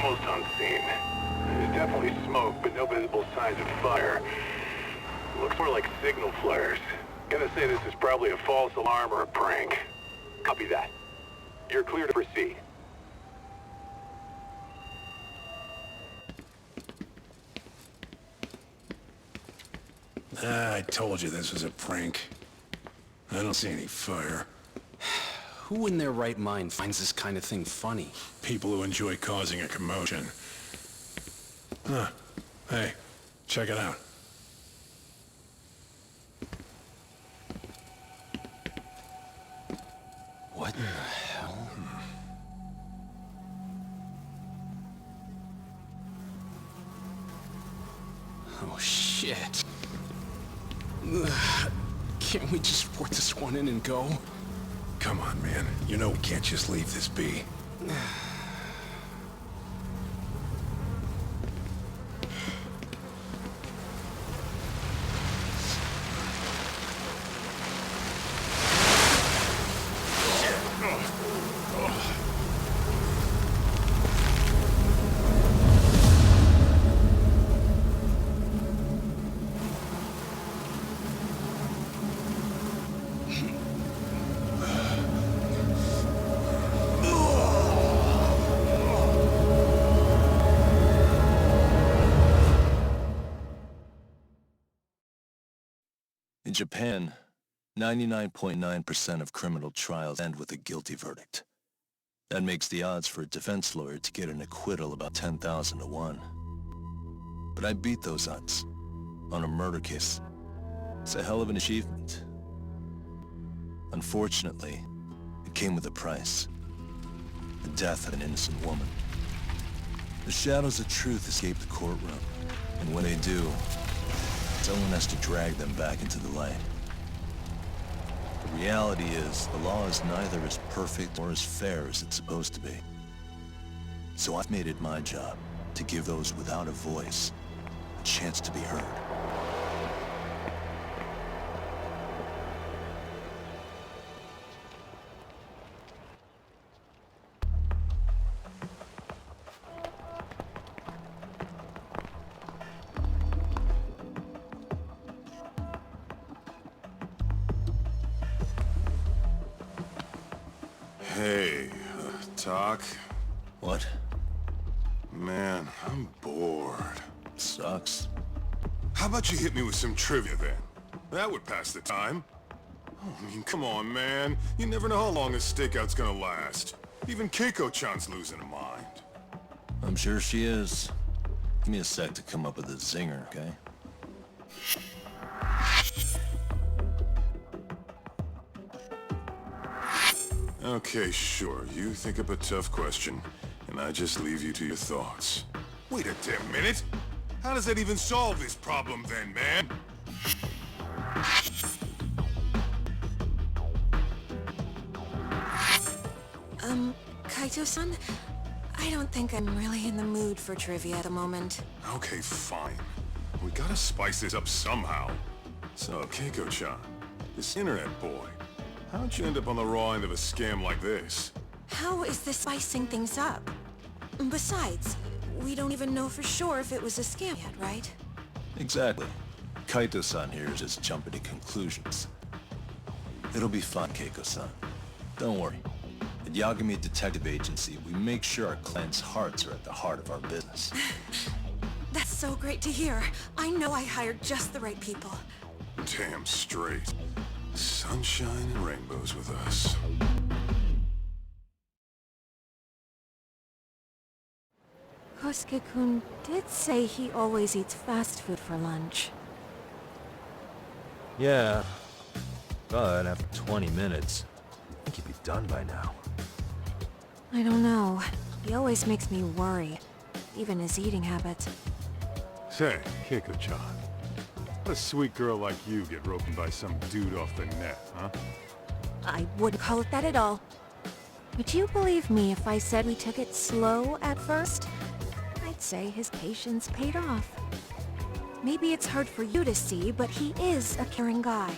almost on scene. There's definitely smoke, but no visible signs of fire. Looks more like signal flares. Gonna say this is probably a false alarm or a prank. Copy that. You're clear to proceed. I told you this was a prank. I don't see any fire. Who in their right mind finds this kind of thing funny? People who enjoy causing a commotion. Huh. Hey, check it out. What the hell? Oh, shit. Can't we just port this one in and go? Come on, man. You know we can't just leave this be. In Japan, 99.9% of criminal trials end with a guilty verdict. That makes the odds for a defense lawyer to get an acquittal about 10,000 to 1. But I beat those odds on a murder case. It's a hell of an achievement. Unfortunately, it came with a price. The death of an innocent woman. The shadows of truth escape the courtroom, and when they do, someone has to drag them back into the light. The reality is, the law is neither as perfect or as fair as it's supposed to be. So I've made it my job to give those without a voice a chance to be heard. Hey, Doc? What? Man, I'm bored. Sucks. How about you hit me with some trivia then? That would pass the time. Oh, I mean, come on, man. You never know how long this stakeout's gonna last. Even Keiko-chan's losing her mind. I'm sure she is. Give me a sec to come up with a zinger, okay? Okay, sure. You think up a tough question, and I just leave you to your thoughts. Wait a damn minute! How does that even solve this problem then, man? Kaito-san? I don't think I'm really in the mood for trivia at the moment. Okay, fine. We gotta spice this up somehow. So, Keiko-chan, this internet boy, how'd you end up on the raw end of a scam like this? How is this spicing things up? Besides, we don't even know for sure if it was a scam yet, right? Exactly. Kaito-san here is just jumping to conclusions. It'll be fun, Keiko-san. Don't worry. At Yagami Detective Agency, we make sure our clients' hearts are at the heart of our business. That's so great to hear. I know I hired just the right people. Damn straight. Sunshine and rainbows with us. Kosuke-kun did say he always eats fast food for lunch. Yeah, but after 20 minutes, I think he'd be done by now. I don't know. He always makes me worry. Even his eating habits. Say, Keiko-chan, how does a sweet girl like you get roped by some dude off the net, huh? I wouldn't call it that at all. Would you believe me if I said we took it slow at first? I'd say his patience paid off. Maybe it's hard for you to see, but he is a caring guy.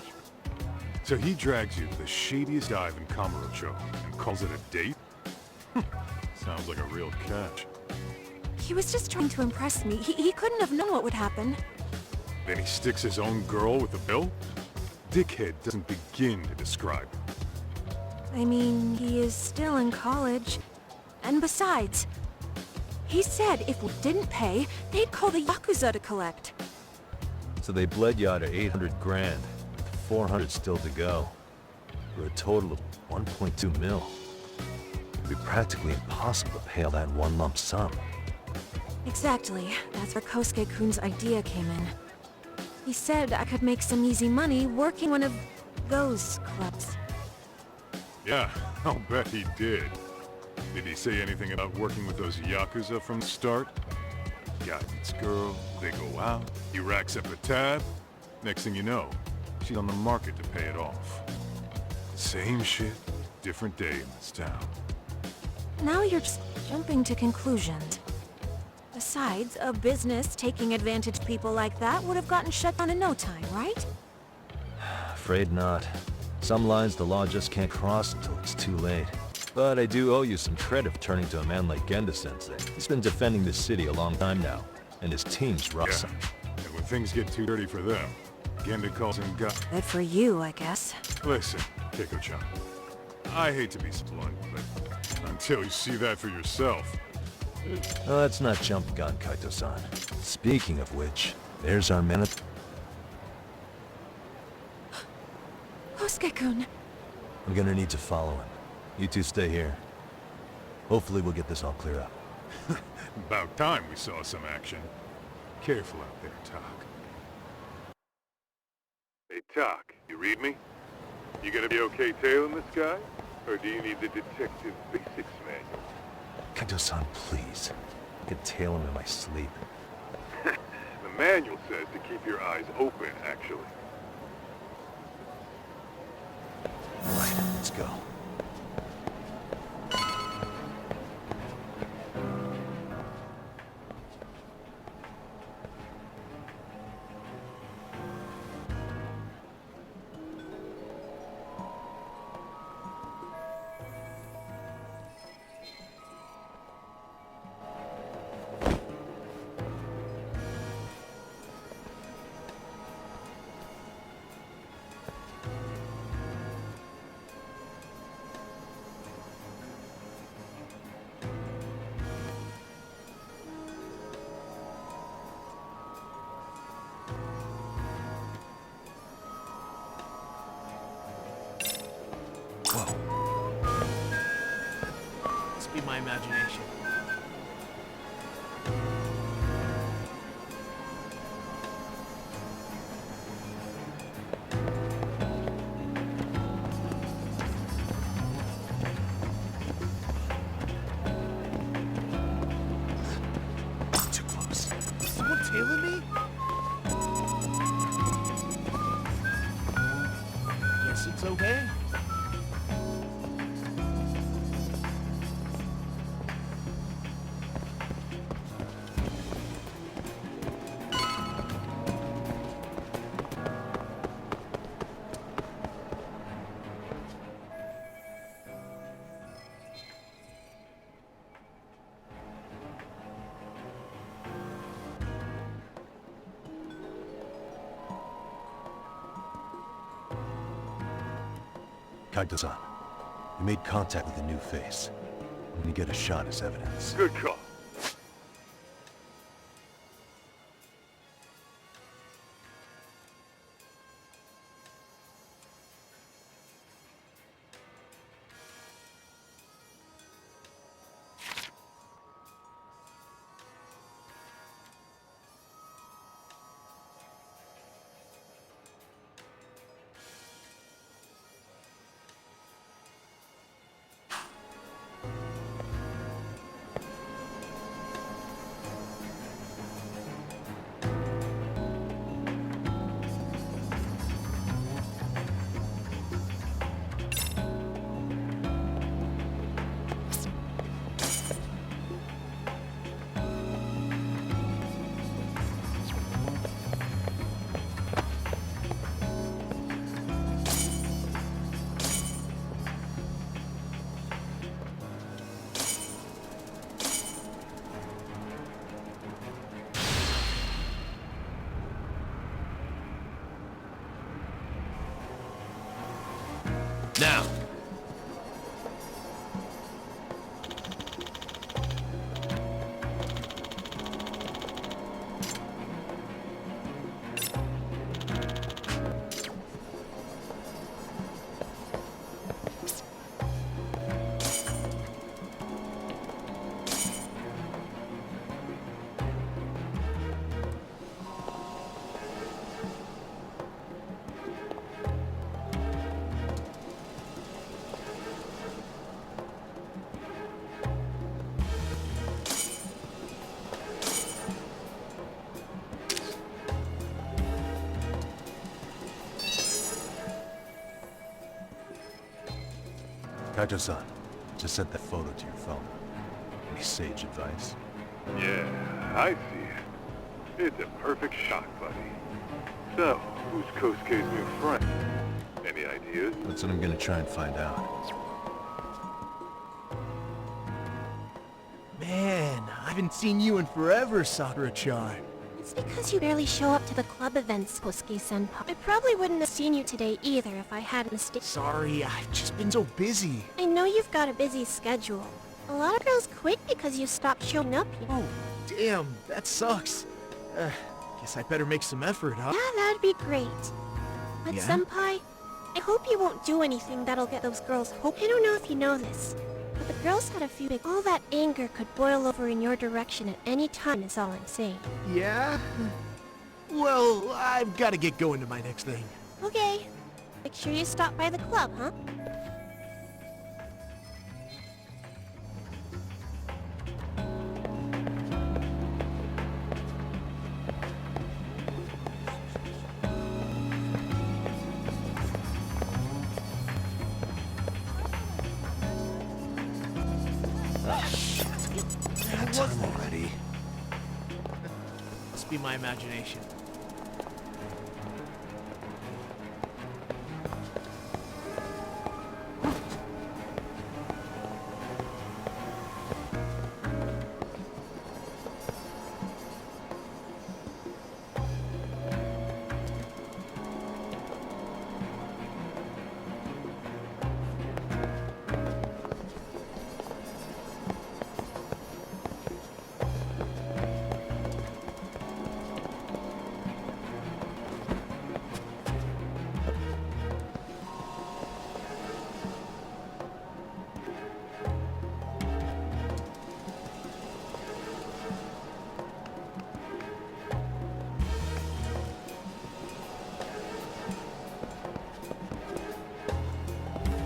So he drags you to the shadiest dive in Kamurocho and calls it a date? Sounds like a real catch. He was just trying to impress me. He couldn't have known what would happen. Then he sticks his own girl with the bill? Dickhead doesn't begin to describe it. I mean, he is still in college. And besides, he said if we didn't pay, they'd call the Yakuza to collect. So they bled you out of 800 grand, with 400 still to go, for a total of 1.2 mil. It'd be practically impossible to pay all that in one lump sum. Exactly. That's where Kosuke-kun's idea came in. He said I could make some easy money working one of those clubs. Yeah, I'll bet he did. Did he say anything about working with those Yakuza from the start? Guy meets girl, they go out, he racks up a tab. Next thing you know, she's on the market to pay it off. Same shit, different day in this town. Now you're just jumping to conclusions. Besides, a business taking advantage of people like that would have gotten shut down in no time, right? Afraid not. Some lines the law just can't cross until it's too late. But I do owe you some credit for turning to a man like Genda-sensei. He's been defending this city a long time now, and his team's rock Yeah, solid. and when things get too dirty for them, Genda calls him God. Good for you, I guess. Listen, Keiko-chan, I hate to be so blunt, but until you see that for yourself, Well, let's not jump the gun, Kaito-san. Speaking of which, there's our man at... Kosuke-kun. I'm gonna need to follow him. You two stay here. Hopefully we'll get this all cleared up. about time we saw some action. Careful out there, Tak. Hey, Tak, you read me? You gonna be okay tailing this guy? Or do you need the detective basics manual? Kaito-san, please. I could tail him in my sleep. The manual says to keep your eyes open, actually. All right, let's go. Must be my imagination. Too close. Is someone tailing me? Guess it's okay. Kaito-san, you made contact with a new face. I'm gonna get a shot as evidence. Good call. Kaito-san, just sent that photo to your phone. Any sage advice? Yeah, I see it. It's a perfect shot, buddy. So, who's Kosuke's new friend? Any ideas? That's what I'm gonna try and find out. Man, I haven't seen you in forever, Sakura-chan. It's because you barely show up to the club events, Kosuke-senpai. I probably wouldn't have seen you today either if I hadn't stayed. Sorry, I've just been so busy. I know you've got a busy schedule. A lot of girls quit because you stopped showing up here. Oh, damn, that sucks. Guess I better make some effort, huh? Yeah, that'd be great. But Yeah? senpai, I hope you won't do anything that'll get those girls hope. I don't know if you know this, but the girls had a few big... All that anger could boil over in your direction at any time is all I'm saying. Yeah? Well, I've got to get going to my next thing. Okay. Make sure you stop by the club, huh? Time already. Must be my imagination.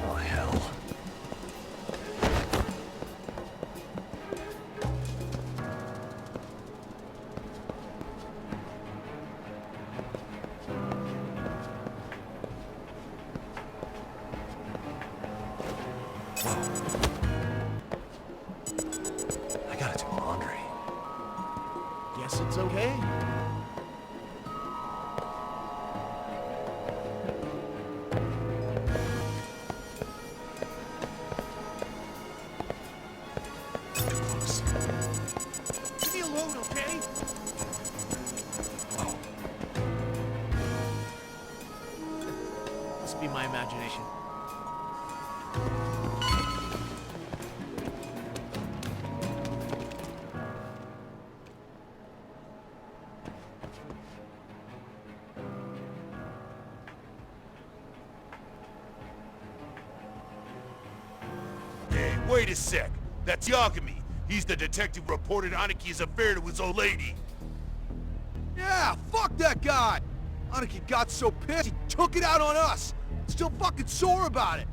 Oh, hell. I gotta do laundry. Guess it's okay. Too close. Leave me alone, okay? Must be my imagination. Hey, wait a sec. That's Yagami. He's the detective who reported Aniki's affair to his old lady. Yeah, fuck that guy! Aniki got so pissed, he took it out on us! Still fucking sore about it!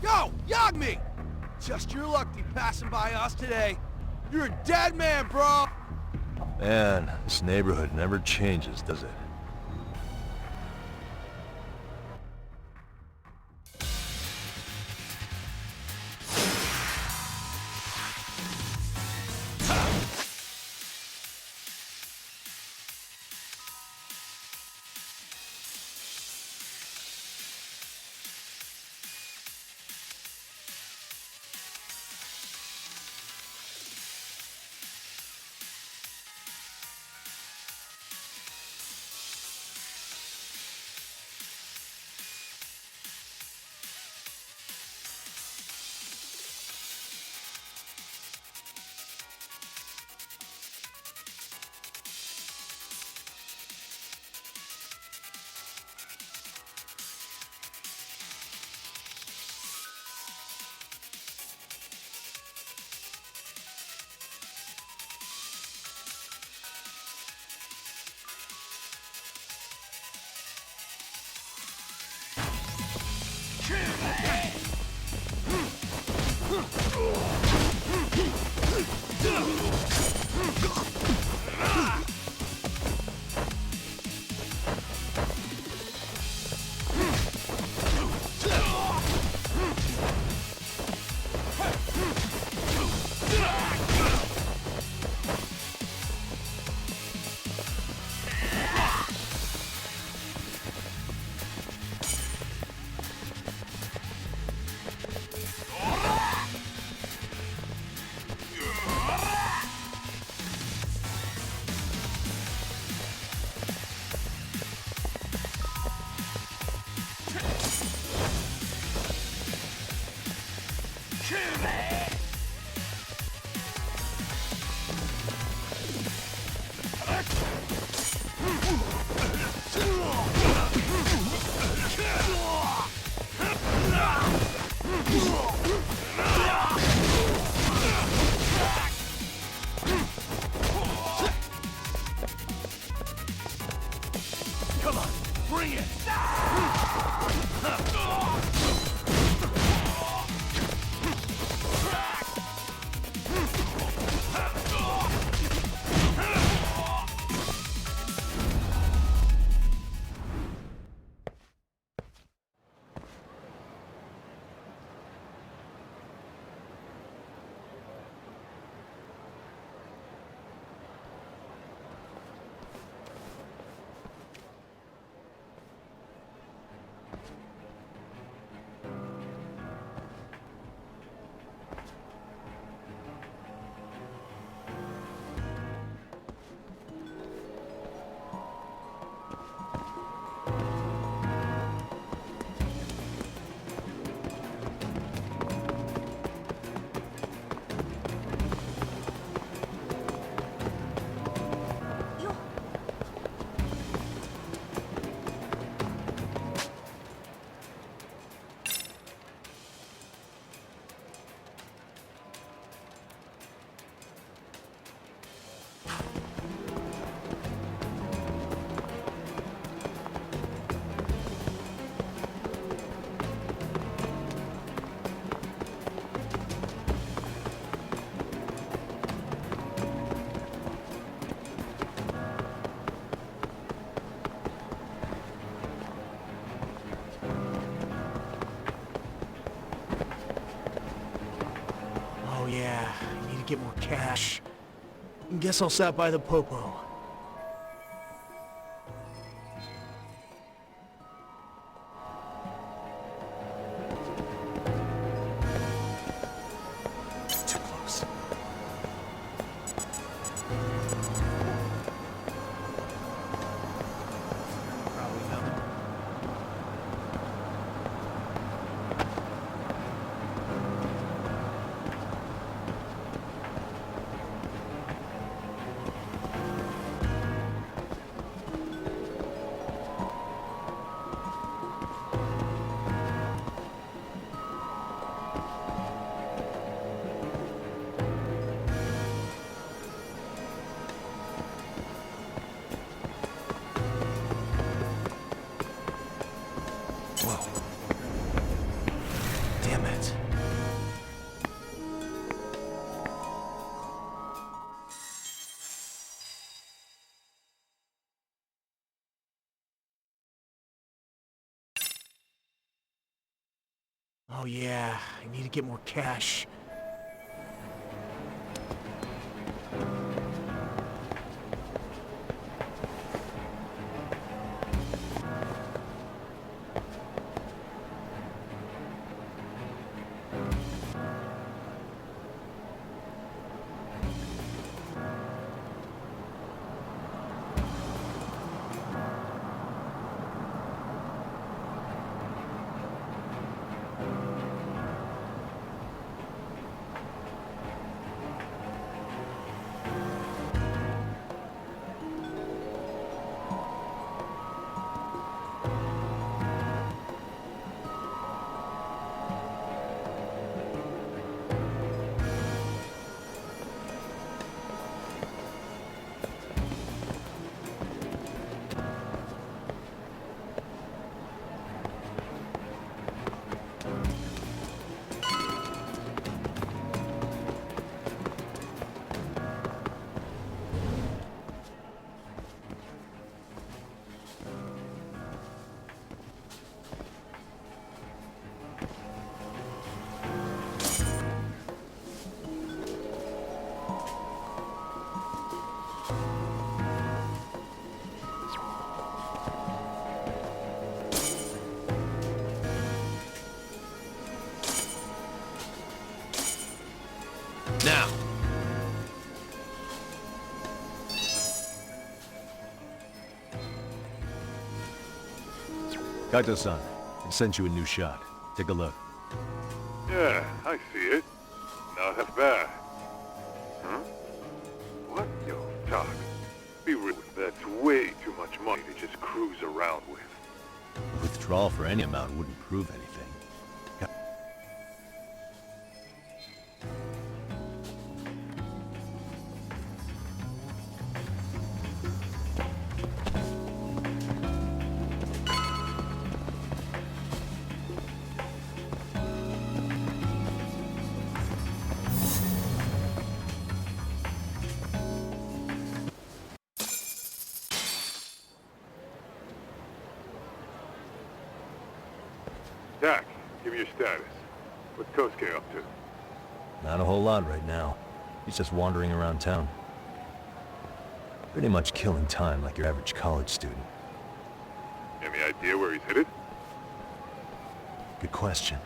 Yo, Yagami! Just your luck to be passing by us today. You're a dead man, bro! Man, this neighborhood never changes, does it? Bring it! Oh yeah, I need to get more cash. Guess I'll stop by the Popo. Too close. Probably nothing. Whoa. Damn it. Oh yeah, I need to get more cash. Now! Kaito-san, I sent you a new shot. Take a look. Yeah, I see it. Not half bad. Huh? What? Yo, Doc. Be real. That's way too much money to just cruise around with. A withdrawal for any amount wouldn't prove anything. Tack, give me your status. What's Kosuke up to? Not a whole lot right now. He's just wandering around town. Pretty much killing time like your average college student. Any idea where he's headed? Good question.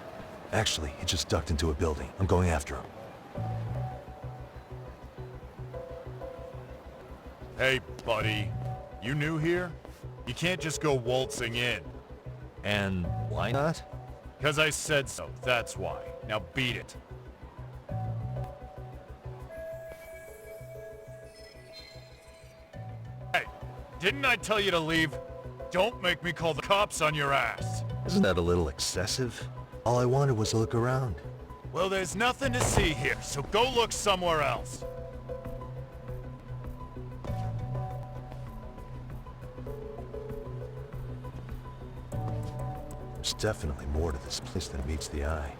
Actually, he just ducked into a building. I'm going after him. Hey, buddy. You new here? You can't just go waltzing in. And why not? 'Cause I said so, that's why. Now beat it. Hey, didn't I tell you to leave? Don't make me call the cops on your ass. Isn't that a little excessive? All I wanted was to look around. Well, there's nothing to see here, so go look somewhere else. There's definitely more to this place than meets the eye.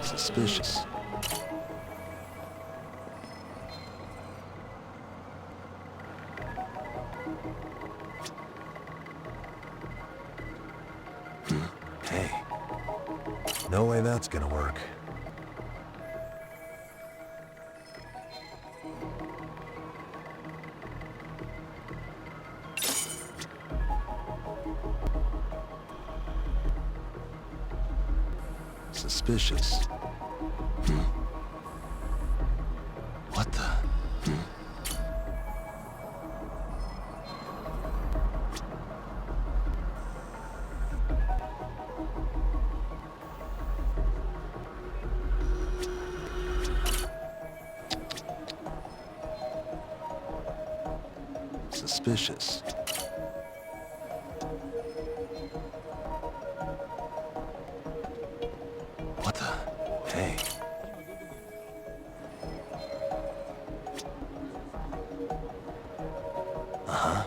Suspicious. Hey. No way that's gonna work. Suspicious. What the? Suspicious. What the? Hey. Uh-huh.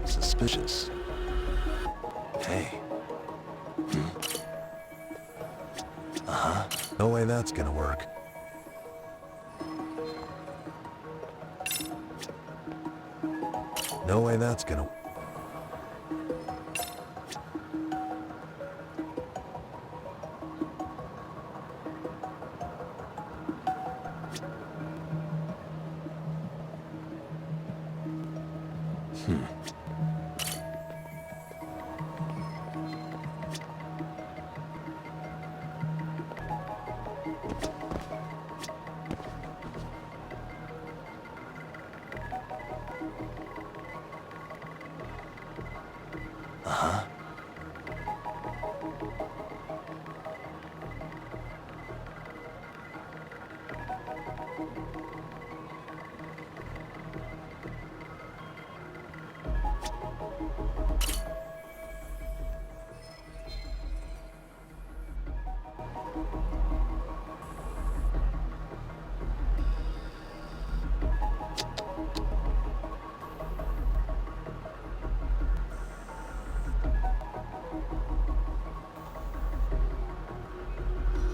Suspicious. Hey. Uh-huh. No way that's gonna work. No way that's gonna... Uh-huh.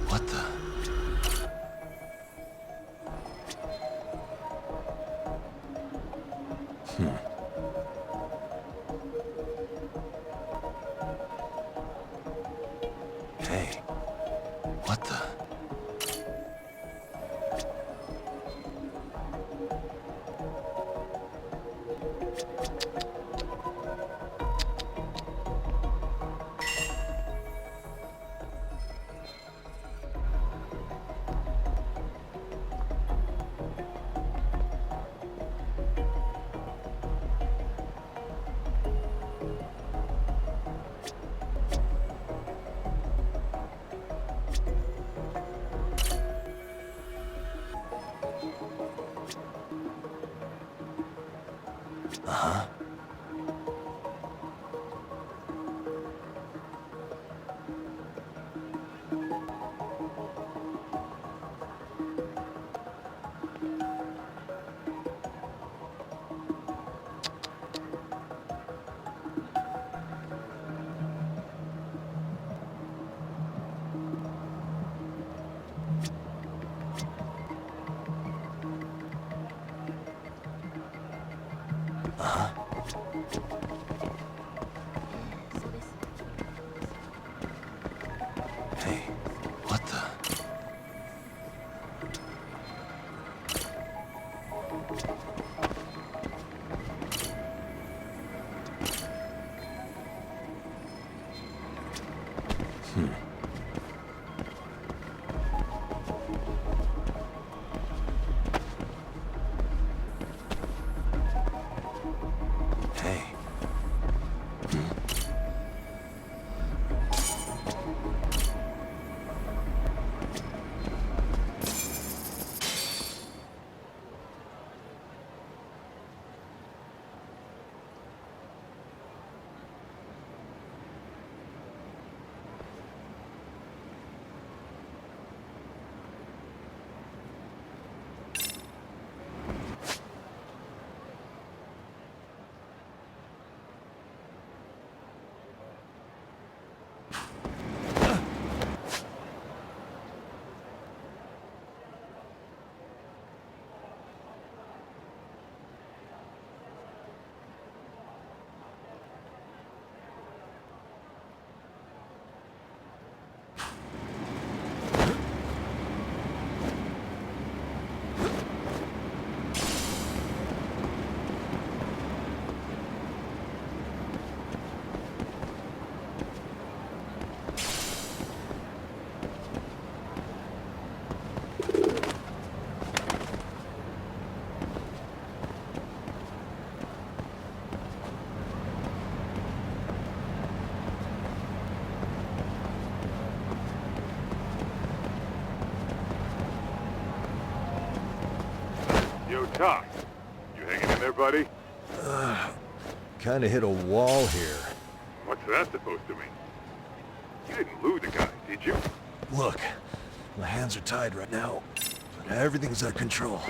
What the? Hey. What the? Hey. Yo, Doc. You hanging in there, buddy? Kinda hit a wall here. What's that supposed to mean? You didn't loot the guy, did you? Look, my hands are tied right now, but everything's under control.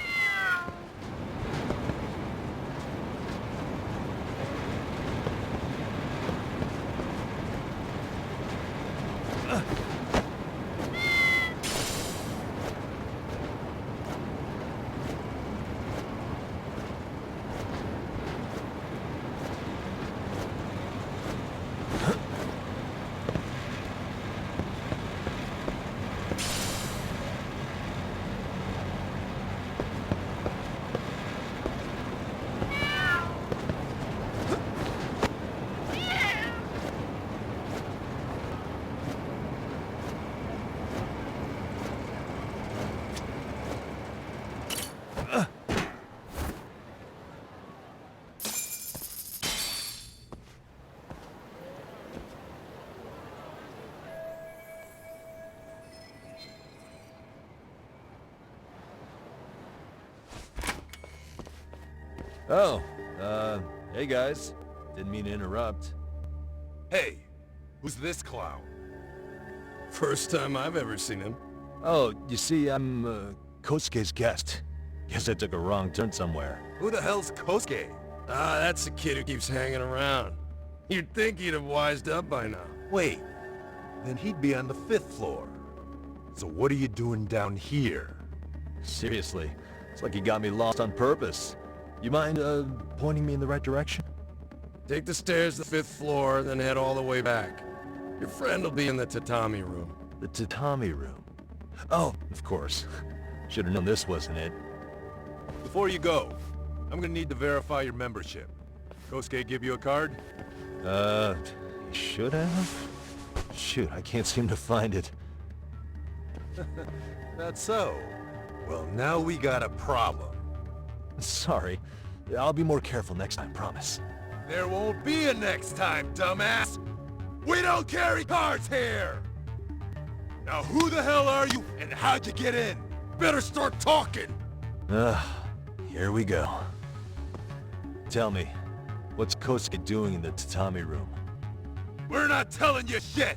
Oh, hey guys. Didn't mean to interrupt. Hey, who's this clown? First time I've ever seen him. Oh, you see, I'm, Kosuke's guest. Guess I took a wrong turn somewhere. Who the hell's Kosuke? Ah, that's the kid who keeps hanging around. You'd think he'd have wised up by now. Wait, then he'd be on the 5th floor. So what are you doing down here? Seriously, it's like you got me lost on purpose. You mind, pointing me in the right direction? Take the stairs to the 5th floor, then head all the way back. Your friend will be in the tatami room. The tatami room. Oh, of course. Should have known this wasn't it. Before you go, I'm gonna need to verify your membership. Kosuke give you a card? You should have? Shoot, I can't seem to find it. That's so. Well, now we got a problem. Sorry. I'll be more careful next time, promise. There won't be a next time, dumbass! We don't carry cards here! Now who the hell are you, and how'd you get in? Better start talking! Here we go. Tell me, what's Kosuke doing in the tatami room? We're not telling you shit!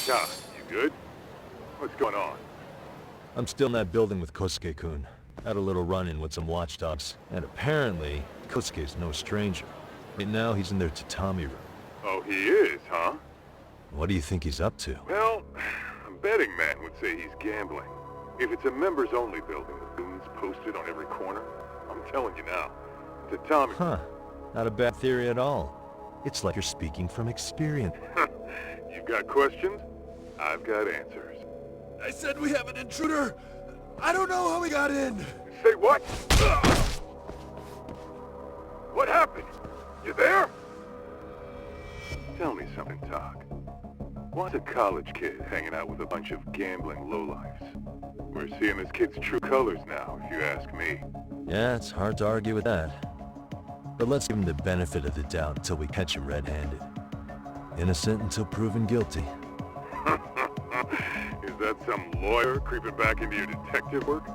Doc, you good? What's going on? I'm still in that building with Kosuke-kun. Had a little run-in with some watchdogs, and apparently, Kosuke's no stranger. Right now, he's in their tatami room. Oh, he is, huh? What do you think he's up to? Well, a betting man would say he's gambling. If it's a members-only building, the goons posted on every corner. I'm telling you now, tatami... Huh. Not a bad theory at all. It's like you're speaking from experience. You've got questions? I've got answers. I said we have an intruder. I don't know how we got in. Say what? What happened? You there? Tell me something, Talk. Why's a college kid hanging out with a bunch of gambling lowlifes? We're seeing this kid's true colors now, if you ask me. Yeah, it's hard to argue with that. But let's give him the benefit of the doubt until we catch him red-handed. Innocent until proven guilty. Is that some lawyer creeping back into your detective work?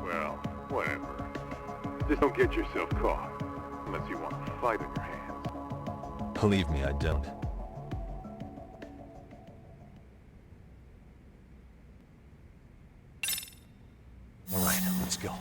Well, whatever. Just don't get yourself caught, unless you want a fight on your hands. Believe me, I don't. All right, let's go.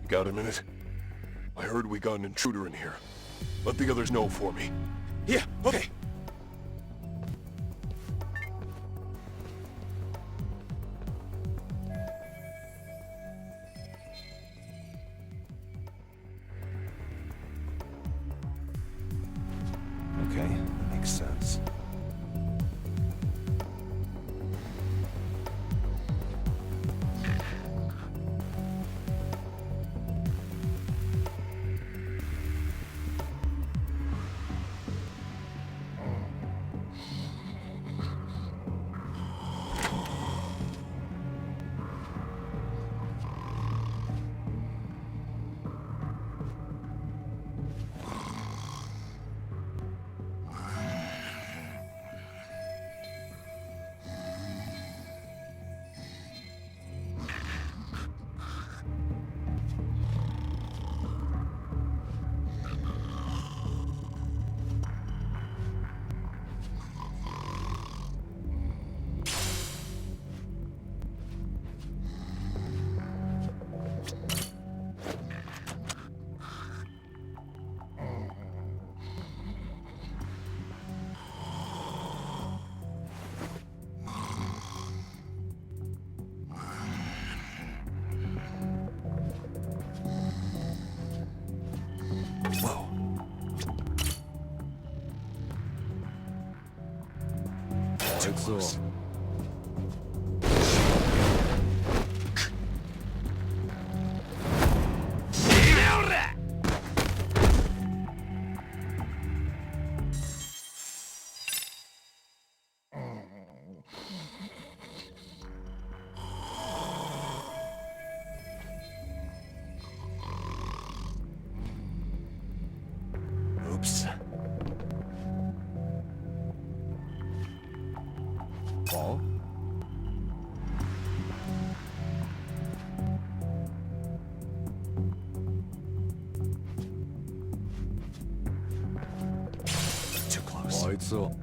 Got a minute? I heard we got an intruder in here. Let the others know for me. Yeah, okay. Okay, that makes sense. Too close. Oops. Paul? Too close. Also.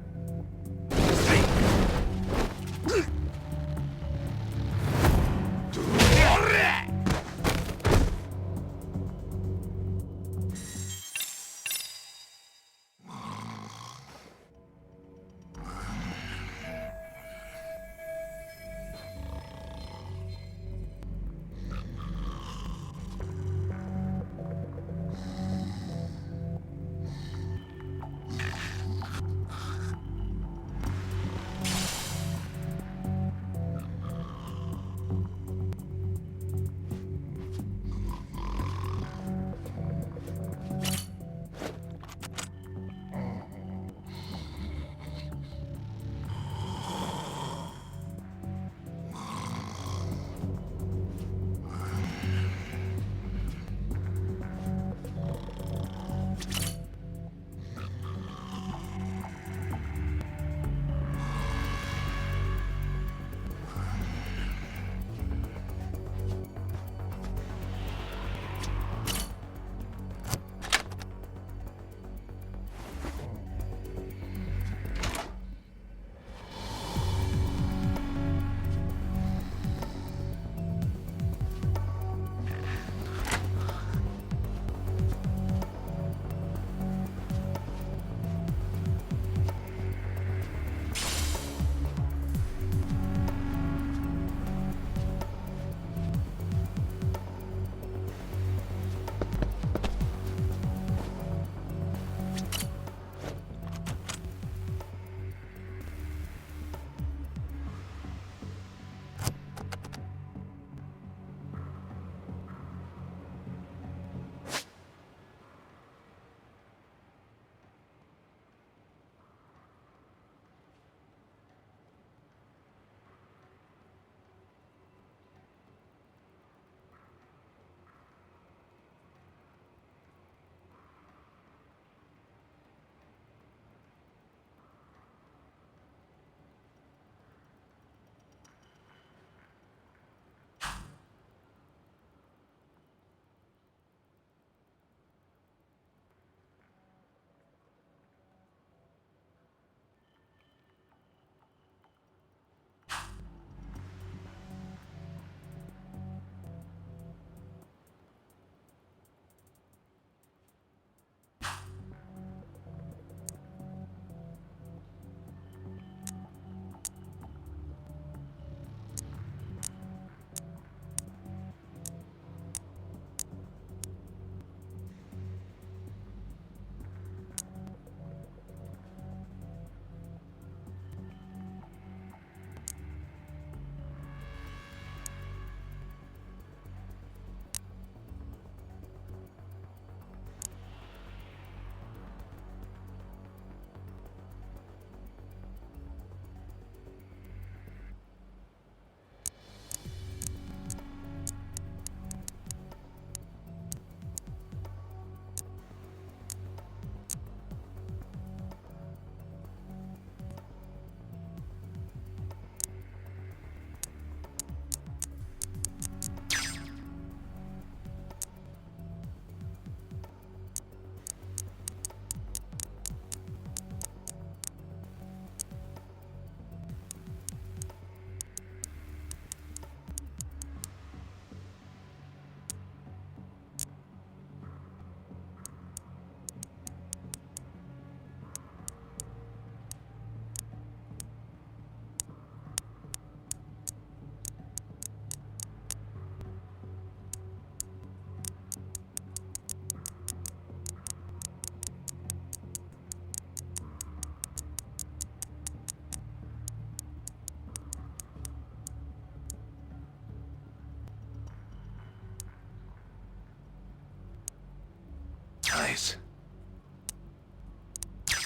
eyes.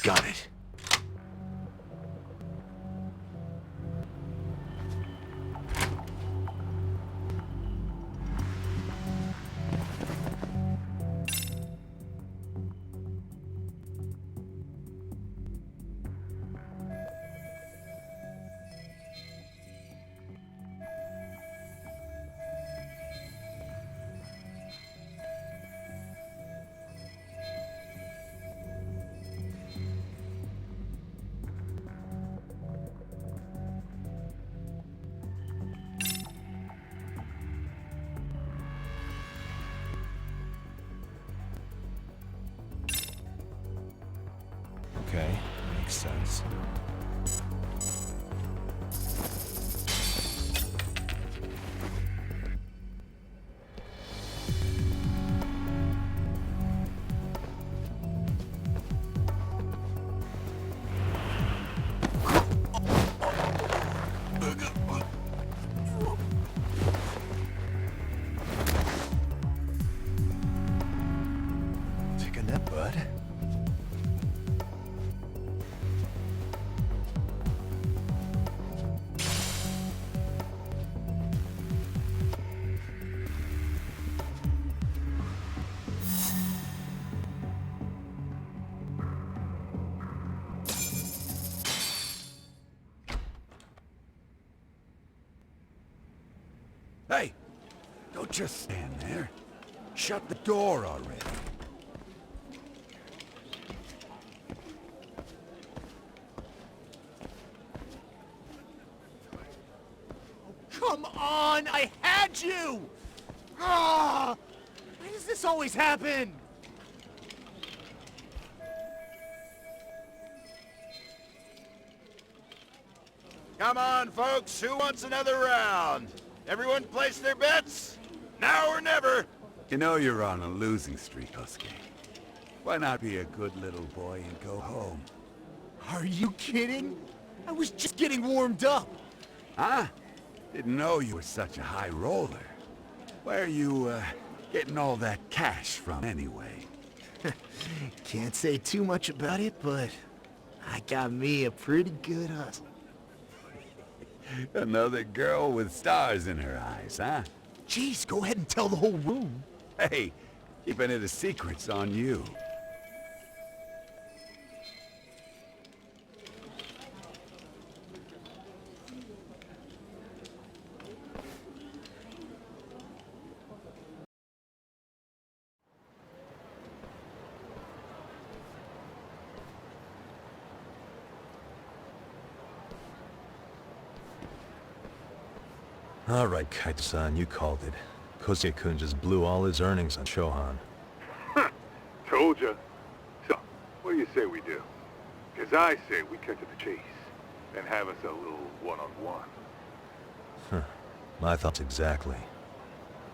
Got it. Okay, makes sense. Take a nap, bud. Hey! Don't just stand there. Shut the door already. Come on! I had you! Ah! Why does this always happen? Come on, folks. Who wants another round? Everyone place their bets? Now or never. You know you're on a losing streak, Husky. Why not be a good little boy and go home? Are you kidding? I was just getting warmed up. Huh? Didn't know you were such a high roller. Where are you, getting all that cash from anyway? Can't say too much about it, but I got me a pretty good hustle. Another girl with stars in her eyes, huh? Jeez, go ahead and tell the whole room. Hey, keeping it a secret's on you. All right, Kaito-san, you called it. Kosuke-kun just blew all his earnings on Shohan. Told ya. So, what do you say we do? Because I say we cut to the chase and have us a little one-on-one. My thoughts exactly.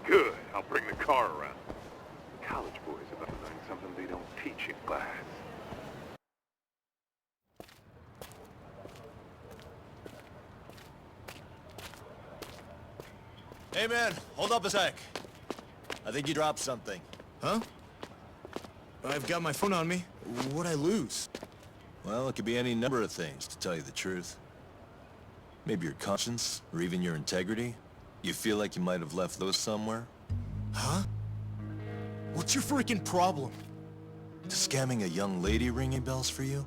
Good. I'll bring the car around. College boys are about to learn something they don't teach in class. Hey man, hold up a sec. I think you dropped something. Huh? I've got my phone on me. What'd I lose? Well, it could be any number of things, to tell you the truth. Maybe your conscience, or even your integrity. You feel like you might have left those somewhere? Huh? What's your freaking problem? Does scamming a young lady ring any bells for you?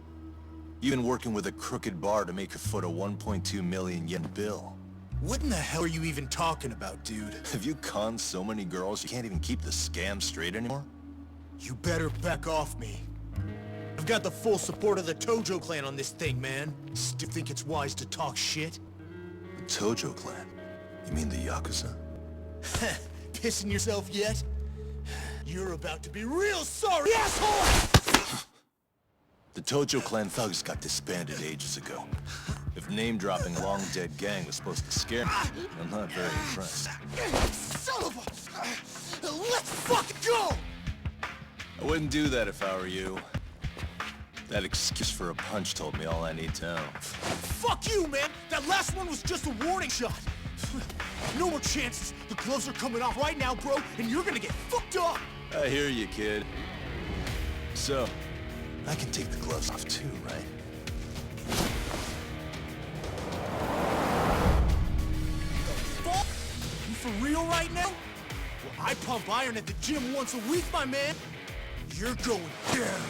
You've been working with a crooked bar to make her foot a 1.2 million yen bill. What in the hell are you even talking about, dude? Have you conned so many girls you can't even keep the scam straight anymore? You better back off me. I've got the full support of the Tojo clan on this thing, man. Still think it's wise to talk shit? The Tojo clan? You mean the Yakuza? Pissing yourself yet? You're about to be real sorry, asshole! The Tojo clan thugs got disbanded ages ago. If name-dropping long-dead gang was supposed to scare me, I'm not very impressed. Son of a... Let's fucking go! I wouldn't do that if I were you. That excuse for a punch told me all I need to know. Fuck you, man! That last one was just a warning shot! No more chances! The gloves are coming off right now, bro, and you're gonna get fucked up! I hear you, kid. So, I can take the gloves off too, right? Fuck? You for real right now? Well, I pump iron at the gym once a week, my man. You're going down.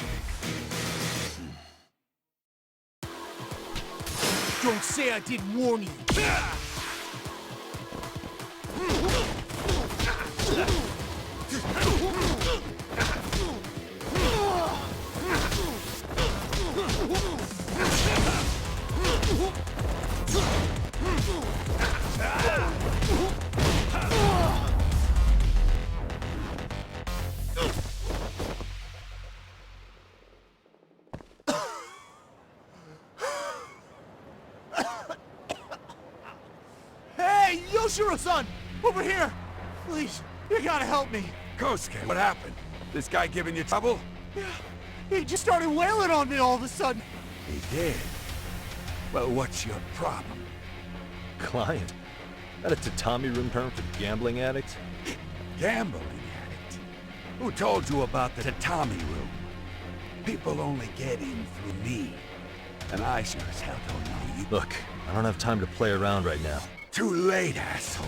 Don't say I didn't warn you. Hey, Yoshiro-san! Over here! Please, you gotta help me. Kosuke, what happened? This guy giving you trouble? Yeah, he just started wailing on me all of a sudden. He did? Well, what's your problem? Client? That a tatami room term for gambling addicts? Gambling addict? Who told you about the tatami room? People only get in through me. And I sure as hell don't know you. Look, I don't have time to play around right now. Too late, asshole.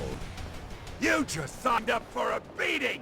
You just signed up for a beating!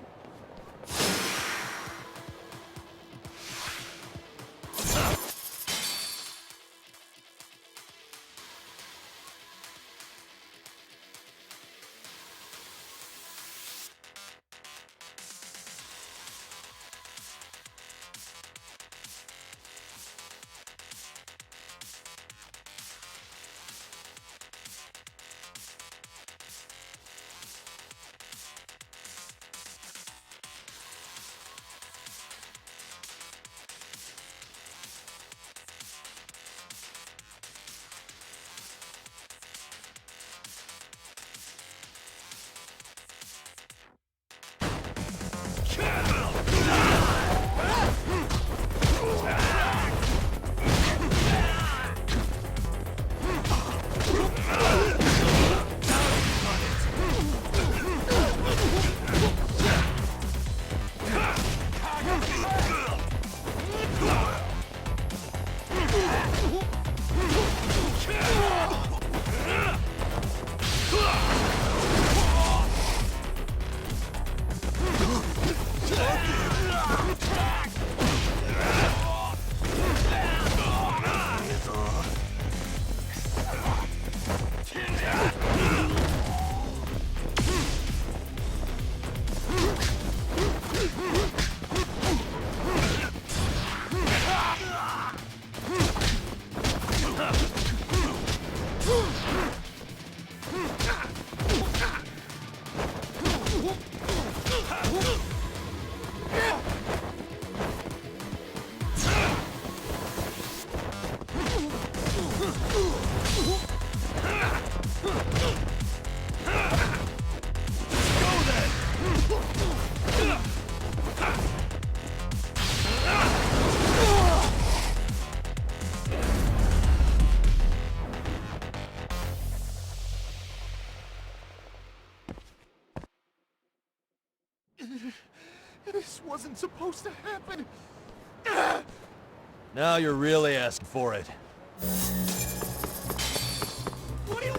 This wasn't supposed to happen. Now you're really asking for it. What do you...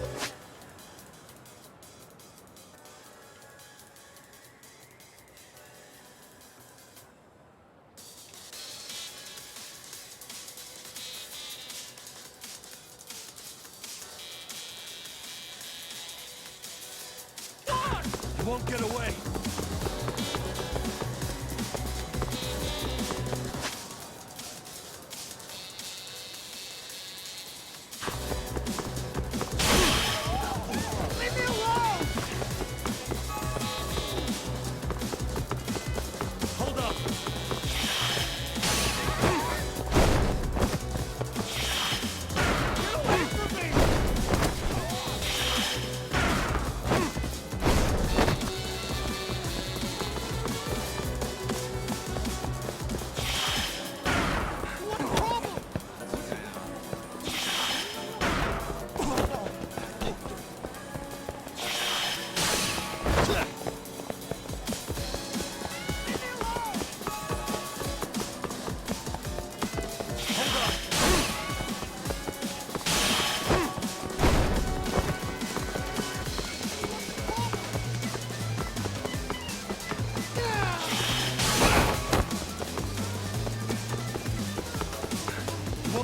You won't get away.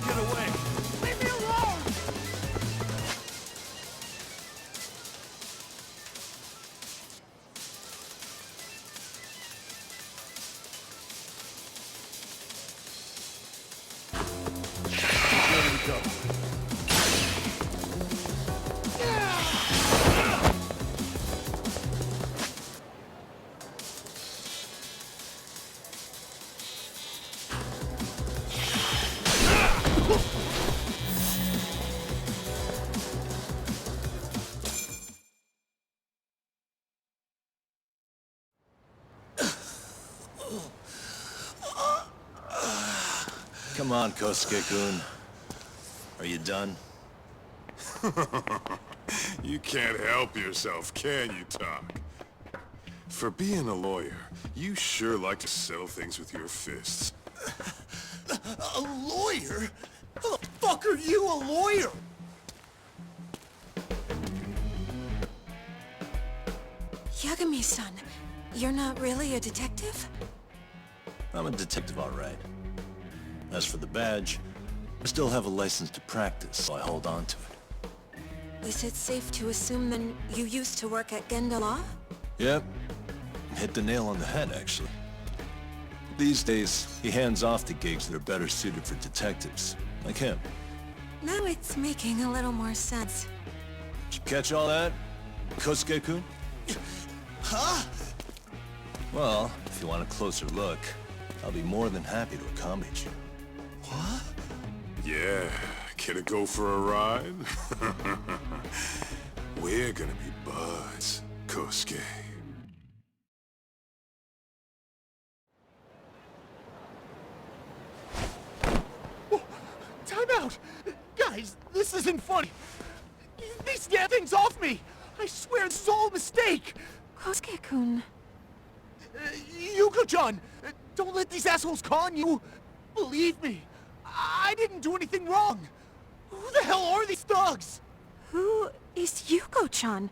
get away. Leave me alone! Ready to go. Come on, Kosuke-kun. Are you done? You can't help yourself, can you, Talk? For being a lawyer, you sure like to settle things with your fists. A lawyer? How the fuck are you a lawyer? Yagami-san, you're not really a detective? I'm a detective, all right. As for the badge, I still have a license to practice, so I hold on to it. Is it safe to assume then you used to work at Genda Law? Yep. Hit the nail on the head, actually. These days, he hands off to gigs that are better suited for detectives, like him. Now it's making a little more sense. Did you catch all that, Kosuke-kun? Huh? Well, if you want a closer look, I'll be more than happy to accommodate you. What? Yeah, care to go for a ride? We're gonna be buds, Kosuke. Time out! Guys, this isn't funny! These damn things off me! I swear this is all a mistake! Kosuke-kun. Yuko-chan! Don't let these assholes con you! Believe me, I didn't do anything wrong! Who the hell are these thugs? Who is Yuko-chan?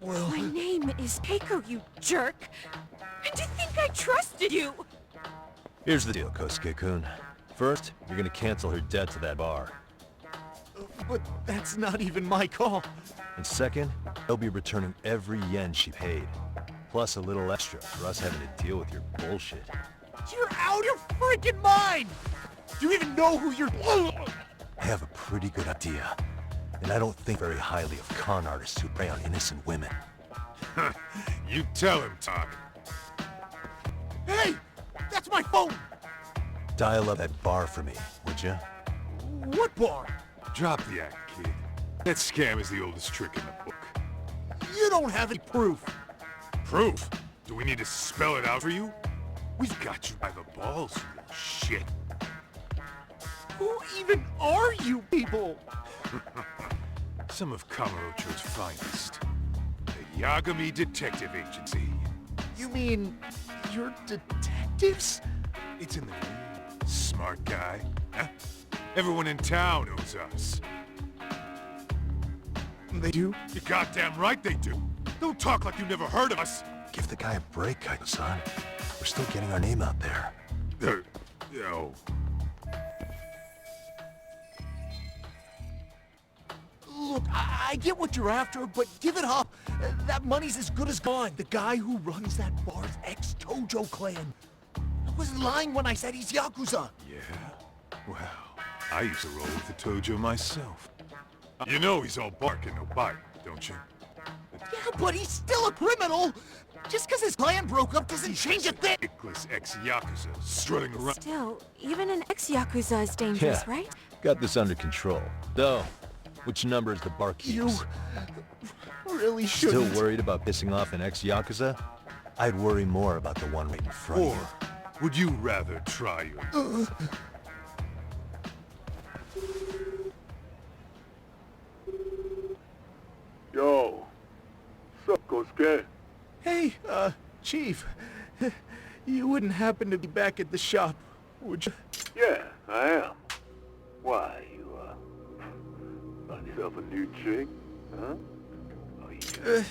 Well... My name is Keiko, you jerk! And to think I trusted you! Here's the deal, Kosuke-kun. First, you're gonna cancel her debt to that bar. But that's not even my call. And second, they'll be returning every yen she paid. Plus a little extra for us having to deal with your bullshit. You're out of your freaking mind! Do you even know who you're... I have a pretty good idea. And I don't think very highly of con artists who prey on innocent women. You tell him, Talk. Hey! That's my phone! Dial up that bar for me, would ya? What bar? Drop the act, kid. That scam is the oldest trick in the book. You don't have any proof. Proof? Do we need to spell it out for you? We've got you by the balls, you little shit. Who even are you people? Some of Kamurocho's finest. The Yagami Detective Agency. You mean... you're detectives? It's in the name. Smart guy. Huh? Everyone in town knows us. They do? You're goddamn right they do. Don't talk like you never heard of us. Give the guy a break, son. We're still getting our name out there. Oh. Look, I get what you're after, but give it up. That money's as good as gone. The guy who runs that bar's ex-Tojo clan. I wasn't lying when I said he's Yakuza. Yeah? Well, I used to roll with the Tojo myself. You know he's all bark and no bite, don't you? Yeah, but he's still a criminal! Just because his clan broke up doesn't change a thing! Dickless ex-Yakuza strutting around. Still, even an ex-Yakuza is dangerous, Yeah. right? Got this under control. Though, which number is the bar keeps? You... really shouldn't. Still worried about pissing off an ex-Yakuza? I'd worry more about the one right in front of Or you. would you rather try your... Yo. Sup, Kosuke? Hey, Chief. You wouldn't happen to be back at the shop, would you? Yeah, I am. Why, you, found yourself a new chick? Huh? Oh, yeah.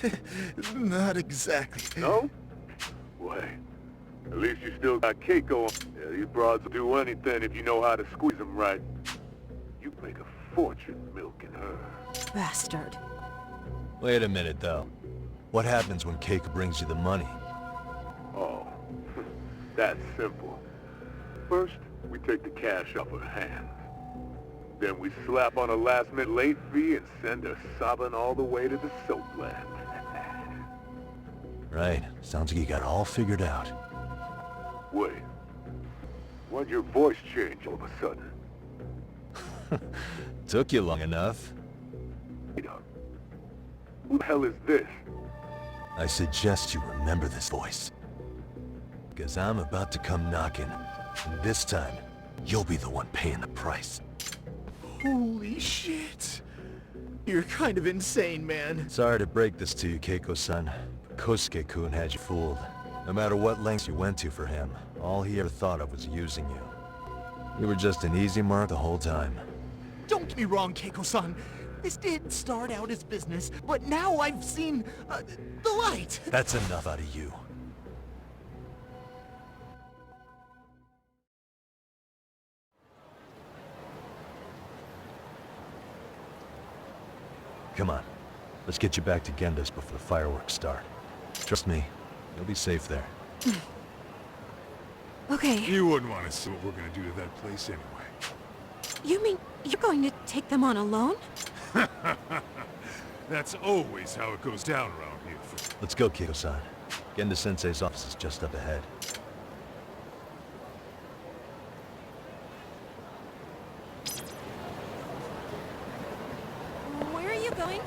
Not exactly. No? Why? At least you still got Keiko. Yeah, these broads will do anything if you know how to squeeze them right. You make a fortune milking her. Bastard. Wait a minute, though. What happens when Keiko brings you the money? Oh, that's simple. First, we take the cash off her hands. Then we slap on a last-minute late fee and send her sobbing all the way to the soapland. Right. Sounds like you got it all figured out. Wait. Why'd your voice change all of a sudden? Took you long enough. Wait up. Who the hell is this? I suggest you remember this voice. Because I'm about to come knocking. And this time, you'll be the one paying the price. Holy shit. You're kind of insane, man. Sorry to break this to you, Keiko-san. But Kosuke-kun had you fooled. No matter what lengths you went to for him, all he ever thought of was using you. You were just an easy mark the whole time. Don't get me wrong, Keiko-san. This did start out as business, but now I've seen the light. That's enough out of you. Come on. Let's get you back to Genda's before the fireworks start. Trust me, you'll be safe there. Okay. You wouldn't want to see what we're gonna do to that place anyway. You mean you're going to take them on alone? That's always how it goes down around here. Let's go, Keiko-san. Genda-sensei's office is just up ahead. Where are you going?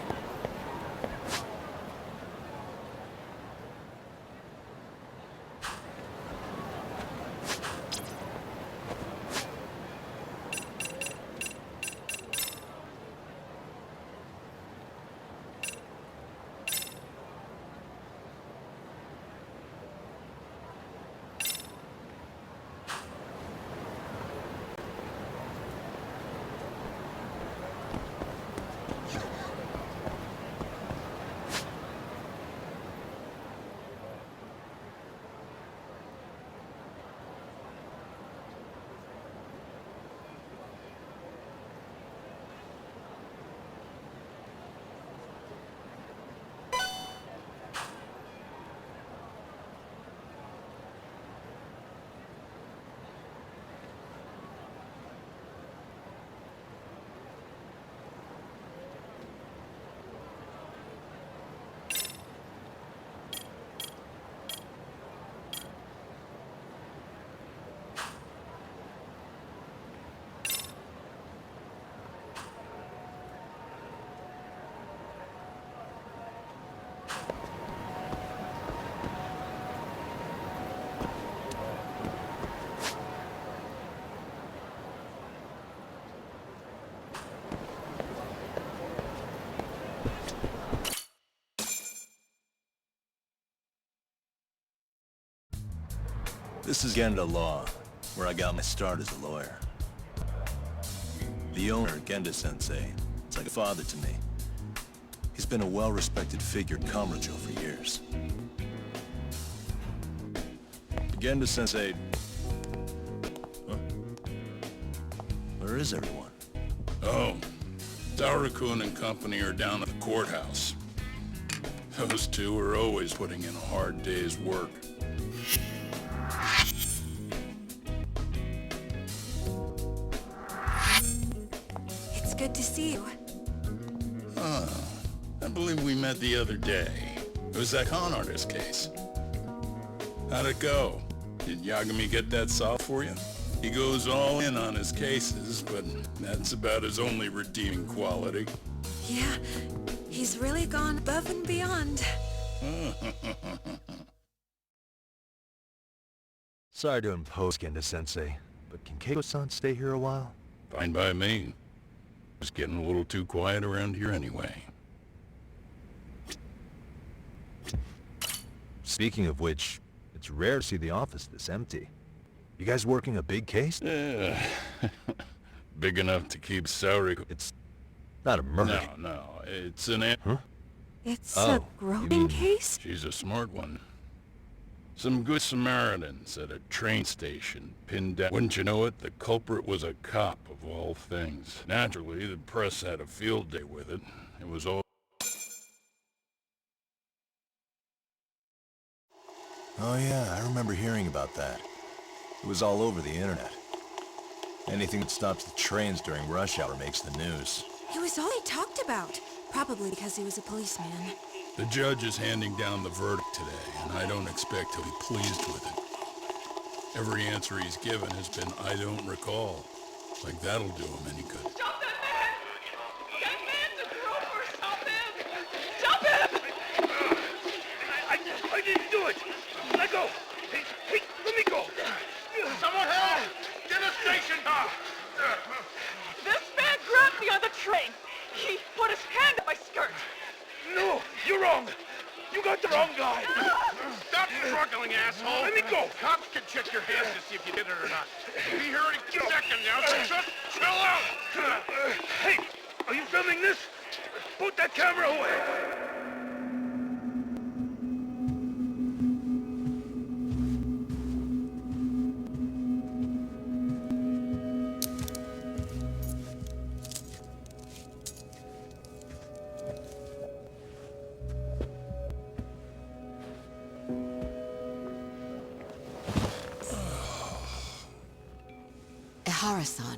This is Genda Law, where I got my start as a lawyer. The owner, Genda-sensei, is like a father to me. He's been a well-respected figure in Kamurocho for years. Genda-sensei... Huh? Where is everyone? Oh, Saurakun and company are down at the courthouse. Those two are always putting in a hard day's work. It's good to see you. I believe we met the other day. It was that con artist case. How'd it go? Did Yagami get that solved for you? He goes all in on his cases, but that's about his only redeeming quality. Yeah, he's really gone above and beyond. Sorry to impose, Genda-sensei, but can Keiko-san stay here a while? Fine by me. It's getting a little too quiet around here anyway. Speaking of which, it's rare to see the office this empty. You guys working a big case? Yeah. Big enough to keep Sauri... It's not a murder. No, it's an... Huh? It's Oh, a groping case? She's a smart one. Some good Samaritans at a train station pinned down. Wouldn't you know it, the culprit was a cop of all things. Naturally, the press had a field day with it. It was all... Oh yeah, I remember hearing about that. It was all over the internet. Anything that stops the trains during rush hour makes the news. It was all he talked about. Probably because he was a policeman. The judge is handing down the verdict today, and I don't expect he'll be pleased with it. Every answer he's given has been, I don't recall. Like that'll do him any good. Stop that man! That man's a groper! Stop him! Stop him! I didn't do it! Let go! Hey, let me go! Someone help! Get a station car! This man grabbed me on the train! He put his hand in my skirt! No, you're wrong! You got the wrong guy! Stop struggling, asshole! Let me go! Cops can check your hands to see if you did it or not. Be here in a second now, so just chill out! Hey, are you filming this? Put that camera away! Ihara-san,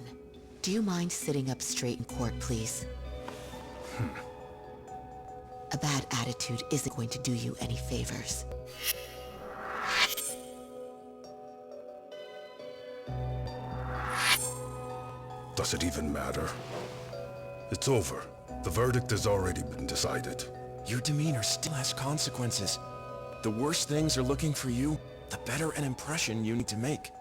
do you mind sitting up straight in court, please? A bad attitude isn't going to do you any favors. Does it even matter? It's over. The verdict has already been decided. Your demeanor still has consequences. The worse things are looking for you, the better an impression you need to make.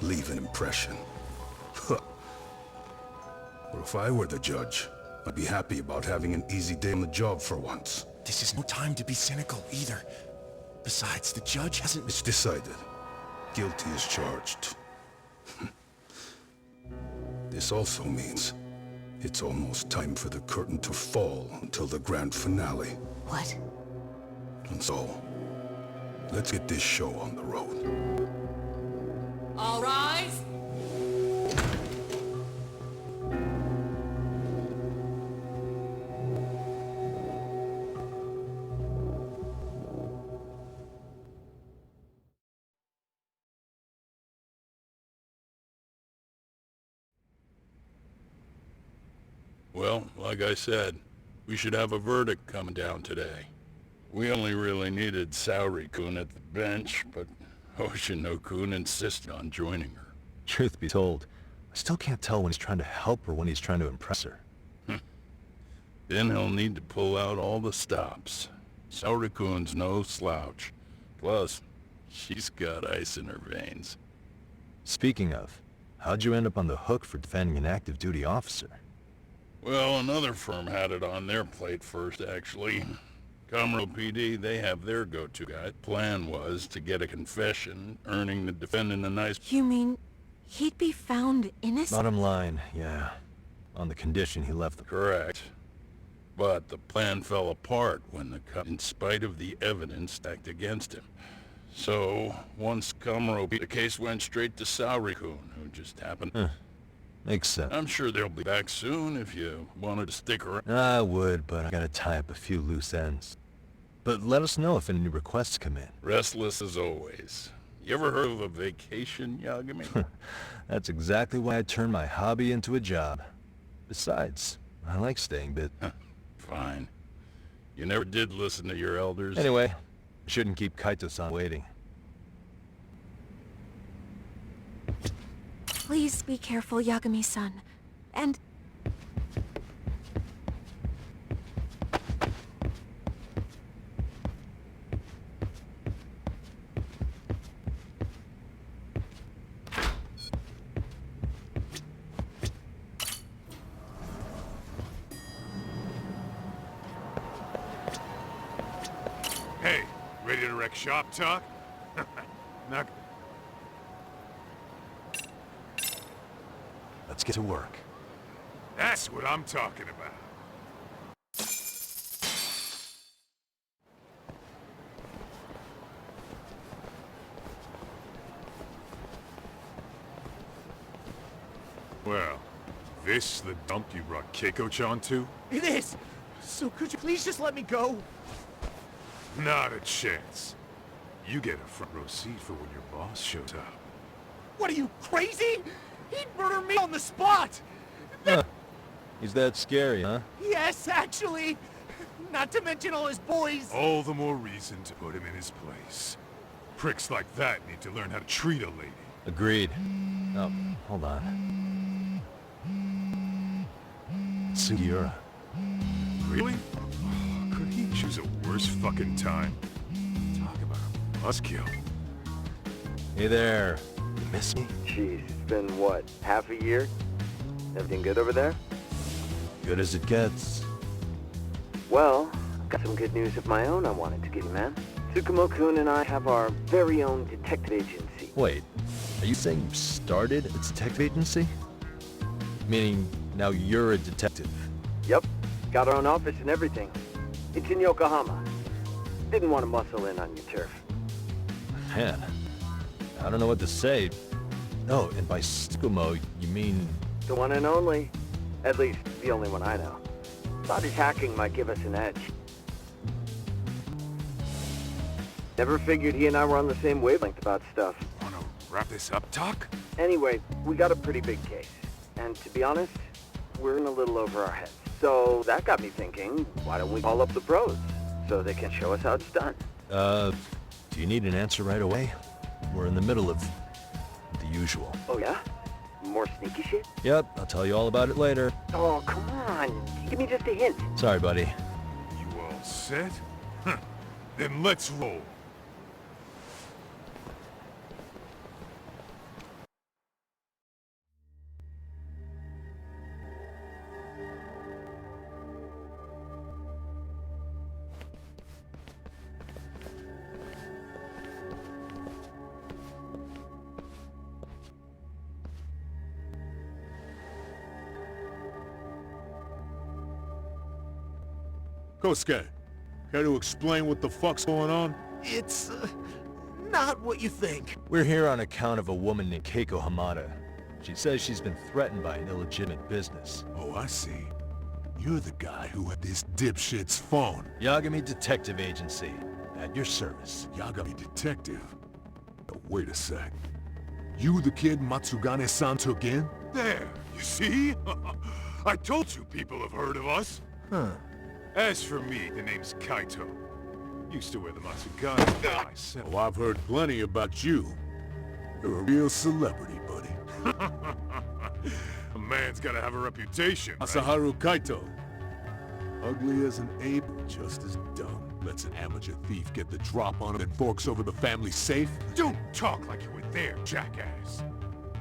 Leave an impression. Well, if I were the judge, I'd be happy about having an easy day on the job for once. This is no time to be cynical, either. Besides, the judge hasn't... It's decided. Guilty is charged. This also means it's almost time for the curtain to fall until the grand finale. What? And so, let's get this show on the road. All rise! Well, like I said, we should have a verdict coming down today. We only really needed Saori-kun at the bench, but Hoshino-kun insisted on joining her. Truth be told, I still can't tell when he's trying to help or when he's trying to impress her. Then he'll need to pull out all the stops. Saori-kun's no slouch. Plus, she's got ice in her veins. Speaking of, how'd you end up on the hook for defending an active duty officer? Well, another firm had it on their plate first, actually. Comro PD, they have their go-to guy. Plan was to get a confession, earning the defendant a nice... You mean he'd be found innocent? Bottom line, yeah. On the condition he left the... Correct. But the plan fell apart when the cop, in spite of the evidence, stacked against him. So, once Comro, the case went straight to Saori-kun, who just happened... Makes sense. I'm sure they'll be back soon if you wanted to stick around. I would, but I gotta tie up a few loose ends. But let us know if any requests come in. Restless as always. You ever heard of a vacation, Yagami? That's exactly why I turned my hobby into a job. Besides, I like staying busy. Fine. You never did listen to your elders. Anyway, shouldn't keep Kaito-san waiting. Please be careful, Yagami-san. And... Hey, ready to wreck shop talk? Not... Let's get to work. That's what I'm talking about. Well, this the dump you brought Keiko-chan to? It is! So could you please just let me go? Not a chance. You get a front row seat for when your boss shows up. What are you, crazy? He'd murder me on the spot! Huh. He's that scary, huh? Yes, actually. Not to mention all his boys. All the more reason to put him in his place. Pricks like that need to learn how to treat a lady. Agreed. Oh, hold on. Sugiura. Really? Could he choose a worse fucking time? Talk about a buzzkill. Hey there. You miss me? Jeez, it's been what, half a year? Everything good over there? Good as it gets. Well, I've got some good news of my own I wanted to give you, man. Tsukumo-kun and I have our very own detective agency. Wait, are you saying you've started a detective agency? Meaning, now you're a detective? Yep, got our own office and everything. It's in Yokohama. Didn't want to muscle in on your turf. Man, I don't know what to say. Oh, and by Tsukumo, you mean... The one and only. At least, the only one I know. Thought his hacking might give us an edge. Never figured he and I were on the same wavelength about stuff. Wanna wrap this up, Talk? Anyway, we got a pretty big case. And to be honest, we're in a little over our heads. So that got me thinking, why don't we call up the pros? So they can show us how it's done. Do you need an answer right away? We're in the middle of the usual. Oh yeah? More sneaky shit? Yep, I'll tell you all about it later. Oh, come on. Give me just a hint. Sorry, buddy. You all set? Huh. Then let's roll. Kosuke, care to explain what the fuck's going on? It's, not what you think. We're here on account of a woman named Keiko Hamada. She says she's been threatened by an illegitimate business. Oh, I see. You're the guy who had this dipshit's phone. Yagami Detective Agency. At your service. Yagami Detective? Oh, wait a sec. You the kid Matsugane-san took in? There, you see? I told you people have heard of us. Huh. As for me, the name's Kaito. Used to wear the Matsugane myself. Oh, I've heard plenty about you. You're a real celebrity, buddy. A man's gotta have a reputation, right? Masaharu Kaito. Ugly as an ape, just as dumb. Lets an amateur thief get the drop on him and forks over the family safe. Don't talk like you were there, jackass.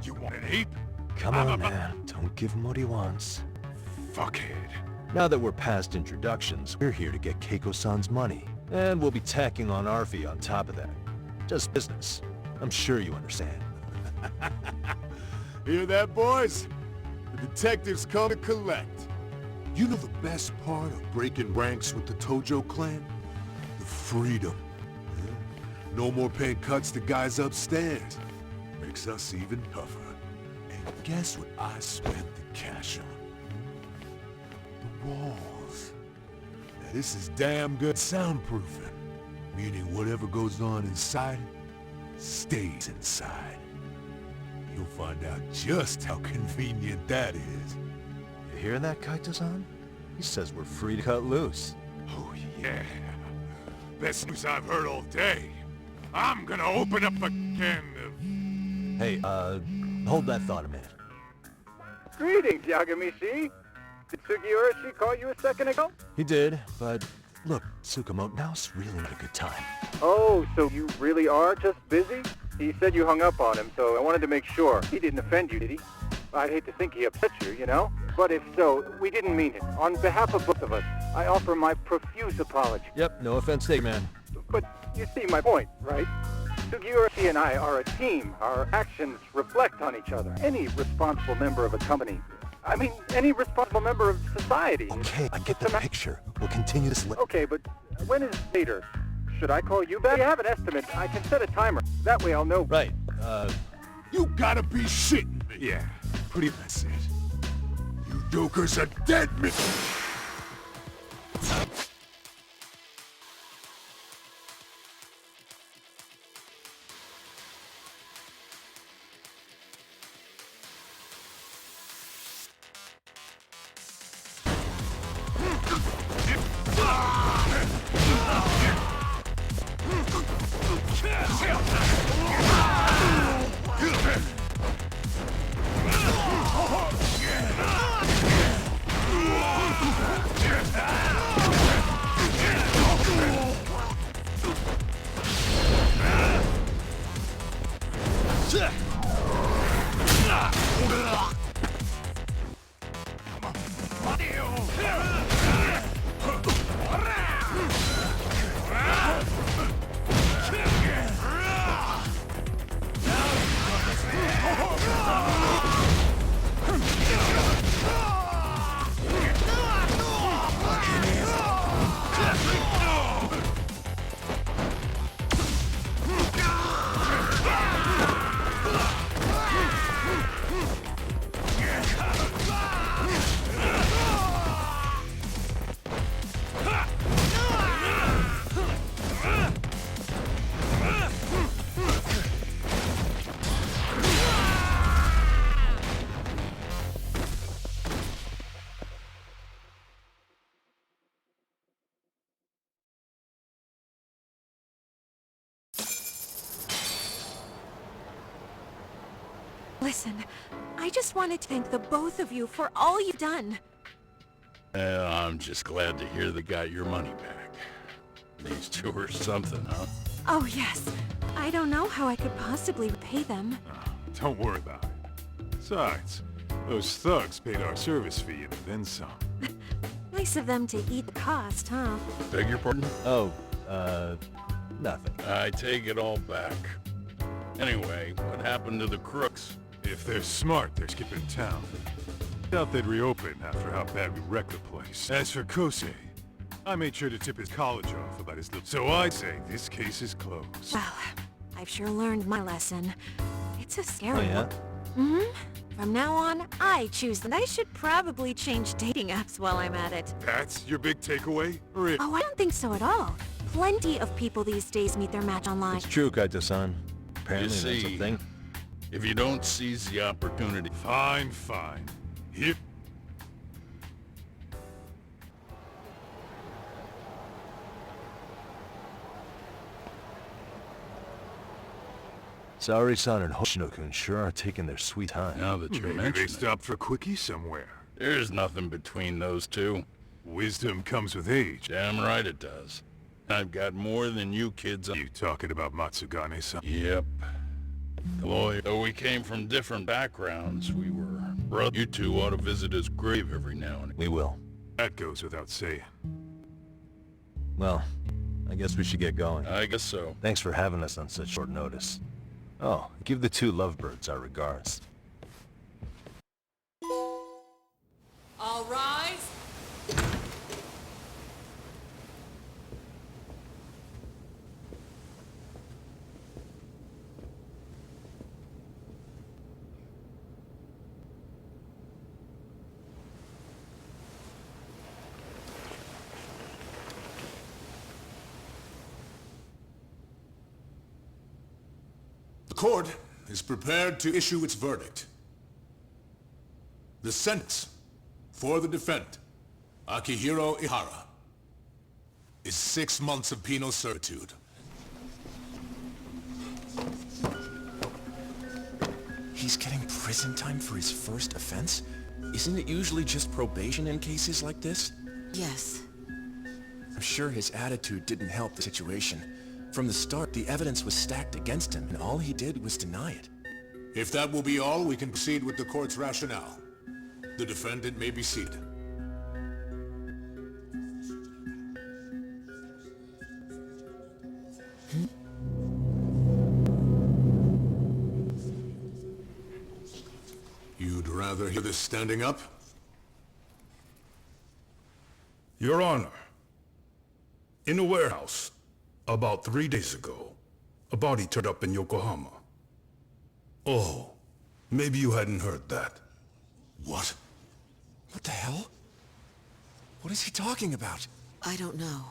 You want an ape? Come on, man. Don't give him what he wants. Fuckhead. Now that we're past introductions, we're here to get Keiko-san's money. And we'll be tacking on our fee on top of that. Just business. I'm sure you understand. Hear that, boys? The detectives come to collect. You know the best part of breaking ranks with the Tojo clan? The freedom. Yeah? No more paying cuts to guys upstairs. Makes us even tougher. And guess what I spent the cash on? The walls. Now this is damn good soundproofing. Meaning whatever goes on inside it, stays inside. You'll find out just how convenient that is. You hear that, Kaito-san? He says we're free to cut loose. Oh, yeah. Best news I've heard all day. I'm gonna open up a can of... Hey, hold that thought a minute. Greetings, Yagami-shi. Did Sugiura-shi call you a second ago? He did, but look, Tsukumo, now's really not a good time. Oh, so you really are just busy? He said you hung up on him, so I wanted to make sure. He didn't offend you, did he? I'd hate to think he upset you, you know? But if so, we didn't mean it. On behalf of both of us, I offer my profuse apology. Yep, no offense taken, man. But you see my point, right? Sugiura-shi and I are a team. Our actions reflect on each other. Any responsible member of a company, I mean, any responsible member of society. Okay, I get the picture. We'll continue this later. Okay, but when is later? Should I call you back? I have an estimate. I can set a timer. That way I'll know. Right, You gotta be shitting me. Yeah, Pretty that's it. You jokers are dead, man! Listen, I just wanted to thank the both of you for all you've done. I'm just glad to hear they got your money back. These two are something, huh? Oh yes, I don't know how I could possibly repay them. Don't worry about it. Besides, those thugs paid our service fee and then some. Nice of them to eat the cost, huh? Beg your pardon? Oh, nothing. I take it all back. Anyway, what happened to the crooks? If they're smart, they're skipping town. Doubt they'd reopen after how bad we wrecked the place. As for Kosei, I made sure to tip his college off about his little... So I'd say this case is closed. Well, I've sure learned my lesson. It's a scary yeah? one. From now on, I choose that I should probably change dating apps while I'm at it. That's your big takeaway? Really? Oh, I don't think so at all. Plenty of people these days meet their match online. It's true, Kaito-san. Apparently You see, that's a thing. if you don't seize the opportunity... Fine, fine. Here... Saori-san and Hoshino-kun sure are taking their sweet time. Now that you Maybe mention they it, stopped for a quickie somewhere. there's nothing between those two. Wisdom comes with age. Damn right it does. I've got more than you kids. You talking about Matsugane-san? Yep. Lloyd, though we came from different backgrounds, we were brothers. You two ought to visit his grave every now and again. We will. That goes without saying. Well, I guess we should get going. I guess so. Thanks for having us on such short notice. Oh, give the two lovebirds our regards. All rise. The court is prepared to issue its verdict. The sentence for the defendant, Akihiro Ihara, is 6 months of penal servitude. He's getting prison time for his first offense? Isn't it usually just probation in cases like this? Yes. I'm sure his attitude didn't help the situation. From the start, the evidence was stacked against him, and all he did was deny it. If that will be all, we can proceed with the court's rationale. The defendant may be seated. You'd rather hear this standing up? Your Honor, in a warehouse, about 3 days ago, a body turned up in Yokohama. Oh, maybe you hadn't heard that. What? What the hell? What is he talking about? I don't know.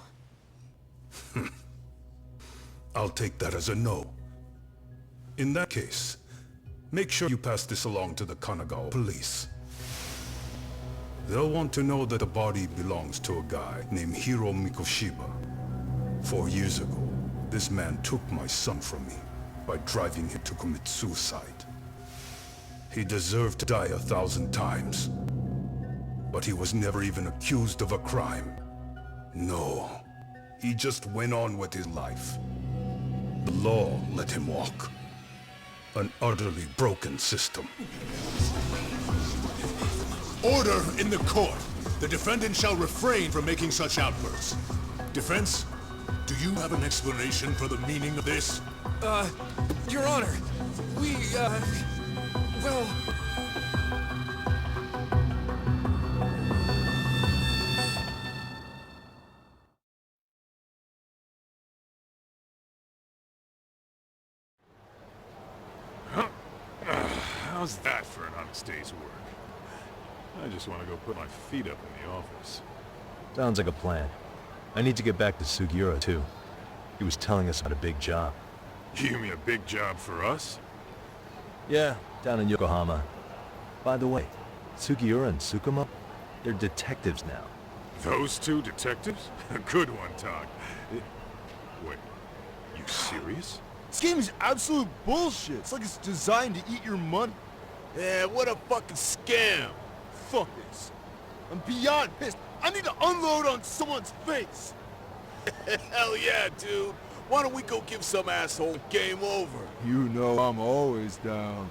I'll take that as a no. In that case, make sure you pass this along to the Kanagawa police. They'll want to know that the body belongs to a guy named Hiro Mikoshiba. 4 years ago, this man took my son from me by driving him to commit suicide. He deserved to die 1,000 times, but he was never even accused of a crime. No, he just went on with his life. The law let him walk. An utterly broken system. Order in the court. The defendant shall refrain from making such outbursts. Defense, do you have an explanation for the meaning of this? Your Honor, well... How's that for an honest day's work? I just want to go put my feet up in the office. Sounds like a plan. I need to get back to Sugiura, too. He was telling us about a big job. You mean a big job for us? Yeah, down in Yokohama. By the way, Sugiura and Tsukumo, they're detectives now. Those two detectives? A good one, Todd. Wait, you serious? This game is absolute bullshit. It's like it's designed to eat your money. Yeah, what a fucking scam. Fuck this. I'm beyond pissed. I need to unload on someone's face. Hell yeah, dude. Why don't we go give some asshole game over? You know I'm always down.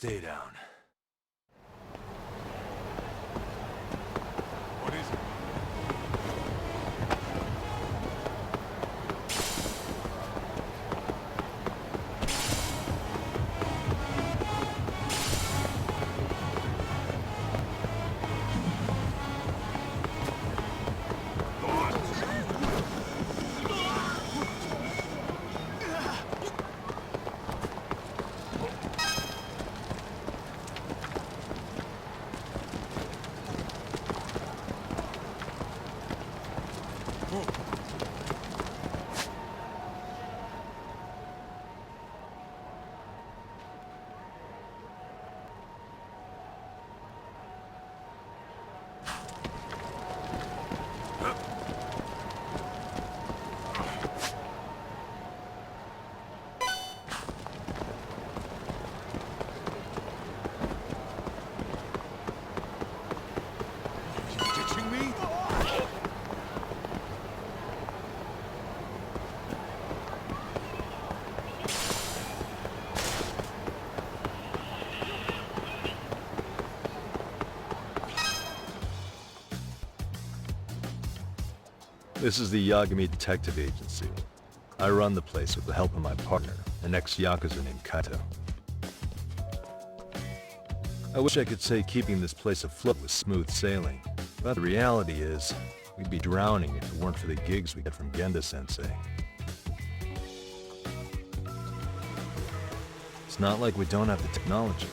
stay down. What is it? This is the Yagami Detective Agency. I run the place with the help of my partner, an ex-Yakuza named Kaito. I wish I could say keeping this place afloat was smooth sailing, but the reality is, we'd be drowning if it weren't for the gigs we get from Genda-sensei. It's not like we don't have the technology,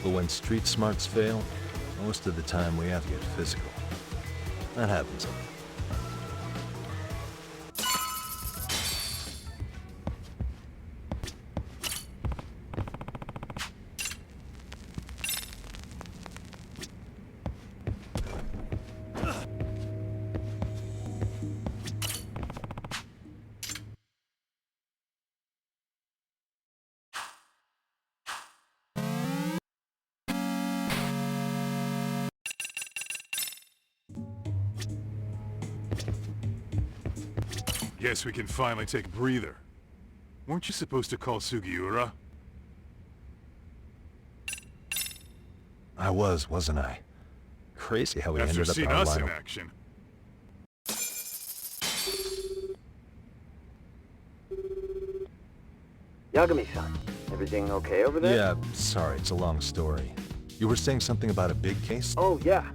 but when street smarts fail, most of the time we have to get physical. That happens. Guess we can finally take a breather. Weren't you supposed to call Sugiura? I was, wasn't I? Crazy how we After ended up in seeing our us line in of... action. Yagami-san, everything okay over there? Yeah, sorry, it's a long story. You were saying something about a big case? Oh, yeah.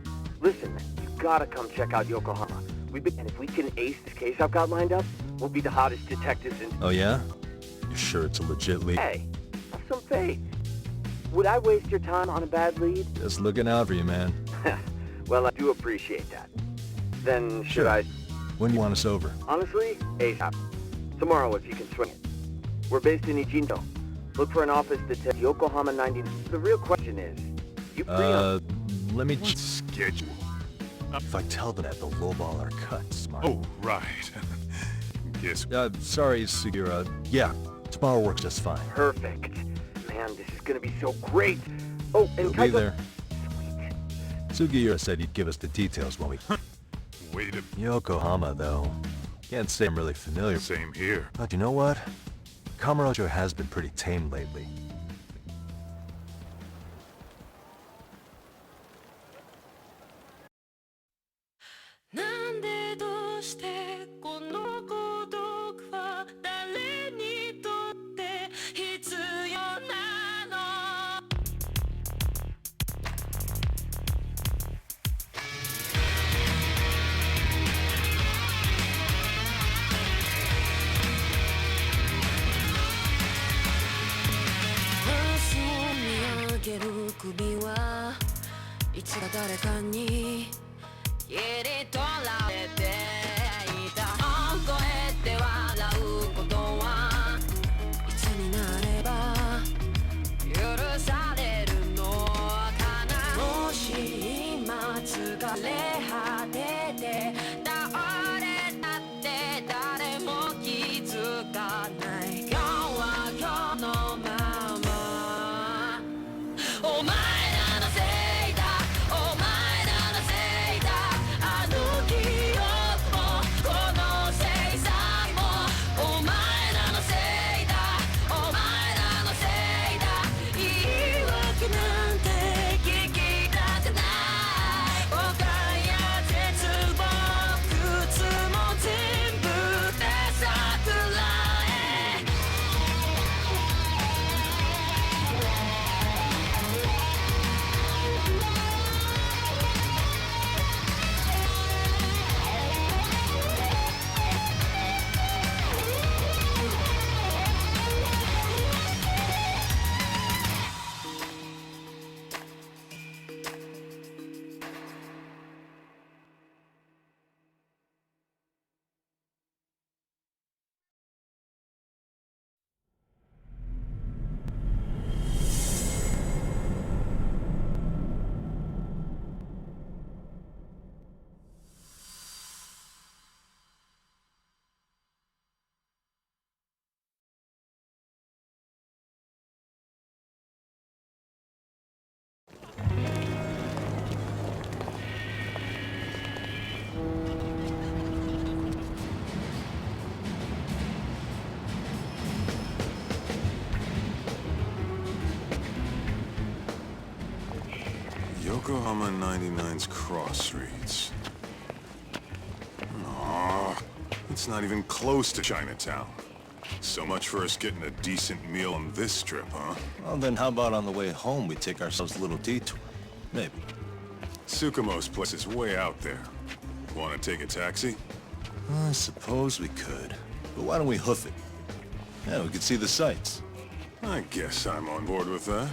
Listen, you gotta come check out Yokohama. And if we can ace this case I've got lined up, we'll be the hottest detectives in... Oh yeah? You sure it's a legit lead? Hey, have some faith. Would I waste your time on a bad lead? Just looking out for you, man. Well, I do appreciate that. Then, should Sure. I... When do you want us over? Honestly, ASAP. Tomorrow, if you can swing it. We're based in Ijinto. Look for an office that says Yokohama 90... The real question is, you free on... Let me... Schedule. If I tell them that, they'll lowball our cut, smart. Oh, right. Yes. Sorry, Sugiura. Yeah, tomorrow works just fine. Perfect. Man, this is gonna be so great. Oh, and We'll be there. Sugiura said he'd give us the details when we... Wait a... Yokohama, though. Can't say I'm really familiar. Same here. But you know what? Kamurocho has been pretty tame lately. Yokohama 99's cross streets. Aw, it's not even close to Chinatown. So much for us getting a decent meal on this trip, huh? Well, then how about on the way home we take ourselves a little detour? Maybe. Tsukumo's place is way out there. Want to take a taxi? I suppose we could. But why don't we hoof it? Yeah, we could see the sights. I guess I'm on board with that.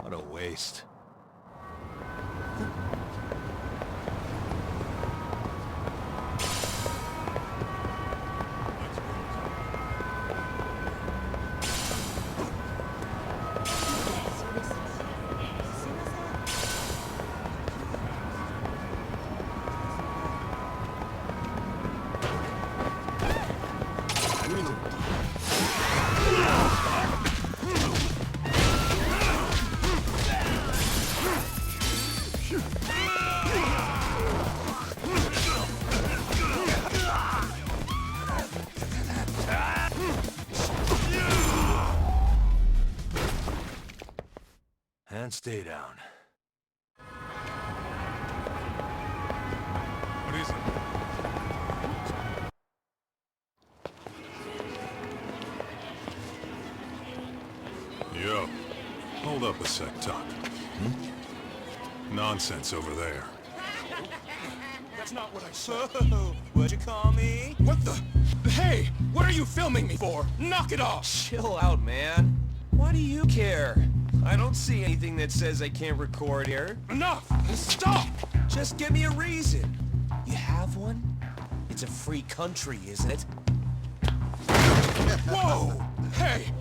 What a waste. And stay down. What is it? Yo, hold up a sec, Tuck. Nonsense over there. That's not what I said. What'd you call me? What the? Hey, what are you filming me for? Knock it off! Chill out, man. Why do you care? I don't see anything that says I can't record here. Enough! Stop! Just give me a reason. You have one? It's a free country, isn't it? Whoa! Hey!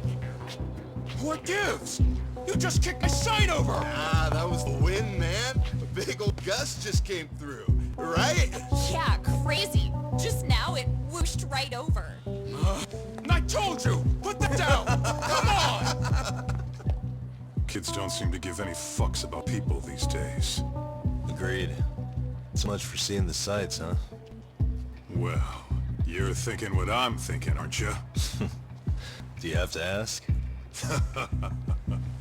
What gives? You just kicked my sign over! Ah, that was the wind, man. A big old gust just came through, right? Yeah, crazy. Just now it whooshed right over. I told you! Put that down! Come on! Kids don't seem to give any fucks about people these days. Agreed. So much for seeing the sights, huh? Well, you're thinking what I'm thinking, aren't you? Do you have to ask?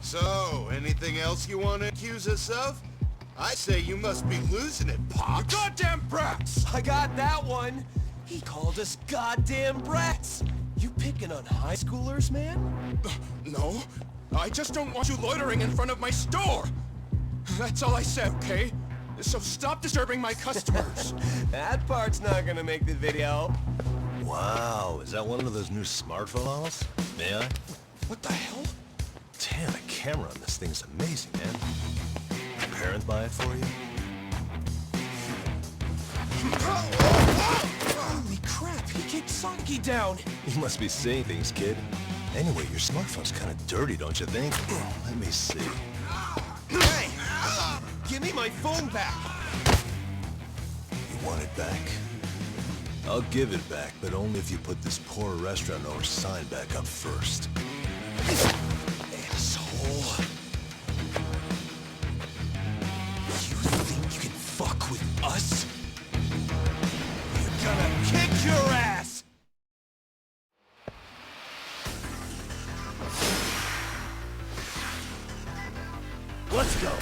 So, anything else you want to accuse us of? I say you must be losing it, Pops. You goddamn brats! I got that one! He called us goddamn brats! You picking on high schoolers, man? No. I just don't want you loitering in front of my store! That's all I said, okay? So stop disturbing my customers! That part's not gonna make the video. Wow, is that one of those new smartphone models? May I? What the hell? Damn, the camera on this thing's amazing, man. Your parents buy it for you? Holy crap, he kicked Saki down! You must be seeing things, kid. Anyway, your smartphone's kind of dirty, don't you think? Let me see. Hey! Give me my phone back! You want it back? I'll give it back, but only if you put this poor restaurant owner's sign back up first. Asshole. You think you can fuck with us? You're gonna kick your ass! Let's go!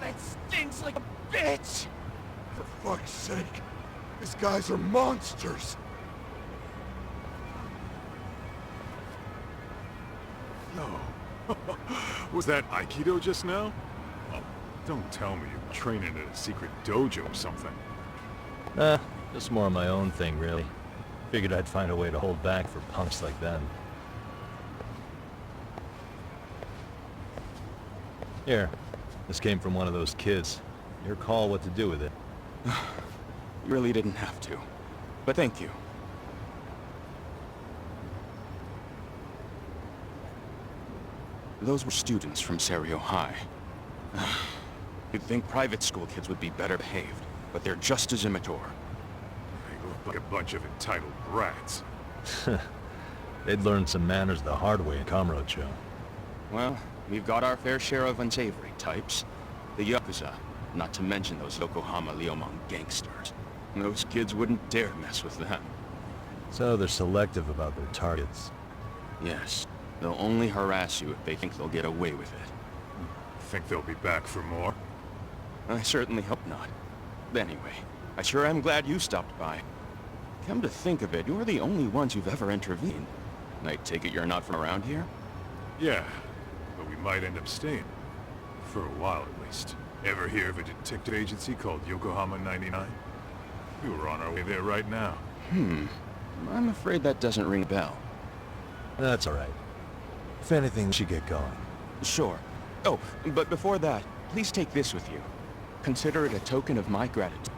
That stinks like a bitch! For fuck's sake, these guys are monsters! Yo, was that Aikido just now? Oh, don't tell me you're training at a secret dojo or something. Just more of my own thing, really. Figured I'd find a way to hold back for punks like them. Here, this came from one of those kids. Your call what to do with it. You really didn't have to. But thank you. Those were students from Serio High. You'd think private school kids would be better behaved, but they're just as immature. They look like a bunch of entitled brats. They'd learned some manners the hard way in Kamurocho. Well, we've got our fair share of unsavory types. The Yakuza, not to mention those Yokohama Liomon gangsters. Those kids wouldn't dare mess with them. So they're selective about their targets. Yes. They'll only harass you if they think they'll get away with it. Think they'll be back for more? I certainly hope not. Anyway, I sure am glad you stopped by. Come to think of it, you're the only ones who've ever intervened. I take it you're not from around here? Yeah, but we might end up staying. For a while, at least. Ever hear of a detective agency called Yokohama 99? We were on our way there right now. I'm afraid that doesn't ring a bell. That's alright. If anything, we should get going. Sure. Oh, but before that, please take this with you. Consider it a token of my gratitude.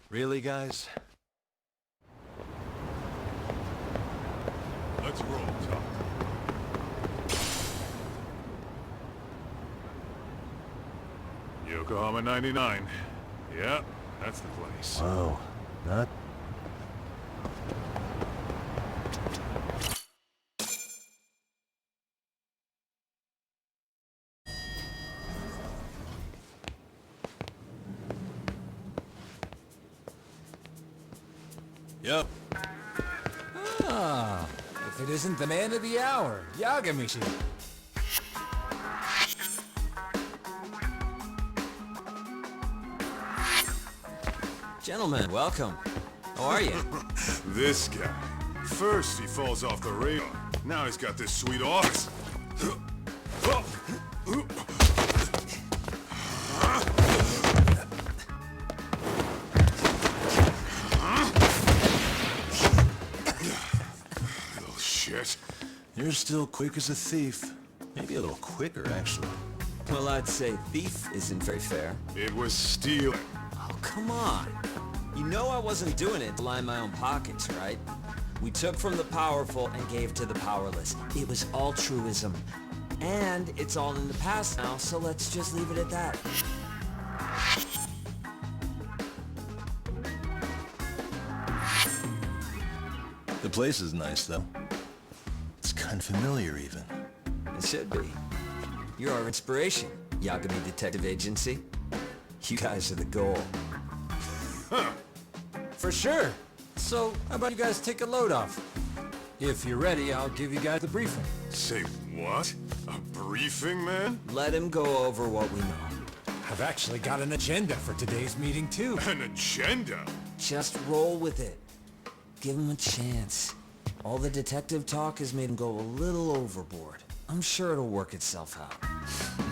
Really, guys? Let's roll, Tom. Yokohama 99. Yeah, that's the place. Whoa, not... Yep. Ah, if it isn't the man of the hour, Yagamishi. Gentlemen, welcome. How are you? This guy. First he falls off the radar. Now he's got this sweet office. Little shit. You're still quick as a thief. Maybe a little quicker, actually. Well, I'd say thief isn't very fair. It was stealing. Oh, come on. You know I wasn't doing it to line my own pockets, right? We took from the powerful and gave to the powerless. It was altruism. And it's all in the past now, so let's just leave it at that. The place is nice, though. It's kind of familiar, even. It should be. You're our inspiration, Yagami Detective Agency. You guys are the goal. Huh. For sure. So, how about you guys take a load off? If you're ready, I'll give you guys the briefing. Say what? A briefing, man? Let him go over what we know. I've actually got an agenda for today's meeting, too. An agenda? Just roll with it. Give him a chance. All the detective talk has made him go a little overboard. I'm sure it'll work itself out.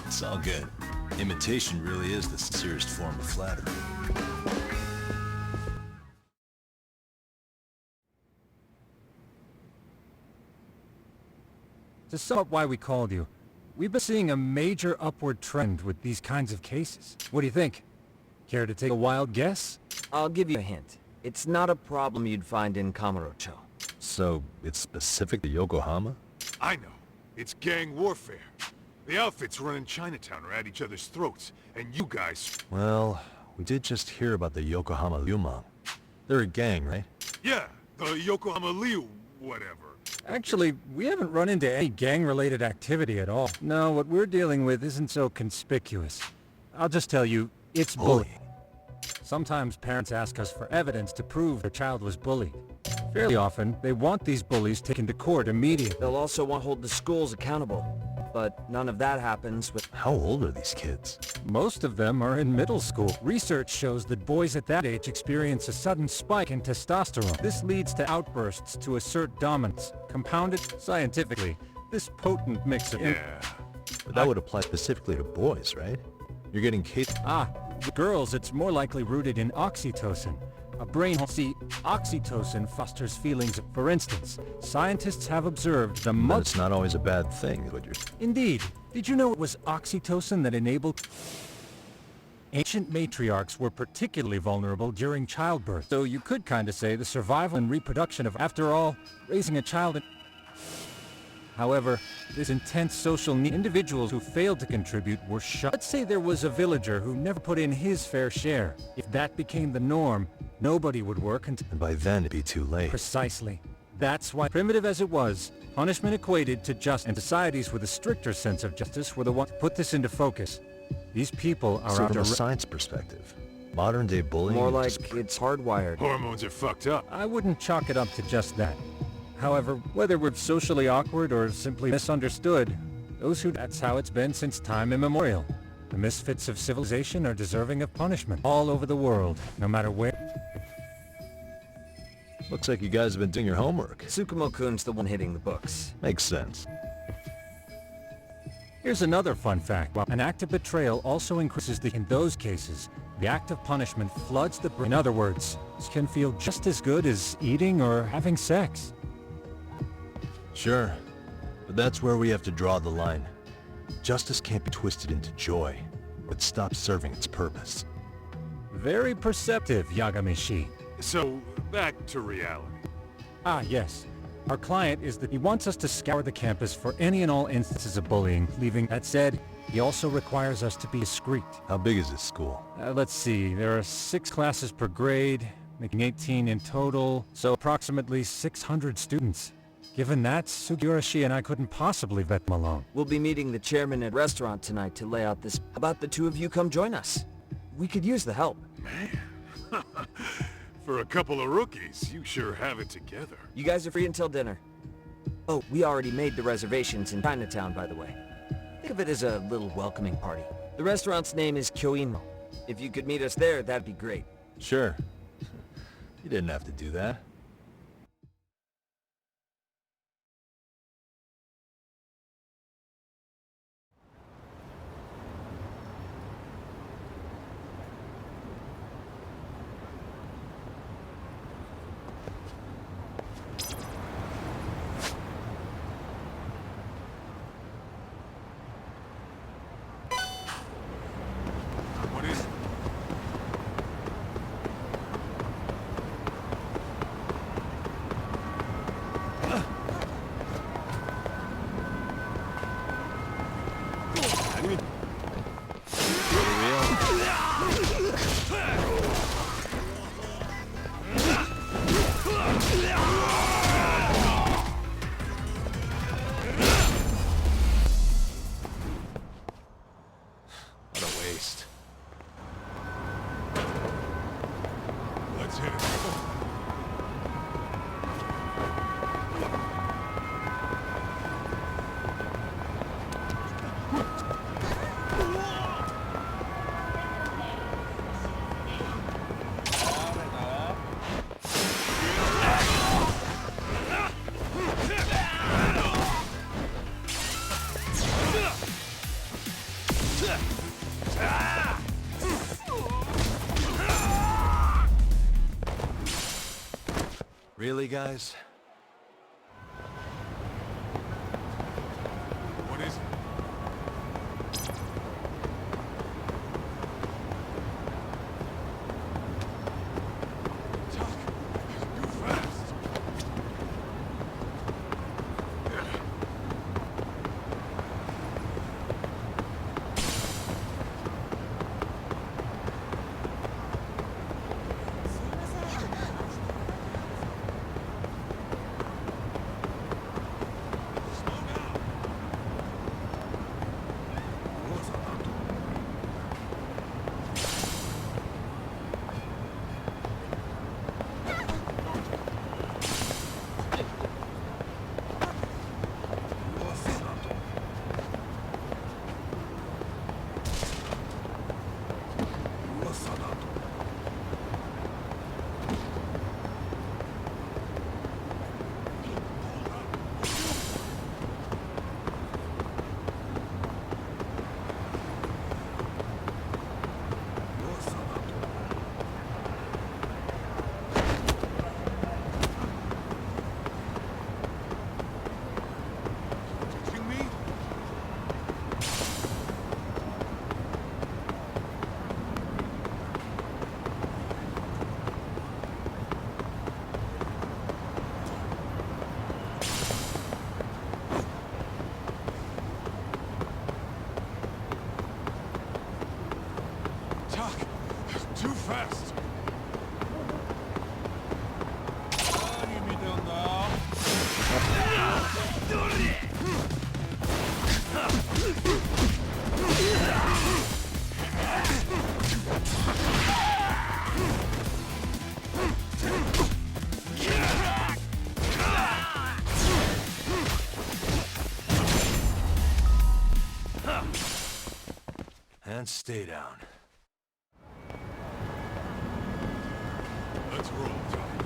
It's all good. Imitation really is the sincerest form of flattery. To sum up why we called you, we've been seeing a major upward trend with these kinds of cases. What do you think? Care to take a wild guess? I'll give you a hint. It's not a problem you'd find in Kamurocho. So, it's specific to Yokohama? I know. It's gang warfare. The outfits running Chinatown are at each other's throats, and you guys... Well, we did just hear about the Yokohama Liumang. They're a gang, right? Yeah, the Yokohama Liu... whatever. Actually, we haven't run into any gang-related activity at all. No, what we're dealing with isn't so conspicuous. I'll just tell you, it's bullying. Sometimes parents ask us for evidence to prove their child was bullied. Fairly often, they want these bullies taken to court immediately. They'll also want to hold the schools accountable. But none of that happens with... How old are these kids? Most of them are in middle school. Research shows that boys at that age experience a sudden spike in testosterone. This leads to outbursts to assert dominance. Compounded scientifically, this potent mix of... Yeah. But that would apply specifically to boys, right? You're getting kids... With girls, it's more likely rooted in oxytocin. A brain... See, oxytocin fosters feelings. For instance, scientists have observed the But it's not always a bad thing, is what you're... Indeed. Did you know it was oxytocin that enabled... Ancient matriarchs were particularly vulnerable during childbirth. So you could kinda say the survival and reproduction of... After all, raising a child in... However, this intense social need... Individuals who failed to contribute were shot. Let's say there was a villager who never put in his fair share. If that became the norm, nobody would work until... And by then, it'd be too late. Precisely. That's why, primitive as it was, punishment equated to justice, and societies with a stricter sense of justice were the ones to put this into focus. These people are So out from a to... science perspective, modern-day bullying... More like just... it's hardwired. Hormones are fucked up. I wouldn't chalk it up to just that. However, whether we're socially awkward or simply misunderstood, that's how it's been since time immemorial. The misfits of civilization are deserving of punishment all over the world, no matter where. Looks like you guys have been doing your homework. Tsukumo-kun's the one hitting the books. Makes sense. Here's another fun fact. While an act of betrayal also increases in those cases, the act of punishment floods the brain. In other words, it can feel just as good as eating or having sex. Sure, but that's where we have to draw the line. Justice can't be twisted into joy. It stops serving its purpose. Very perceptive, Yagami-shi. So, back to reality. Ah, yes. Our client is that he wants us to scour the campus for any and all instances of bullying, leaving. That said, he also requires us to be discreet. How big is this school? Let's see, there are 6 classes per grade, making 18 in total, so approximately 600 students. Given that, Sugiura-shi and I couldn't possibly vet them alone. We'll be meeting the chairman at restaurant tonight to lay out this. How about the two of you come join us? We could use the help. Man. For a couple of rookies, you sure have it together. You guys are free until dinner. Oh, we already made the reservations in Chinatown, by the way. Think of it as a little welcoming party. The restaurant's name is Kyoinmo. If you could meet us there, that'd be great. Sure. You didn't have to do that. Really, guys? What is it? Too fast! And stay down. Let's roll, Johnny.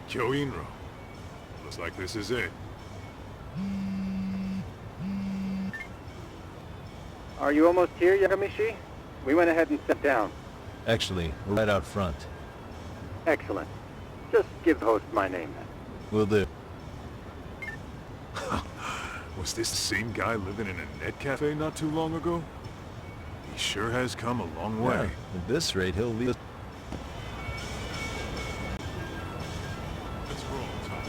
Kyoinro. Looks like this is it. Are you almost here, Yagamishi? We went ahead and sat down. Actually, we're right out front. Excellent. Just give the host my name then. Will do. Was this the same guy living in a net cafe not too long ago? He sure has come a long way. Yeah, at this rate, he'll leave us. Let's roll, Tom.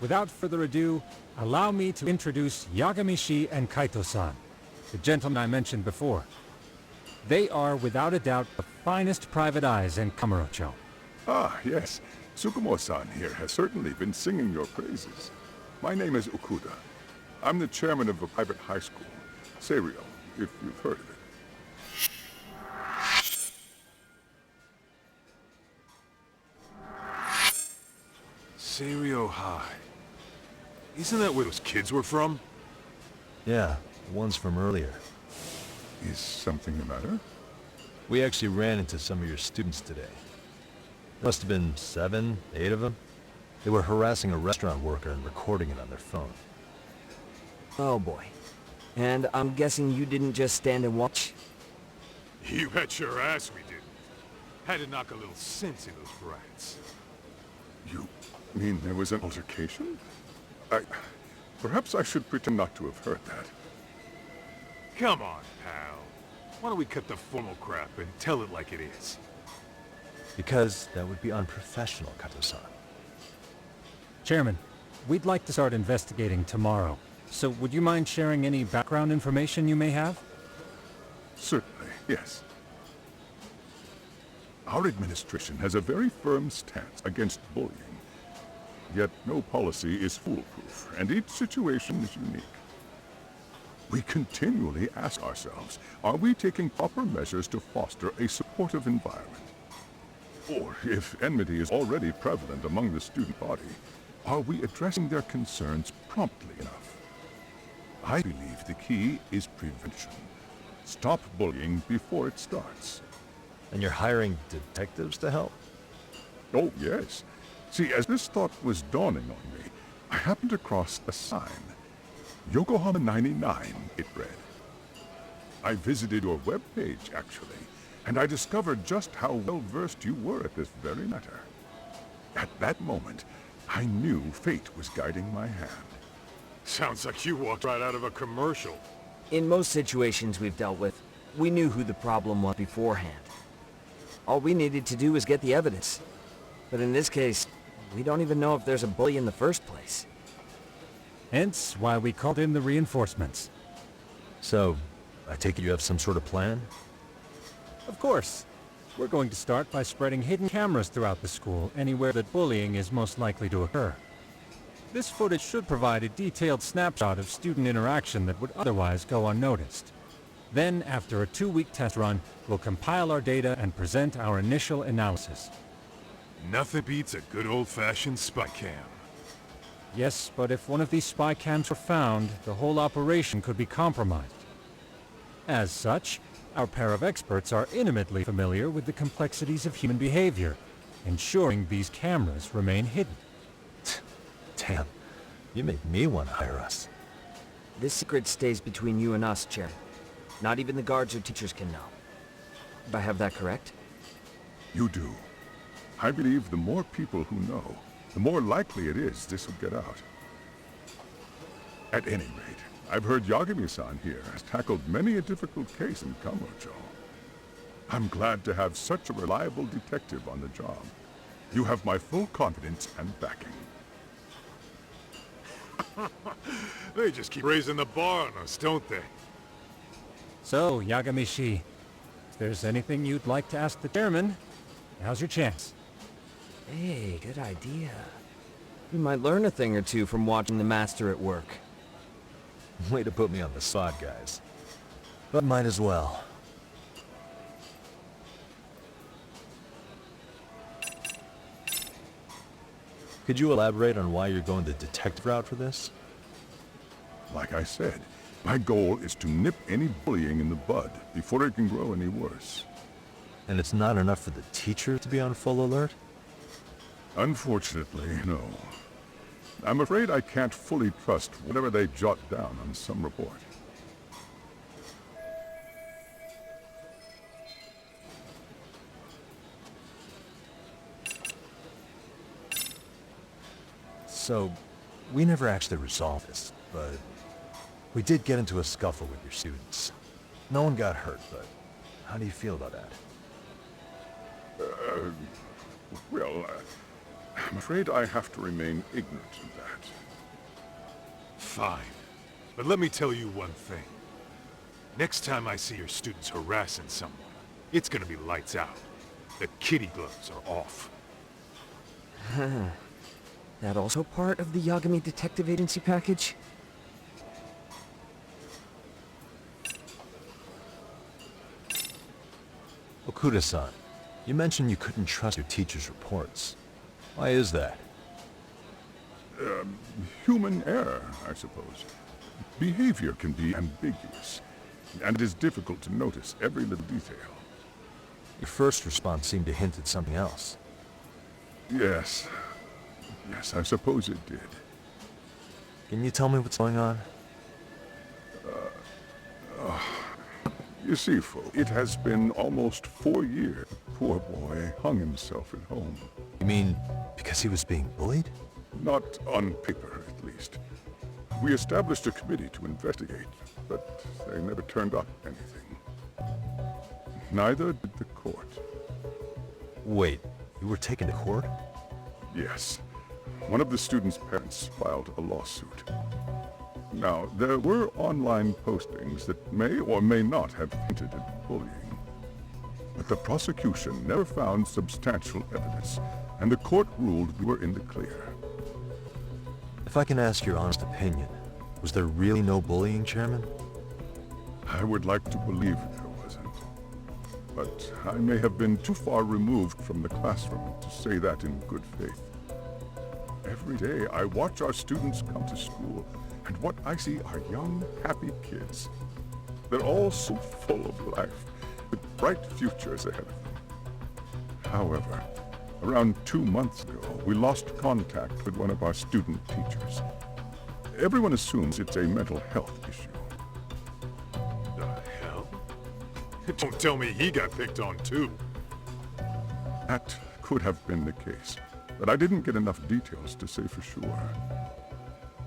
Without further ado, allow me to introduce Yagamishi and Kaito-san, the gentlemen I mentioned before. They are, without a doubt, the finest private eyes in Kamurocho. Ah, yes. Tsukumo-san here has certainly been singing your praises. My name is Okuda. I'm the chairman of a private high school, Serio, if you've heard of it. Serio High. Isn't that where those kids were from? Yeah, the ones from earlier. Is something the matter? We actually ran into some of your students today. There must have been 7, 8 of them. They were harassing a restaurant worker and recording it on their phone. Oh boy. And I'm guessing you didn't just stand and watch? You bet your ass we didn't. Had to knock a little sense in those brats. You mean there was an altercation? Perhaps I should pretend not to have heard that. Come on, pal. Why don't we cut the formal crap and tell it like it is? Because that would be unprofessional, Kato-san. Chairman, we'd like to start investigating tomorrow. So would you mind sharing any background information you may have? Certainly, yes. Our administration has a very firm stance against bullying. Yet no policy is foolproof, and each situation is unique. We continually ask ourselves, are we taking proper measures to foster a supportive environment? Or, if enmity is already prevalent among the student body, are we addressing their concerns promptly enough? I believe the key is prevention. Stop bullying before it starts. And you're hiring detectives to help? Oh, yes. See, as this thought was dawning on me, I happened across a sign. Yokohama 99, it read. I visited your webpage, actually, and I discovered just how well-versed you were at this very matter. At that moment, I knew fate was guiding my hand. Sounds like you walked right out of a commercial. In most situations we've dealt with, we knew who the problem was beforehand. All we needed to do was get the evidence. But in this case, we don't even know if there's a bully in the first place. Hence why we called in the reinforcements. So, I take it you have some sort of plan? Of course. We're going to start by spreading hidden cameras throughout the school, anywhere that bullying is most likely to occur. This footage should provide a detailed snapshot of student interaction that would otherwise go unnoticed. Then, after a 2-week test run, we'll compile our data and present our initial analysis. Nothing beats a good old-fashioned spy cam. Yes, but if one of these spy cams were found, the whole operation could be compromised. As such, our pair of experts are intimately familiar with the complexities of human behavior, ensuring these cameras remain hidden. Damn, you made me want to hire us. This secret stays between you and us, Chair. Not even the guards or teachers can know. Do I have that correct? You do. I believe the more people who know, the more likely it is this will get out. At any rate, I've heard Yagami-san here has tackled many a difficult case in Kamurocho. I'm glad to have such a reliable detective on the job. You have my full confidence and backing. They just keep raising the bar on us, don't they? So, Yagamishi, if there's anything you'd like to ask the chairman, now's your chance. Hey, good idea. We might learn a thing or two from watching the master at work. Way to put me on the spot, guys. But might as well. Could you elaborate on why you're going the detective route for this? Like I said, My goal is to nip any bullying in the bud before it can grow any worse. And it's not enough for the teachers to be on full alert? Unfortunately, no. I'm afraid I can't fully trust whatever they jot down on some report. So, we never actually resolved this, but we did get into a scuffle with your students. No one got hurt, but how do you feel about that? Well, I'm afraid I have to remain ignorant of that. Fine. But let me tell you one thing. Next time I see your students harassing someone, it's gonna be lights out. The kitty gloves are off. That also part of the Yagami Detective Agency package? Okuda-san, you mentioned you couldn't trust your teacher's reports. Why is that? Human error, I suppose. Behavior can be ambiguous, and it is difficult to notice every little detail. Your first response seemed to hint at something else. Yes. Yes, I suppose it did. Can you tell me what's going on? You see, folk, it has been almost 4 years. Poor boy hung himself at home. You mean because he was being bullied? Not on paper, at least. We established a committee to investigate, but they never turned up anything. Neither did the court. Wait, you were taken to court? Yes. One of the students' parents filed a lawsuit. Now, there were online postings that may or may not have hinted at bullying. But the prosecution never found substantial evidence, and the court ruled we were in the clear. If I can ask your honest opinion, was there really no bullying, Chairman? I would like to believe there wasn't. But I may have been too far removed from the classroom to say that in good faith. Every day I watch our students come to school, and what I see are young, happy kids. They're all so full of life, with bright futures ahead of them. However, around 2 months ago, we lost contact with one of our student teachers. Everyone assumes it's a mental health issue. The hell? Don't tell me he got picked on too. That could have been the case, but I didn't get enough details to say for sure.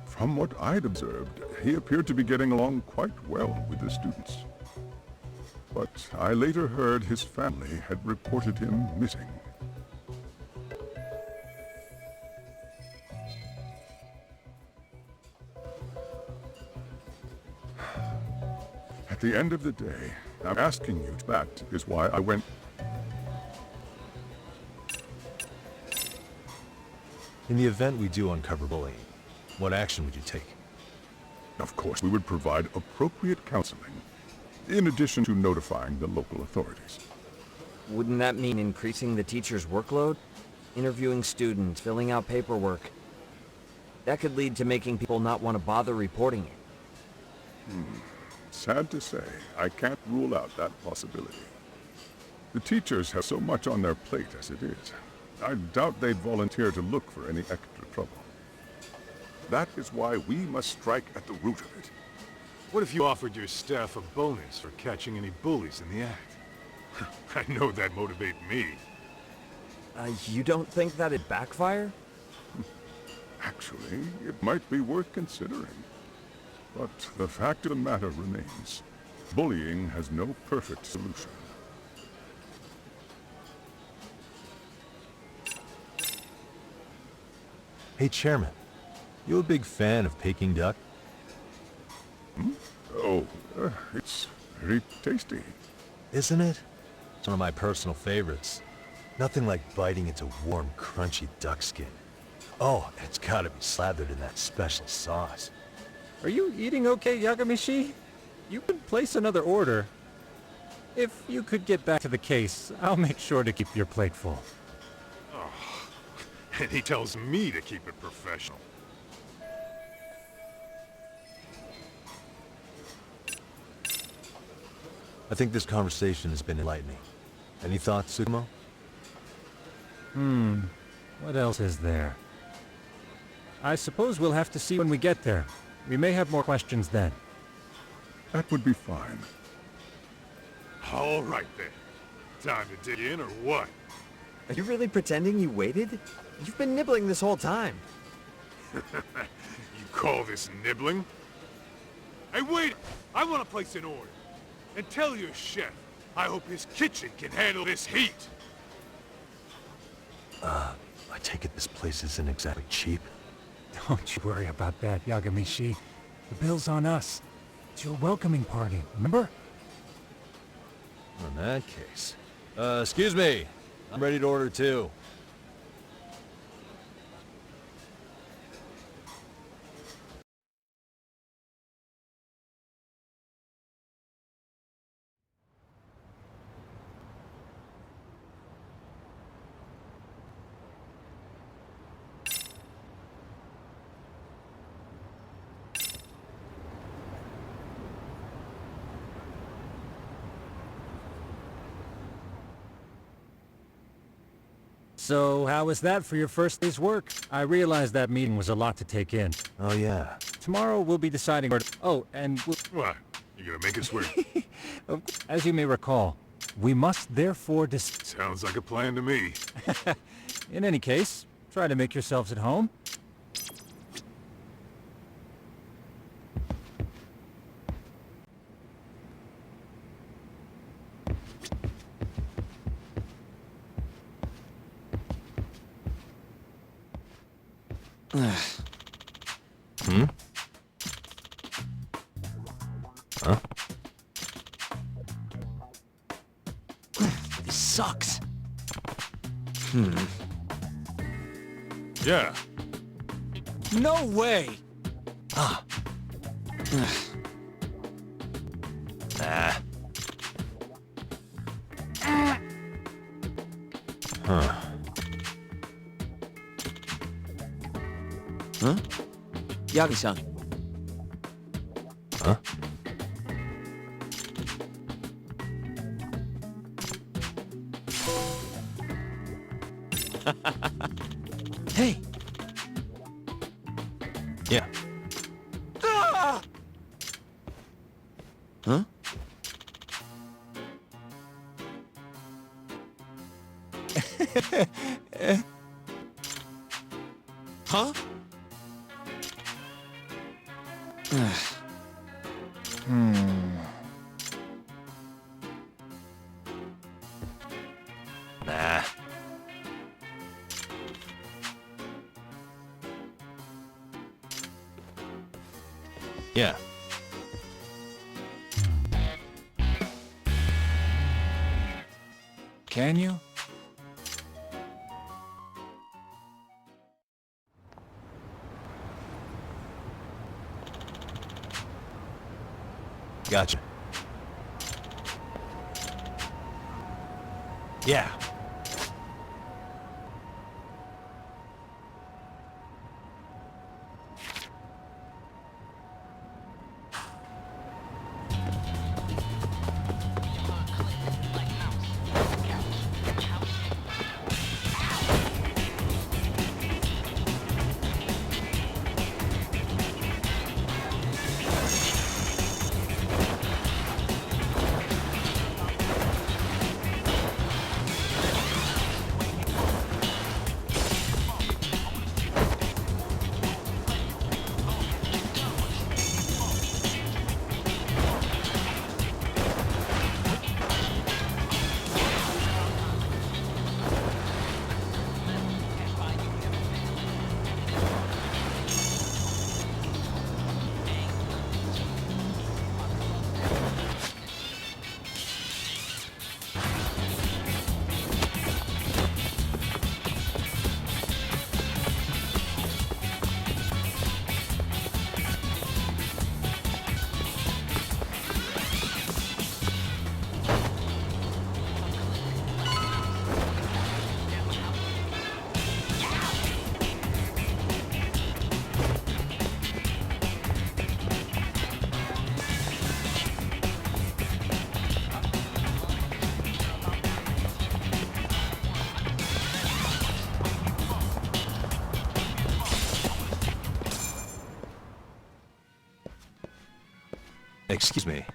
From what I'd observed, he appeared to be getting along quite well with the students. But I later heard his family had reported him missing. At the end of the day, I'm asking you. That is why I went. In the event we do uncover bullying, what action would you take? Of course, we would provide appropriate counseling, in addition to notifying the local authorities. Wouldn't that mean increasing the teacher's workload? Interviewing students, filling out paperwork. That could lead to making people not want to bother reporting it. Sad to say, I can't rule out that possibility. The teachers have so much on their plate as it is. I doubt they'd volunteer to look for any extra trouble. That is why we must strike at the root of it. What if you offered your staff a bonus for catching any bullies in the act? I know that'd motivate me. You don't think that'd backfire? Actually, it might be worth considering. But the fact of the matter remains, bullying has no perfect solution. Hey, Chairman, you a big fan of Peking duck? Oh, it's very tasty. Isn't it? It's one of my personal favorites. Nothing like biting into warm, crunchy duck skin. Oh, and it's gotta be slathered in that special sauce. Are you eating okay, Yagamishi? You can place another order. If you could get back to the case, I'll make sure to keep your plate full. Oh, and he tells me to keep it professional. I think this conversation has been enlightening. Any thoughts, Tsukumo? What else is there? I suppose we'll have to see when we get there. We may have more questions then. That would be fine. All right then. Time to dig in or what? Are you really pretending you waited? You've been nibbling this whole time. You call this nibbling? Hey, wait! I want to place an order. And tell your chef, I hope his kitchen can handle this heat. I take it this place isn't exactly cheap? Don't you worry about that, Yagamishi. The bill's on us. It's your welcoming party, remember? In that case... excuse me. I'm ready to order too. So, how was that for your first day's work? I realized that meeting was a lot to take in. Oh yeah. Tomorrow we'll be deciding where to... Oh, and we'll... What? You gonna make us wait? As you may recall, we must therefore Sounds like a plan to me. In any case, try to make yourselves at home. Huh? This sucks. Yeah. No way! Ah. Huh. Huh? Yagi-san. Huh? Hey! Yeah. Ah! Huh? Huh? Nah. Yeah. Can you? Gotcha. Yeah. Excuse me.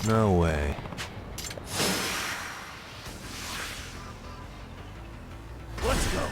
No way. Let's go.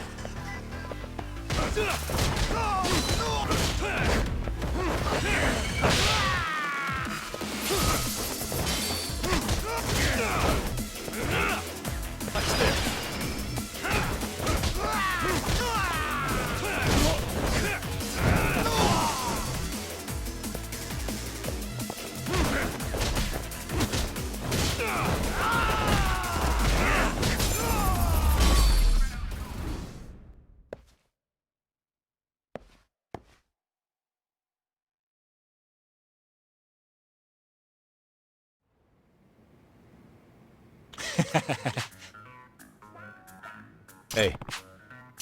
Hey.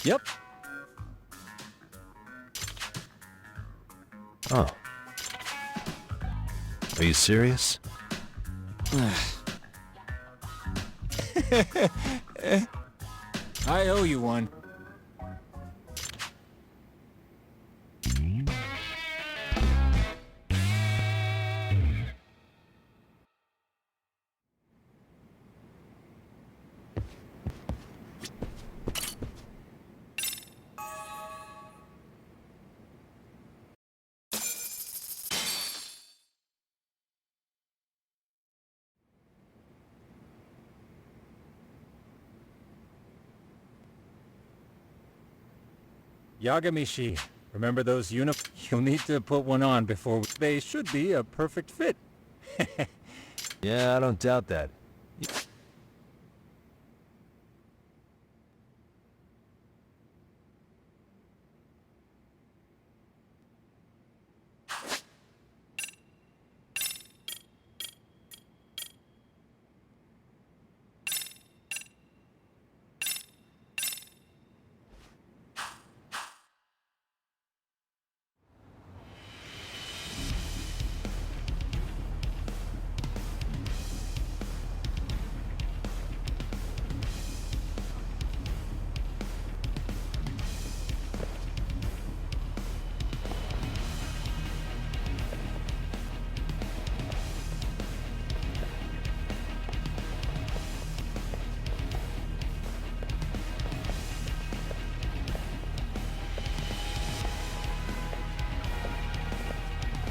Yep. Oh. Are you serious? I owe you one. Yagamishi, remember those uniforms? You'll need to put one on before they should be a perfect fit. Yeah, I don't doubt that.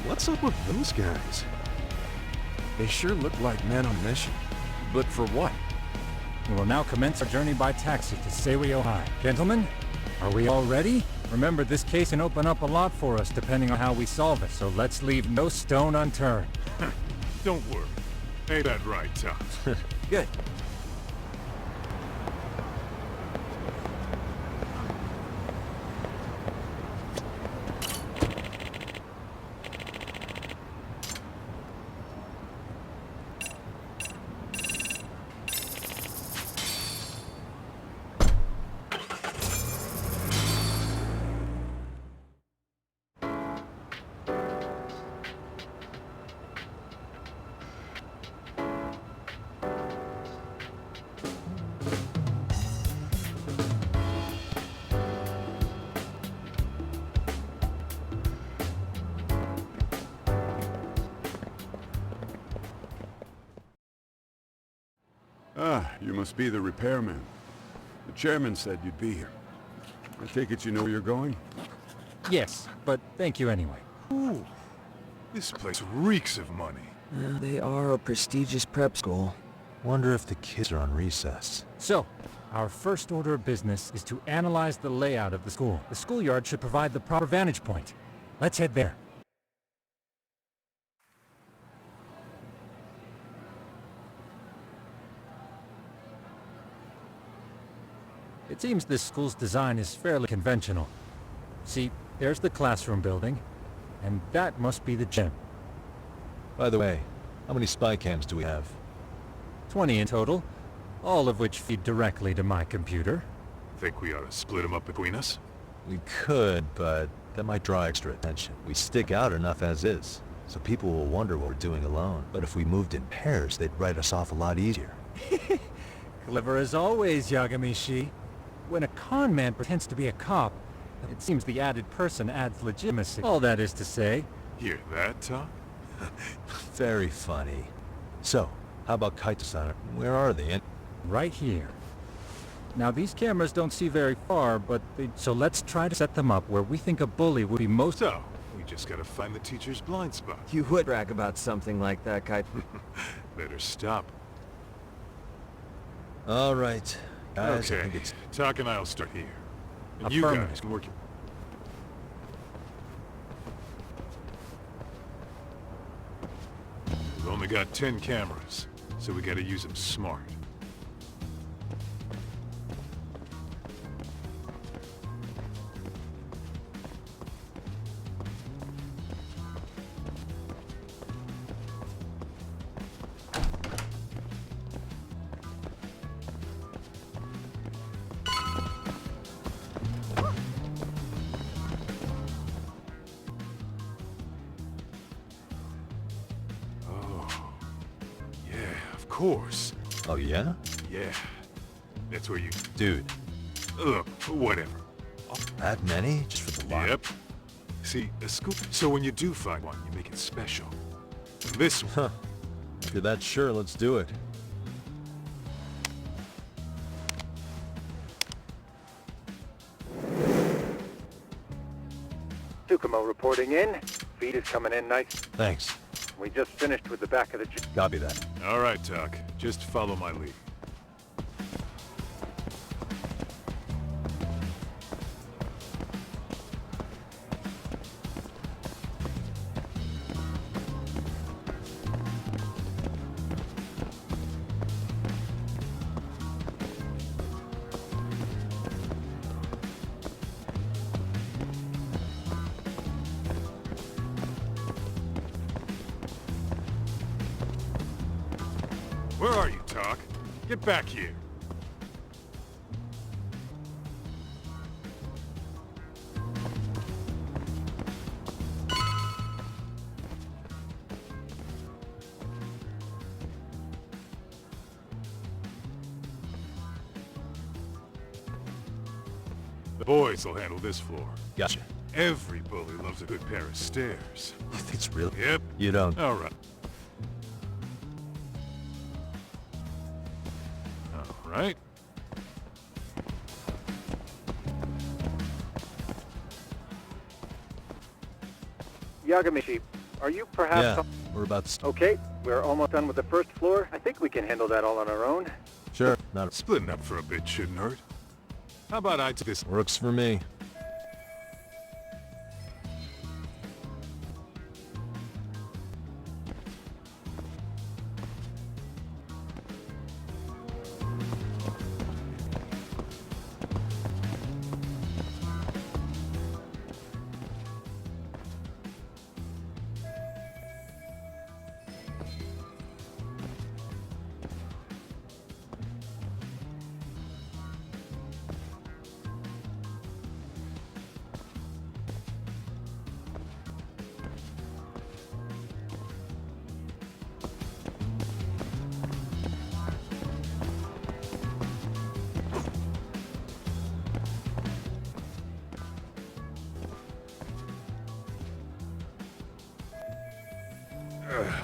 What's up with those guys? They sure look like men on a mission. But for what? We will now commence our journey by taxi to Seiwyo High. Gentlemen, are we all ready? Remember, this case can open up a lot for us depending on how we solve it, so let's leave no stone unturned. Don't worry. Ain't that right, Tom? Good. Ah, you must be the repairman. The chairman said you'd be here. I take it you know where you're going? Yes, but thank you anyway. Ooh, this place reeks of money. They are a prestigious prep school. Wonder if the kids are on recess. So, our first order of business is to analyze the layout of the school. The schoolyard should provide the proper vantage point. Let's head there. It seems this school's design is fairly conventional. See, there's the classroom building, and that must be the gym. By the way, how many spy cams do we have? 20 in total, all of which feed directly to my computer. Think we ought to split them up between us? We could, but that might draw extra attention. We stick out enough as is. so people will wonder what we're doing alone. But if we moved in pairs, they'd write us off a lot easier. Clever as always, Yagami-shi. When a con man pretends to be a cop, it seems the added person adds legitimacy. All that is to say. Hear that, Tom? Very funny. So, how about Kaito-san? Where are they? Right here. Now these cameras don't see very far, but so let's try to set them up where we think a bully would be most... So, we just gotta find the teacher's blind spot. You would brag about something like that, Kai. Better stop. All right. Guys, I Okay, think it's... Talk and I'll start here. And you guys can work... We've only got 10 cameras, so we gotta use them smart. Course. Oh, yeah? Yeah. That's where you... Dude. Look, whatever. That many? Just for the lot? Yep. See, a scoop... So when you do find one, you make it special. This one... Huh. If you're that sure, let's do it. Tsukumo reporting in. Feed is coming in nice. Thanks. We just finished with the back of the... Copy that. All right, Tuck. Just follow my lead. Where are you, Talk? Get back here. The boys will handle this floor. Gotcha. Every bully loves a good pair of stairs. You think it's real? Yep. You don't. All right. All right. Yagamishi, are you perhaps... Yeah, we're about to... Okay, we're almost done with the first floor. I think we can handle that all on our own. Sure. Not... Splitting up for a bit shouldn't hurt. How about I take this... Works for me.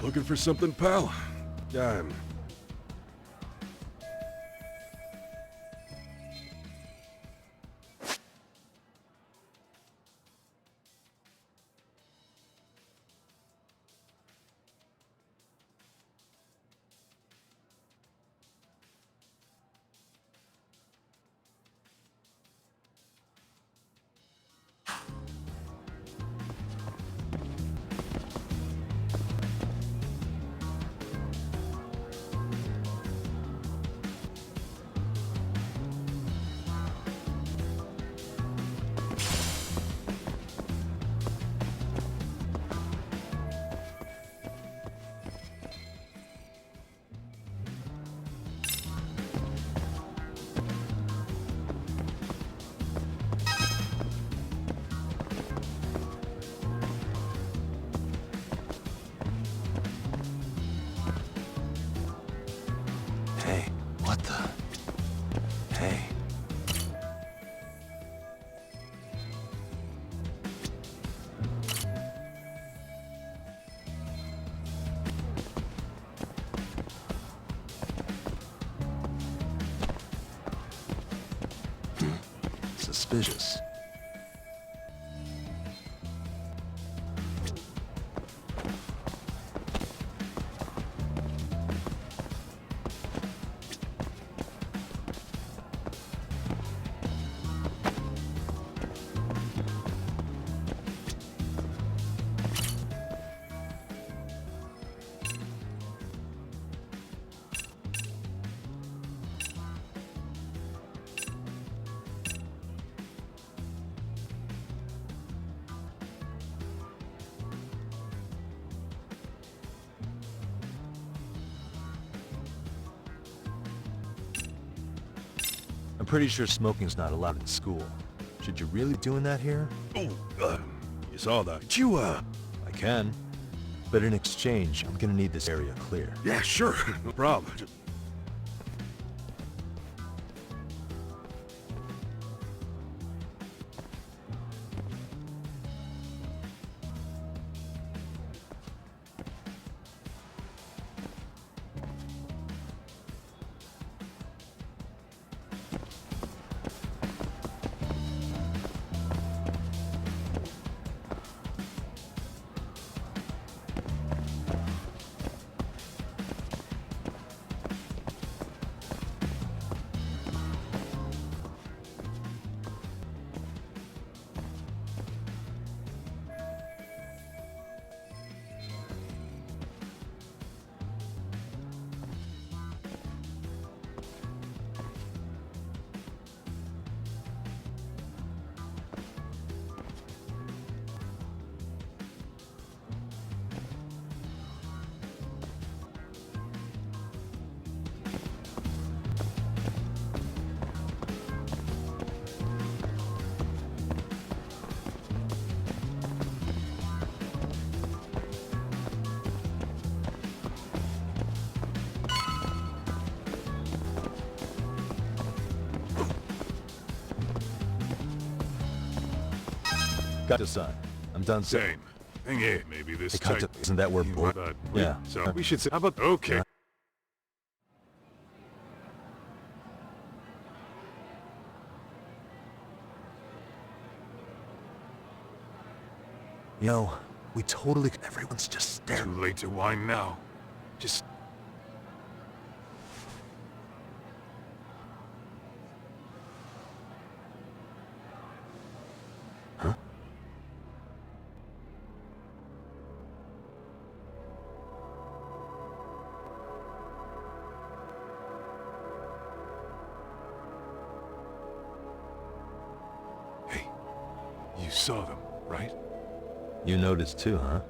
Looking for something, pal? suspicious. I'm pretty sure smoking's not allowed in school. Should you really be doing that here? Oh, you saw that. I can. But in exchange, I'm gonna need this area clear. Yeah, sure. No problem. Got to son. I'm done saying. Same. Thing is, maybe this Cut type... to, isn't that where bull? Yeah. So we should say... How about... Okay. You know, we totally... Everyone's just staring. Too late to whine now. Just... Huh? Hey, you saw them, right? You noticed too, huh?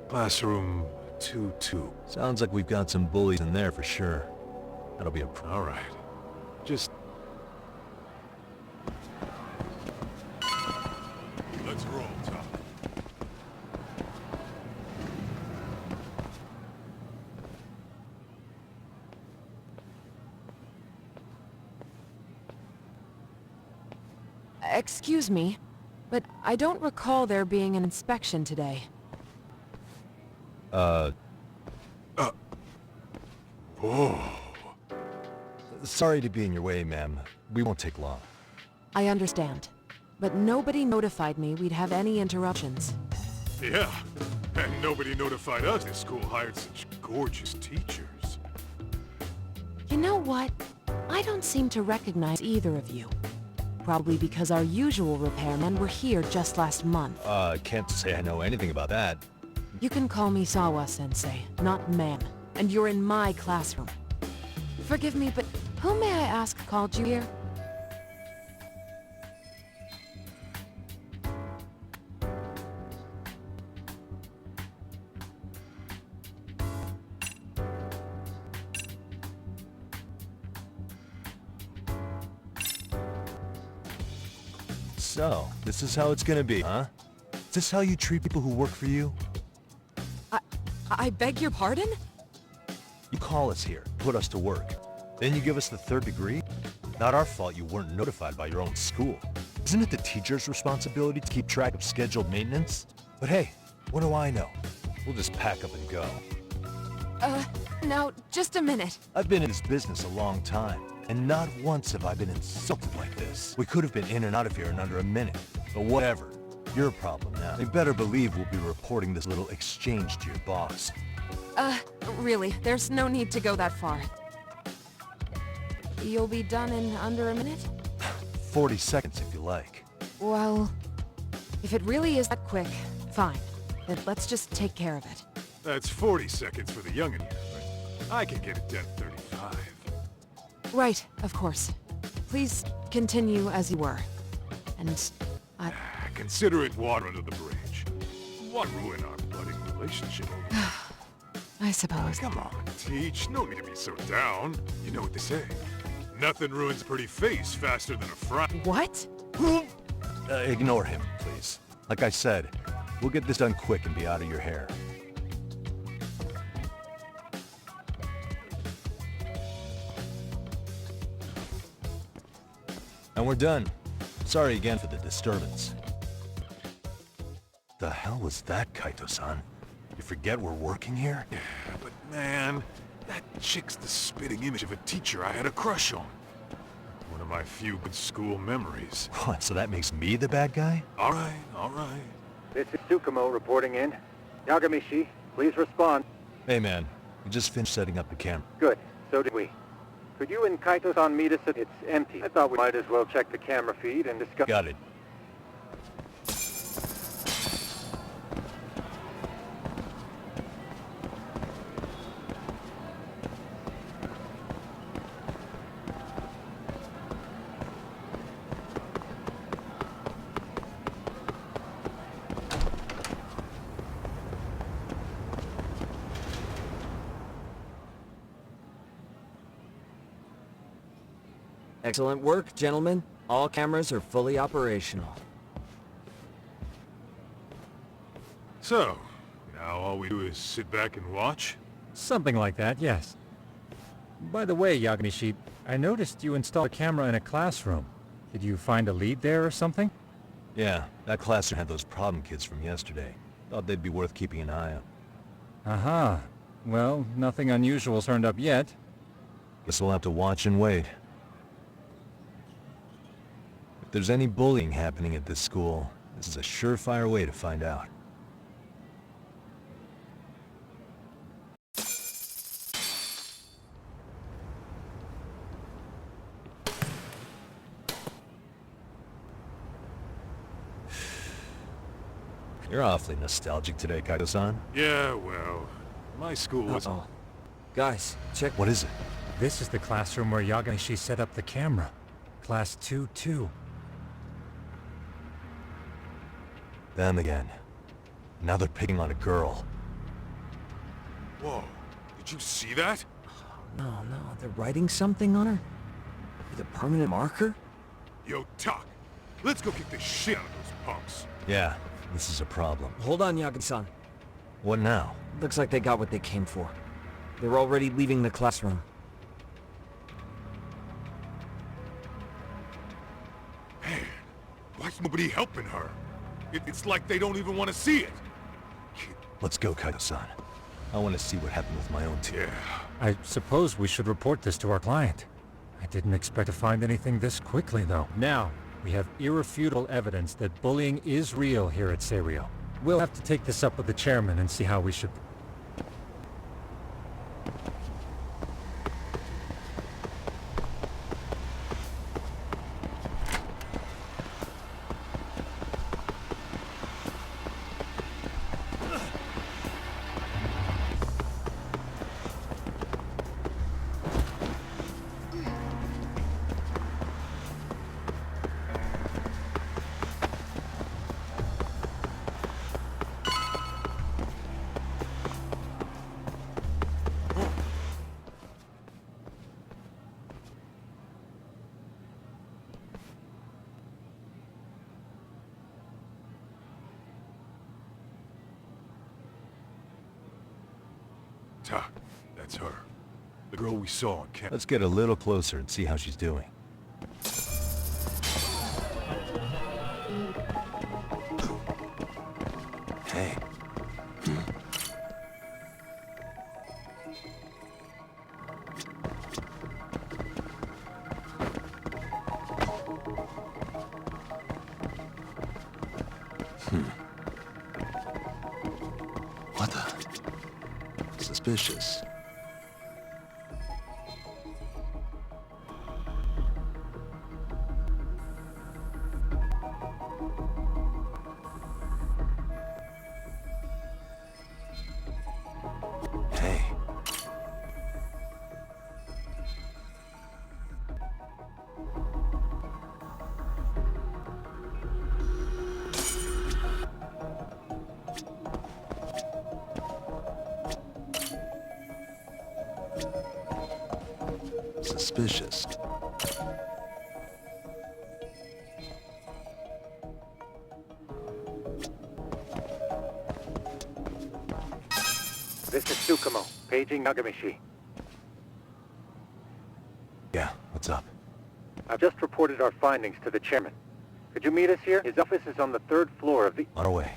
Classroom 2-2. Sounds like we've got some bullies in there for sure. That'll be a All right. Just... Let's roll, Tom. Excuse me, but I don't recall there being an inspection today. Oh. Sorry to be in your way, ma'am. We won't take long. I understand, but nobody notified me we'd have any interruptions. Yeah, and nobody notified us this school hired such gorgeous teachers. You know what? I don't seem to recognize either of you. Probably because our usual repairmen were here just last month. Can't say I know anything about that. You can call me Sawa-sensei, not ma'am. And you're in my classroom. Forgive me, but who may I ask called you here? So, this is how it's gonna be, huh? Is this how you treat people who work for you? I beg your pardon? You call us here, put us to work. Then you give us the third degree? Not our fault you weren't notified by your own school. Isn't it the teacher's responsibility to keep track of scheduled maintenance? But hey, what do I know? We'll just pack up and go. Now, just a minute. I've been in this business a long time. And not once have I been insulted like this. We could have been in and out of here in under a minute. But whatever. Your problem now. You better believe we'll be reporting this little exchange to your boss. Really, there's no need to go that far. You'll be done in under a minute? 40 seconds if you like. Well, if it really is that quick, fine. Then let's just take care of it. That's 40 seconds for the youngin' here, but I can get it done in 35. Right, of course. Please continue as you were. And Consider it water under the bridge. Why ruin our budding relationship over it? I suppose. Come on, Teach. No need to be so down. You know what they say. Nothing ruins a pretty face faster than a frown. What? Ignore him, please. Like I said, we'll get this done quick and be out of your hair. And we're done. Sorry again for the disturbance. The hell was that, Kaito-san? You forget we're working here? Yeah, but man, that chick's the spitting image of a teacher I had a crush on. One of my few good school memories. What, so that makes me the bad guy? All right, all right. This is Tsukumo reporting in. Yagamishi, please respond. Hey man, we just finished setting up the camera. Good, so did we. Could you and Kaito-san meet us at... It's empty. I thought we might as well check the camera feed and discuss... Got it. Excellent work, gentlemen. All cameras are fully operational. So, now all we do is sit back and watch? Something like that, yes. By the way, Yagamishi, I noticed you installed a camera in a classroom. Did you find a lead there or something? Yeah, that classroom had those problem kids from yesterday. Thought they'd be worth keeping an eye on. Aha. Well, nothing unusual turned up yet. Guess we'll have to watch and wait. If there's any bullying happening at this school, this is a surefire way to find out. You're awfully nostalgic today, Kaito-san. Yeah, well, my school was... Uh-oh. Guys, check... What is it? This is the classroom where Yagamishi set up the camera. Class 2-2. Them again. Now they're picking on a girl. Whoa, did you see that? No, they're writing something on her? With a permanent marker? Yo, Talk, let's go kick the shit out of those punks. Yeah, this is a problem. Hold on, Yagi-san. What now? Looks like they got what they came for. They're already leaving the classroom. Man, why's nobody helping her? It's like they don't even want to see it. Let's go, Kaito-san. I want to see what happened with my own team. Yeah. I suppose we should report this to our client. I didn't expect to find anything this quickly, though. Now, we have irrefutable evidence that bullying is real here at Serio. We'll have to take this up with the chairman and see how we should... Talk, that's her. The girl we saw on campus. Let's get a little closer and see how she's doing. Hey. What the? Suspicious. Hey. Suspicious. This is Tsukumo, paging Nagamishi. Yeah, what's up? I've just reported our findings to the chairman. Could you meet us here? His office is on the 3rd floor of the... On our way.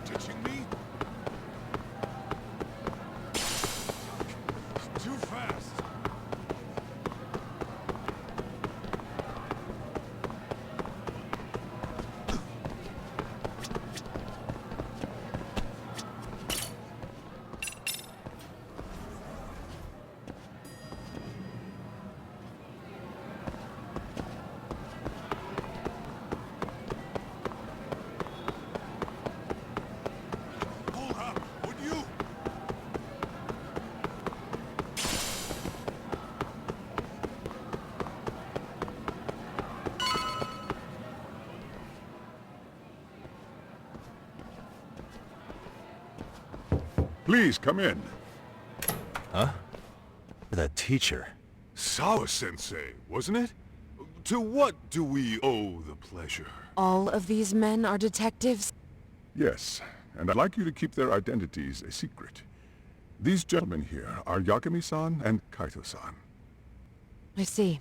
Touching me? Too fast. Hold up, would you? Please, come in. Huh? That teacher. Sawa-sensei, wasn't it? To what do we owe the pleasure? All of these men are detectives? Yes, and I'd like you to keep their identities a secret. These gentlemen here are Yagami-san and Kaito-san. I see.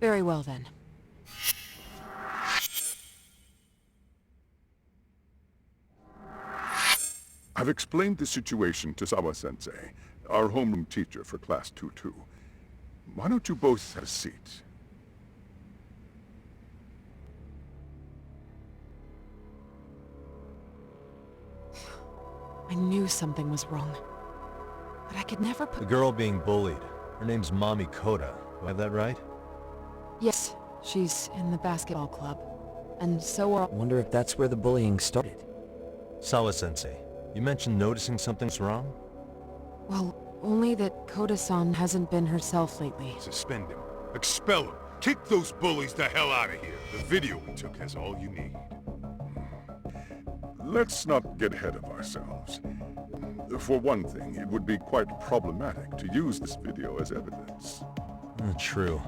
Very well then. I've explained the situation to Sawa-sensei, our homeroom teacher for Class 2-2. Why don't you both have a seat? I knew something was wrong. But I could never The put... girl being bullied. Her name's Mami Koda. Do I have that right? Yes, she's in the basketball club. And so are... Wonder if that's where the bullying started. Sawa-sensei, you mentioned noticing something's wrong? Well, only that Koda-san hasn't been herself lately. Suspend him. Expel him. Kick those bullies the hell out of here. The video we took has all you need. Let's not get ahead of ourselves. For one thing, it would be quite problematic to use this video as evidence. True.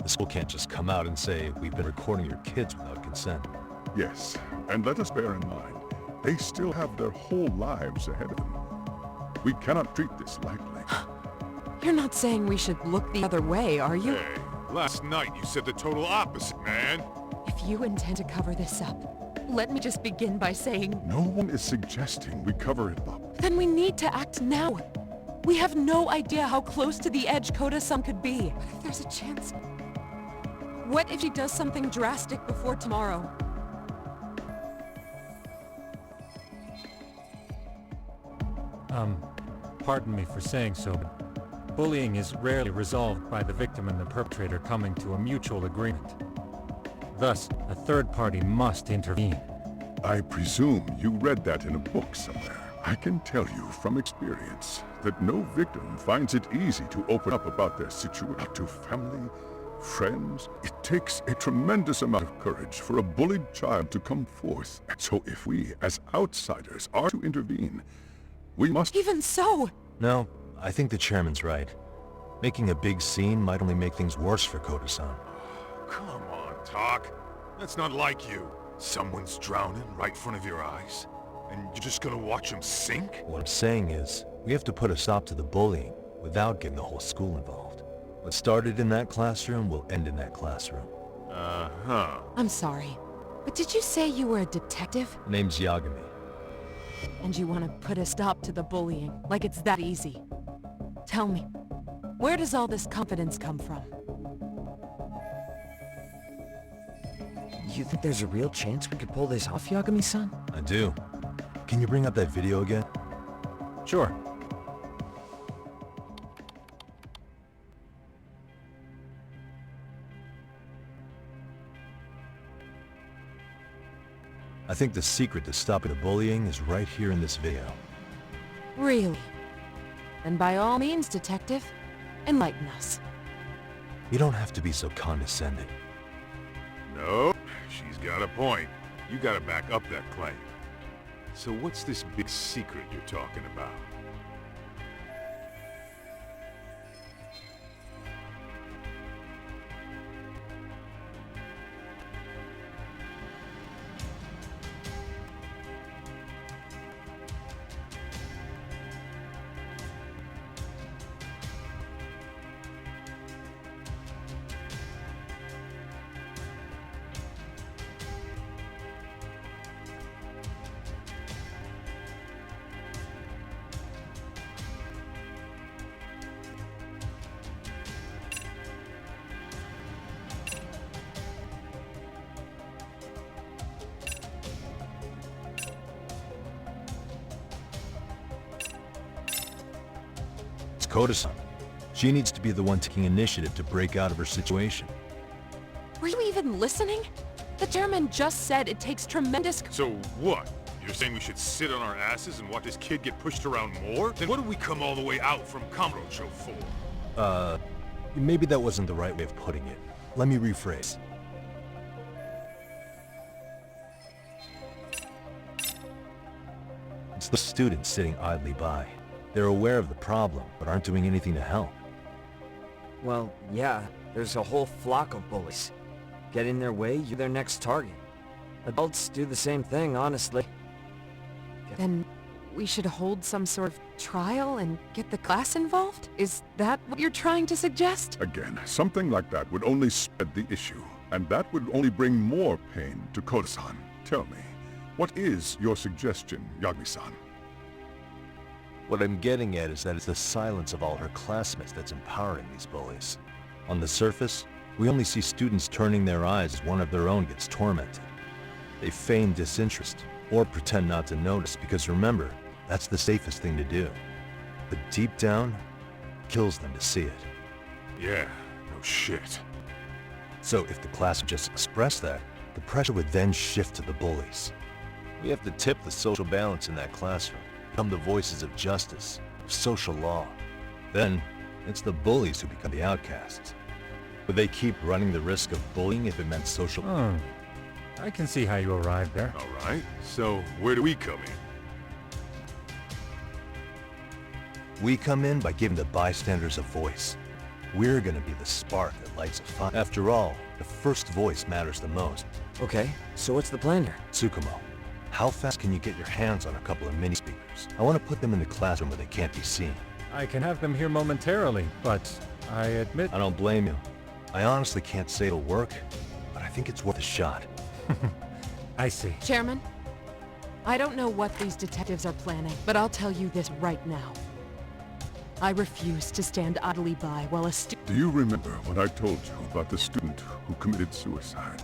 The school can't just come out and say, we've been recording your kids without consent. Yes, and let us bear in mind, they still have their whole lives ahead of them. We cannot treat this lightly. You're not saying we should look the other way, are you? Hey, last night you said the total opposite, man. If you intend to cover this up, let me just begin by saying... No one is suggesting we cover it up. Then we need to act now. We have no idea how close to the edge Koda-san could be. What if there's a chance? What if she does something drastic before tomorrow? Pardon me for saying so, but bullying is rarely resolved by the victim and the perpetrator coming to a mutual agreement. Thus, a third party must intervene. I presume you read that in a book somewhere. I can tell you from experience that no victim finds it easy to open up about their situation to family, friends. It takes a tremendous amount of courage for a bullied child to come forth. So if we, as outsiders, are to intervene, we must... Even so! No, I think the chairman's right. Making a big scene might only make things worse for Koda-san. Come on, Talk. That's not like you. Someone's drowning right in front of your eyes, and you're just gonna watch him sink? What I'm saying is, we have to put a stop to the bullying without getting the whole school involved. What started in that classroom will end in that classroom. Uh-huh. I'm sorry, but did you say you were a detective? Name's Yagami. And you want to put a stop to the bullying, like it's that easy? Tell me, Where does all this confidence come from? You think there's a real chance we could pull this off, Yagami-san? I do. Can you bring up that video again? Sure. I think the secret to stopping the bullying is right here in this video. Really? Then by all means, Detective, enlighten us. You don't have to be so condescending. Nope, she's got a point. You gotta back up that claim. So what's this big secret you're talking about? Koda-san. She needs to be the one taking initiative to break out of her situation. Were you even listening? The chairman just said it takes tremendous... So what? You're saying we should sit on our asses and watch this kid get pushed around more? Then what did we come all the way out from Kamurocho for? Maybe that wasn't the right way of putting it. Let me rephrase. It's the students sitting idly by. They're aware of the problem, but aren't doing anything to help. Well, yeah, there's a whole flock of bullies. Get in their way, you're their next target. Adults do the same thing, honestly. Then we should hold some sort of trial and get the class involved? Is that what you're trying to suggest? Again, something like that would only spread the issue, and that would only bring more pain to Koda-san. Tell me, what is your suggestion, Yagami-san? What I'm getting at is that it's the silence of all her classmates that's empowering these bullies. On the surface, we only see students turning their eyes as one of their own gets tormented. They feign disinterest, or pretend not to notice, because remember, that's the safest thing to do. But deep down, it kills them to see it. Yeah, no shit. So if the class would just express that, the pressure would then shift to the bullies. We have to tip the social balance in that classroom. Become the voices of justice, of social law. Then, it's the bullies who become the outcasts. Would they keep running the risk of bullying if it meant social... I can see how you arrived there. All right, so where do we come in? We come in by giving the bystanders a voice. We're gonna be the spark that lights a fire. After all, the first voice matters the most. Okay, so what's the plan here? Tsukumo, how fast can you get your hands on a couple of mini-speakers? I want to put them in the classroom where they can't be seen. I can have them here momentarily, but I admit... I don't blame you. I honestly can't say it'll work, but I think it's worth a shot. I see. Chairman, I don't know what these detectives are planning, but I'll tell you this right now. I refuse to stand idly by while a student... Do you remember what I told you about the student who committed suicide?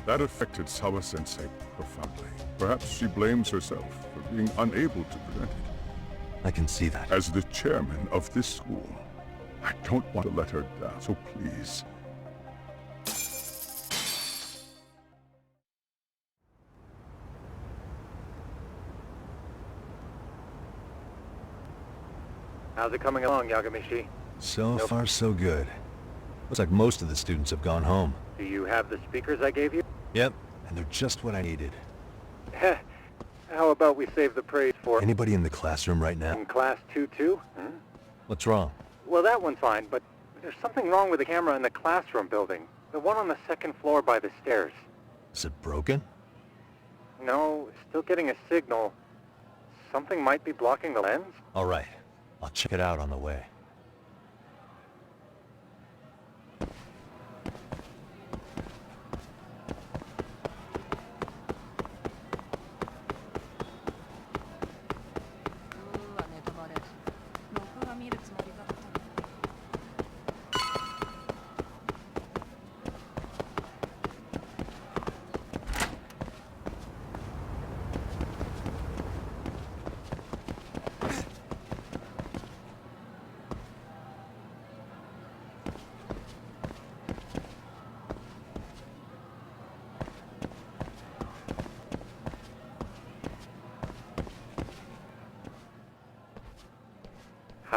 That affected Sawa-sensei profoundly. Perhaps she blames herself for being unable to prevent it. I can see that. As the chairman of this school, I don't want to let her down, so please. How's it coming along, Yagamishi? So far, so good. Looks like most of the students have gone home. Do you have the speakers I gave you? Yep, and they're just what I needed. How about we save the praise for... Anybody in the classroom right now? In class 2-2? What's wrong? Well, that one's fine, but there's something wrong with the camera in the classroom building. The one on the second floor by the stairs. Is it broken? No, still getting a signal. Something might be blocking the lens? All right. I'll check it out on the way.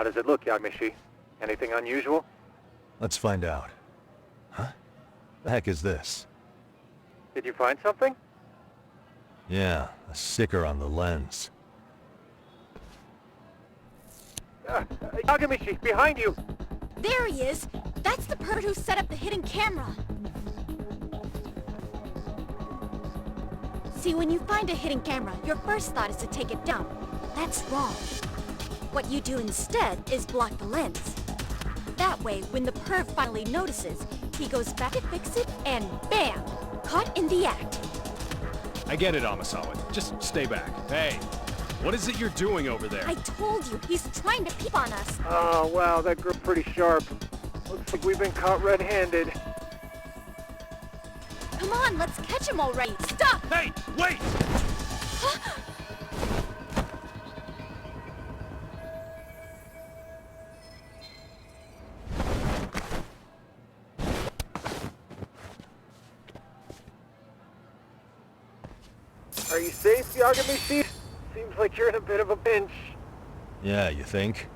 How does it look, Yagamishi? Anything unusual? Let's find out. Huh? The heck is this? Did you find something? Yeah, a sticker on the lens. Yagamishi, behind you! There he is! That's the pervert who set up the hidden camera! See, when you find a hidden camera, your first thought is to take it down. That's wrong. What you do instead is block the lens. That way, when the perv finally notices, he goes back to fix it, and bam! Caught in the act. I get it, Amasawa. Just stay back. Hey, what is it you're doing over there? I told you, he's trying to peep on us. Oh, wow, that girl's pretty sharp. Looks like we've been caught red-handed. Come on, let's catch him already. Stop! Hey, wait! Are you safe, Yagamishi? Seems like you're in a bit of a pinch. Yeah, you think?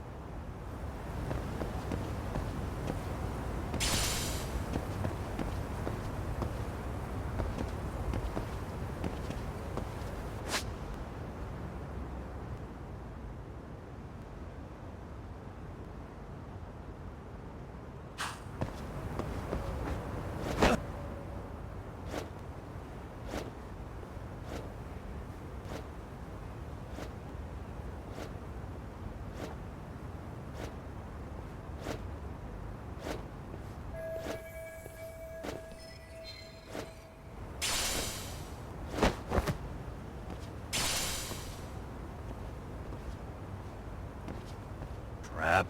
Crap.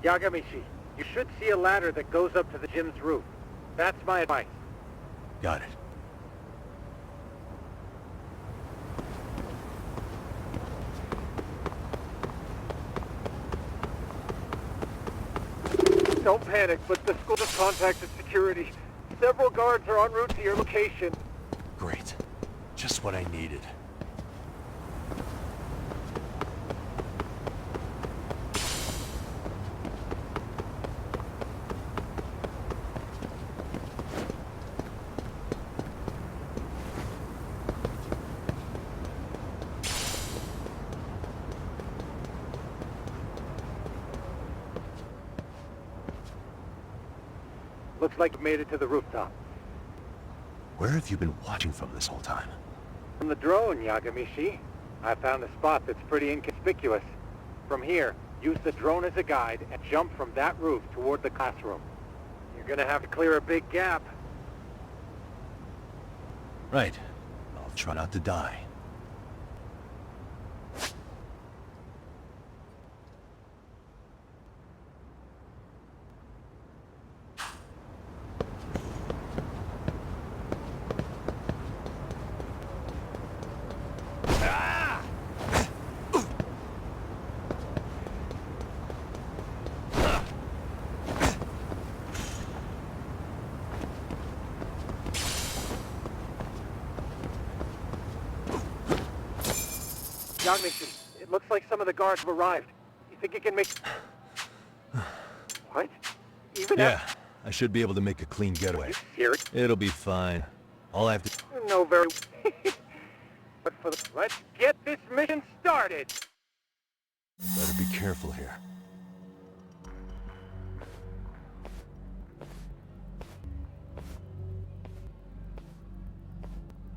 Yagamishi, you should see a ladder that goes up to the gym's roof. That's my advice. Got it. Don't panic, but the school just contacted security. Several guards are en route to your location. Great. Just what I needed. Looks like you made it to the rooftop. Where have you been watching from this whole time? From the drone, Yagamishi. I found a spot that's pretty inconspicuous. From here, use the drone as a guide and jump from that roof toward the classroom. You're gonna have to clear a big gap. Right. I'll try not to die. Yagamishi, it looks like some of the guards have arrived. You think you can make... What? Even Yeah, I should be able to make a clean getaway. serious? It'll be fine. All I have to... No, very... But for the... Let's get this mission started! Better be careful here.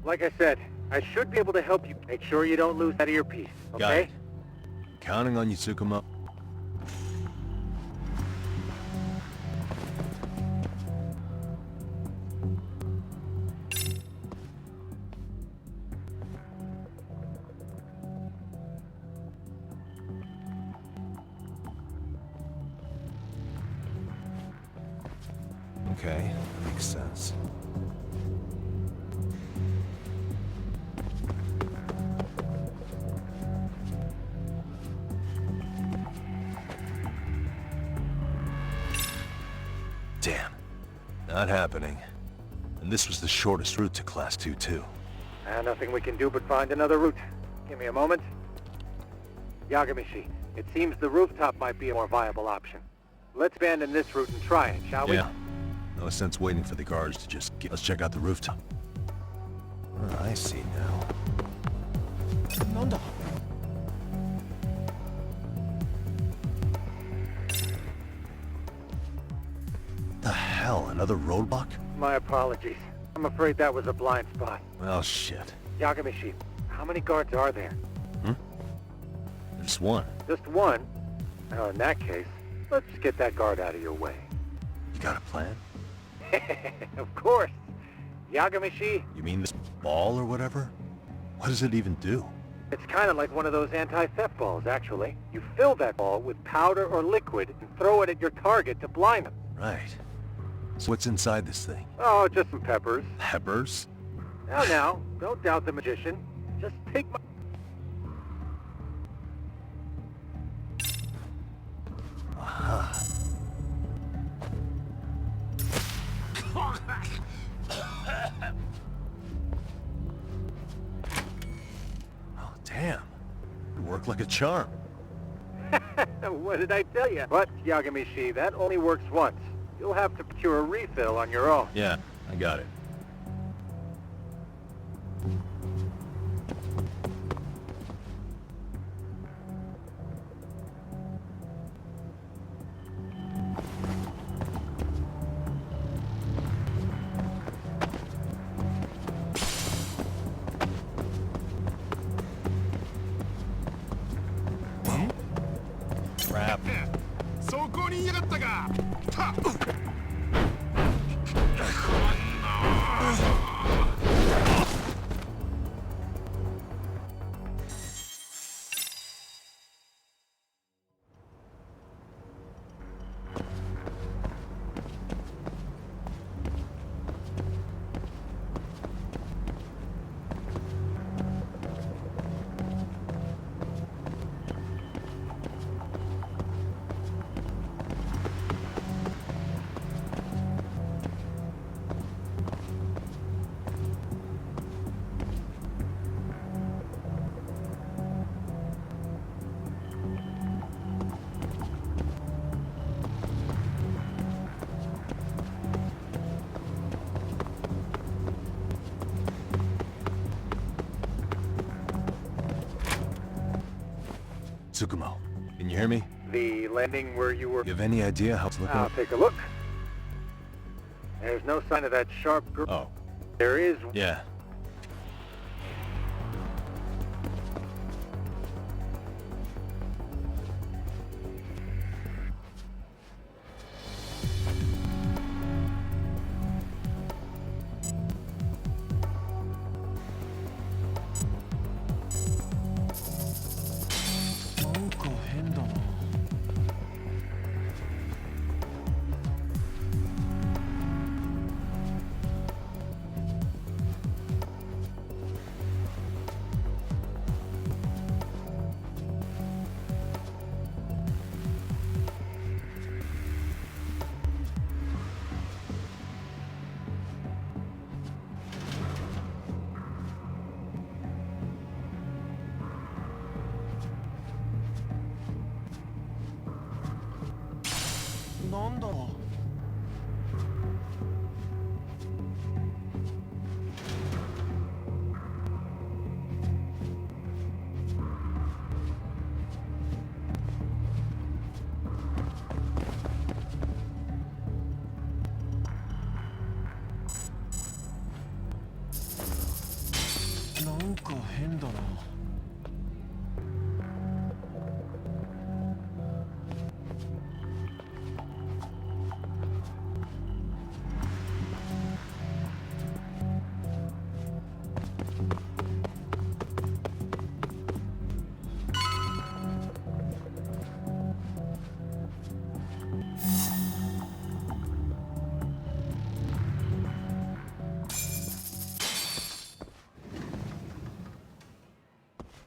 Like I said, I should be able to help you. Make sure you don't lose that earpiece, okay? Got it. Counting on you, Tsukuma. Okay, that makes sense. Damn. Not happening. And this was the shortest route to Class 2, too. Nothing we can do but find another route. Give me a moment. Yagamishi, it seems the rooftop might be a more viable option. Let's abandon this route and try it, shall we? Yeah. No sense waiting for the guards to just get... Let's check out the rooftop. Oh, I see now. The hell, another roadblock? My apologies. I'm afraid that was a blind spot. Well, shit. Yagamishi, how many guards are there? Just one. Just one? Well, in that case, let's get that guard out of your way. You got a plan? Of course. Yagamishi, You mean this ball or whatever? What does it even do? it's kind of like one of those anti-theft balls, actually. You fill that ball with powder or liquid and throw it at your target to blind them. Right. So what's inside this thing? Oh, just some peppers. Peppers? Now, don't doubt the magician. Just take my... Aha. Oh, damn. It worked like a charm. What did I tell you? But, Yagamishi, that only works once. You'll have to procure a refill on your own. Yeah, I got it. Crap. そこにいやがったか。はっ。Tsukumo, can you hear me? The landing where you were... You have any idea how it's looking? I'll take a look. There's no sign of that sharp girl. Oh. There is... Yeah.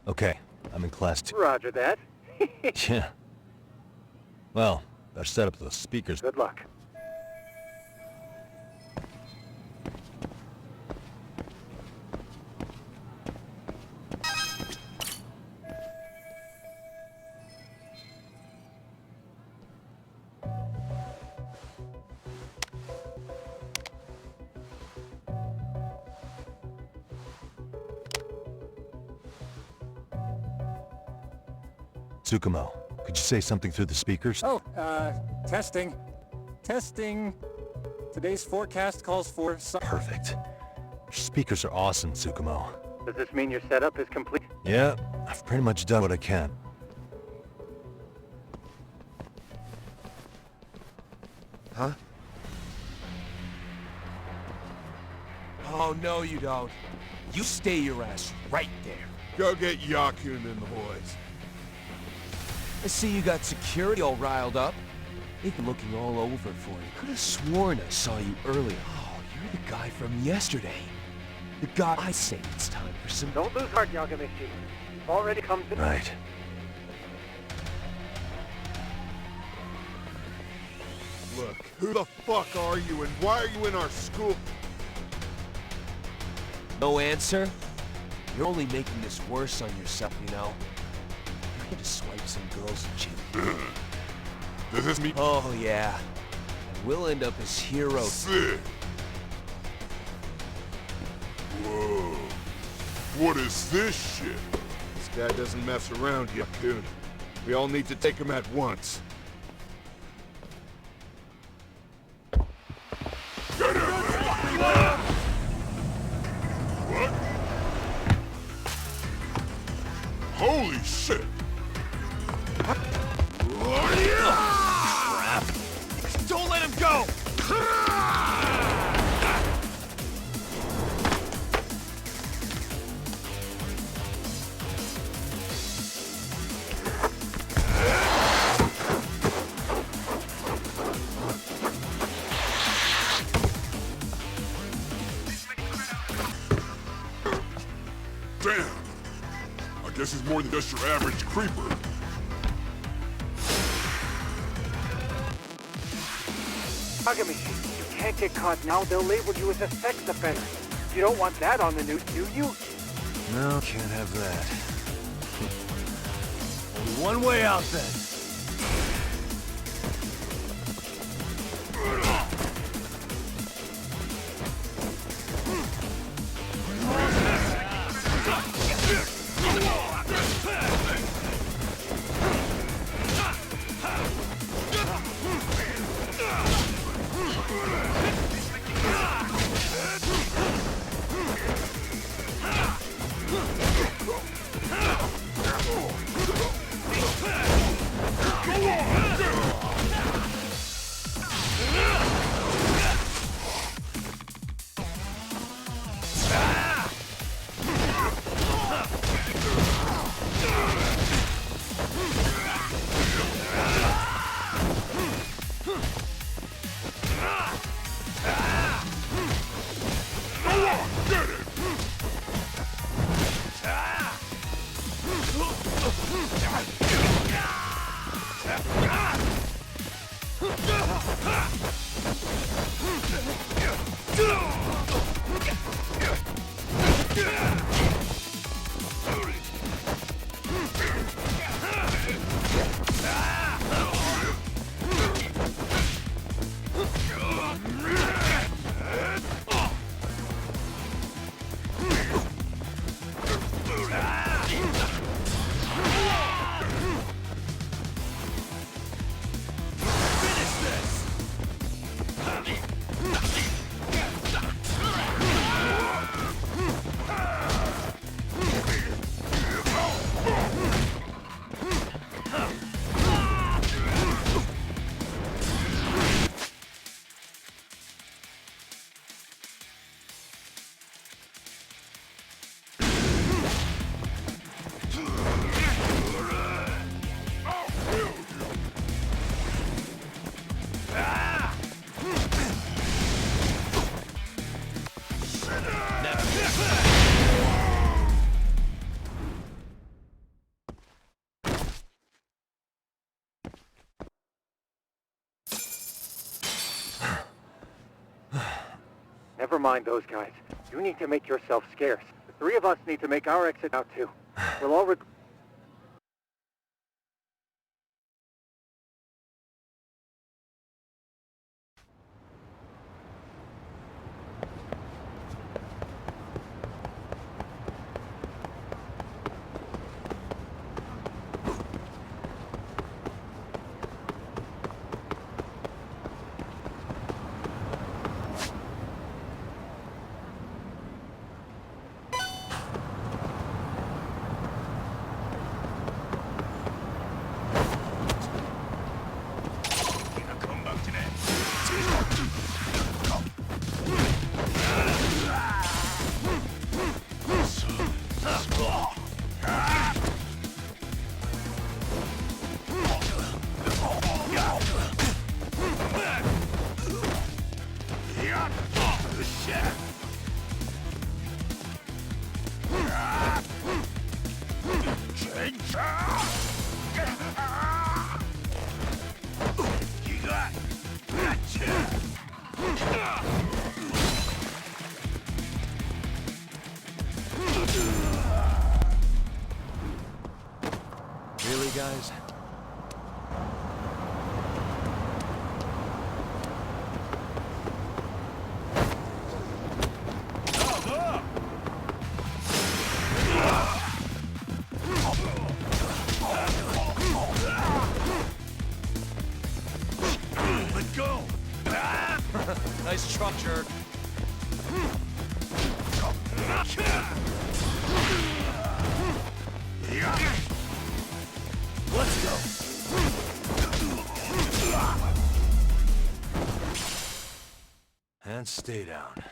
Okay, I'm in class 2. Roger that. Yeah. Well, better set up those speakers. Good luck. Tsukumo, could you say something through the speakers? Oh, testing. Testing. Today's forecast calls for some... Perfect. Your speakers are awesome, Tsukumo. Does this mean your setup is complete? Yeah, I've pretty much done what I can. Huh? Oh, no you don't. You stay your ass right there. Go get Yakun and the boys. I see you got security all riled up. They've been looking all over for you. Could have sworn I saw you earlier. Oh, you're the guy from yesterday. The guy I say it's time for some... Don't lose heart, Yagamichi. You've already come to... Right. Look, who the fuck are you and why are you in our school? No answer? You're only making this worse on yourself, you know? You're gonna swipe some girls and shit. Does this mean... Oh, yeah. And we'll end up as heroes. Sick! Whoa. What is this shit? This guy doesn't mess around, Yakun. We all need to take him at once. Get him! What? Holy shit! Crap! Don't let him go! Damn! I guess he's more than just your average creeper. Yagamichi, you can't get caught now. They'll label you as a sex offender. You don't want that on the news, do you? No, can't have that. Only one way out then. Never mind those guys. You need to make yourself scarce. The three of us need to make our exit out too. We'll all Really, guys? Let go! Nice truck, jerk. Let's go! And stay down.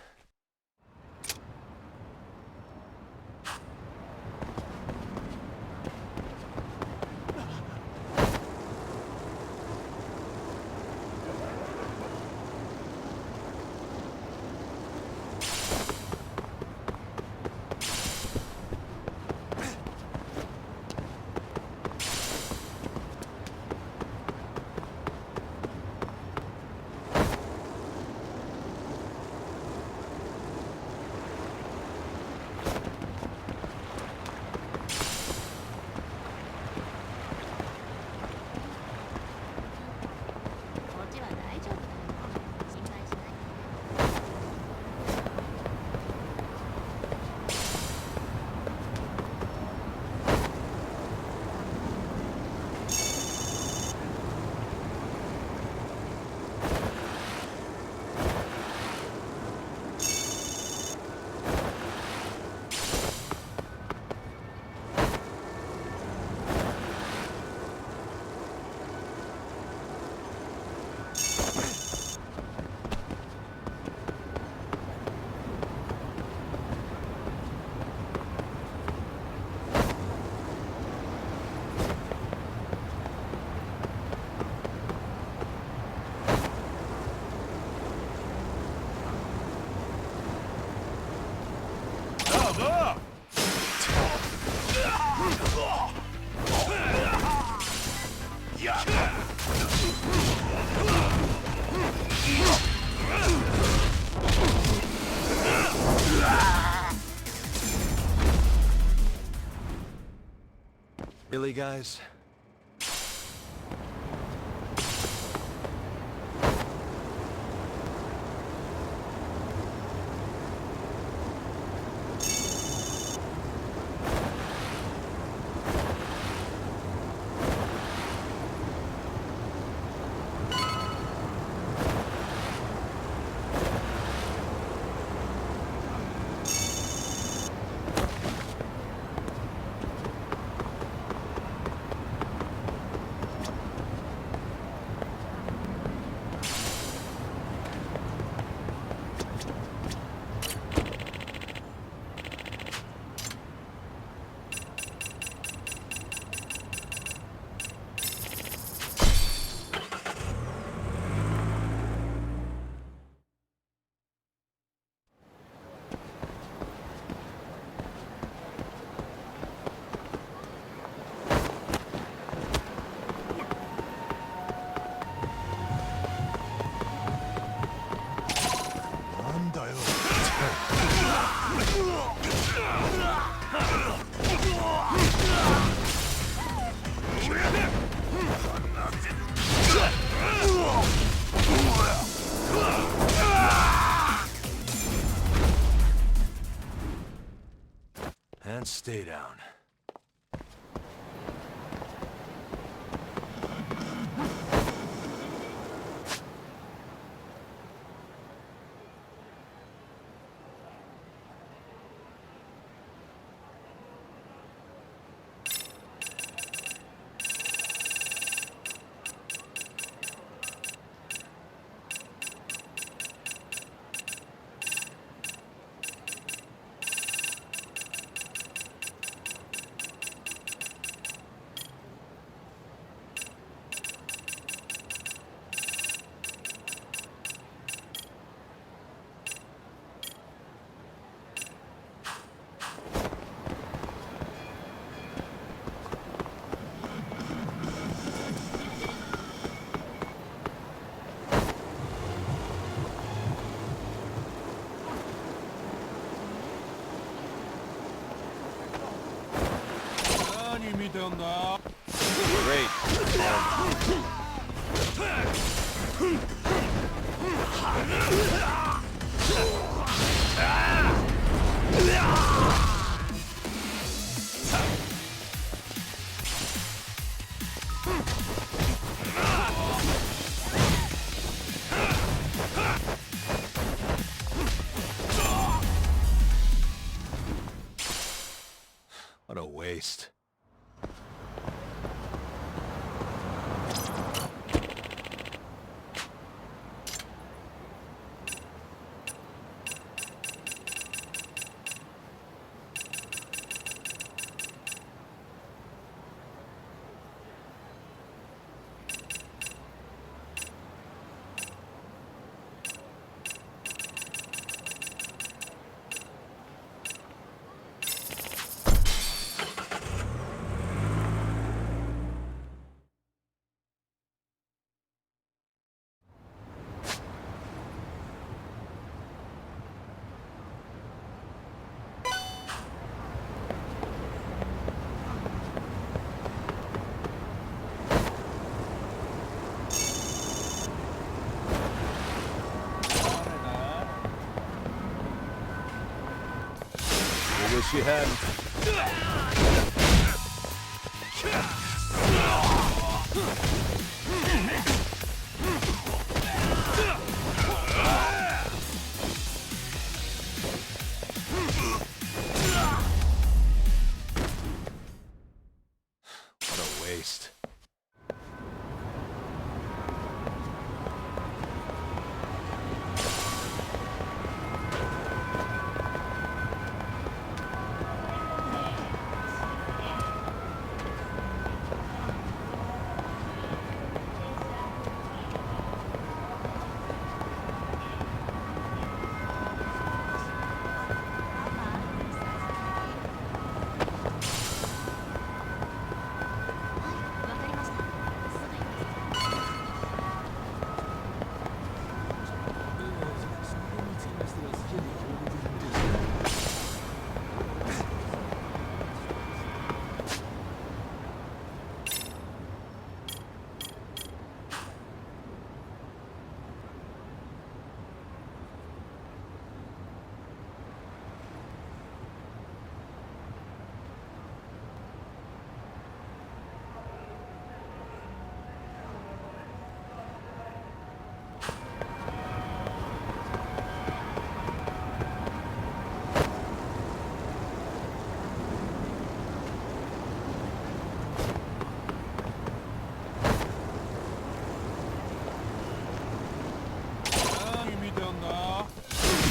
Really, guys? And stay down. Great. What a waste. I wish you hadn't. What a waste.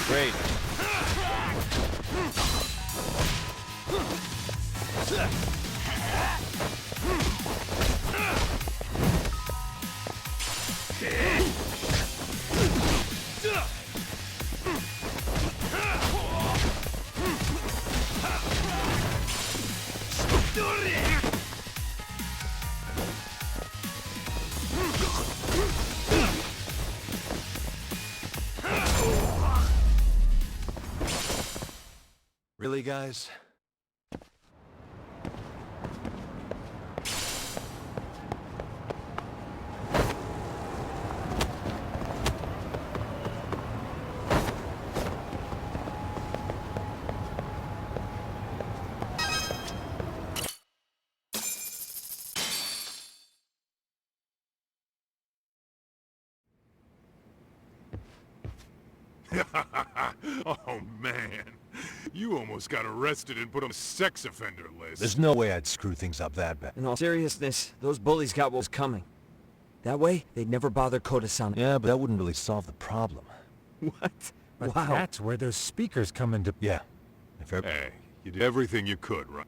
Great. Really, guys? Oh, man. You almost got arrested and put on the sex offender list. There's no way I'd screw things up that bad. In all seriousness, those bullies got what was coming. That way, they'd never bother Koda-san. Yeah, but that wouldn't really solve the problem. What? But Wow. that's where those speakers come into... Yeah. Hey, you did everything you could, right?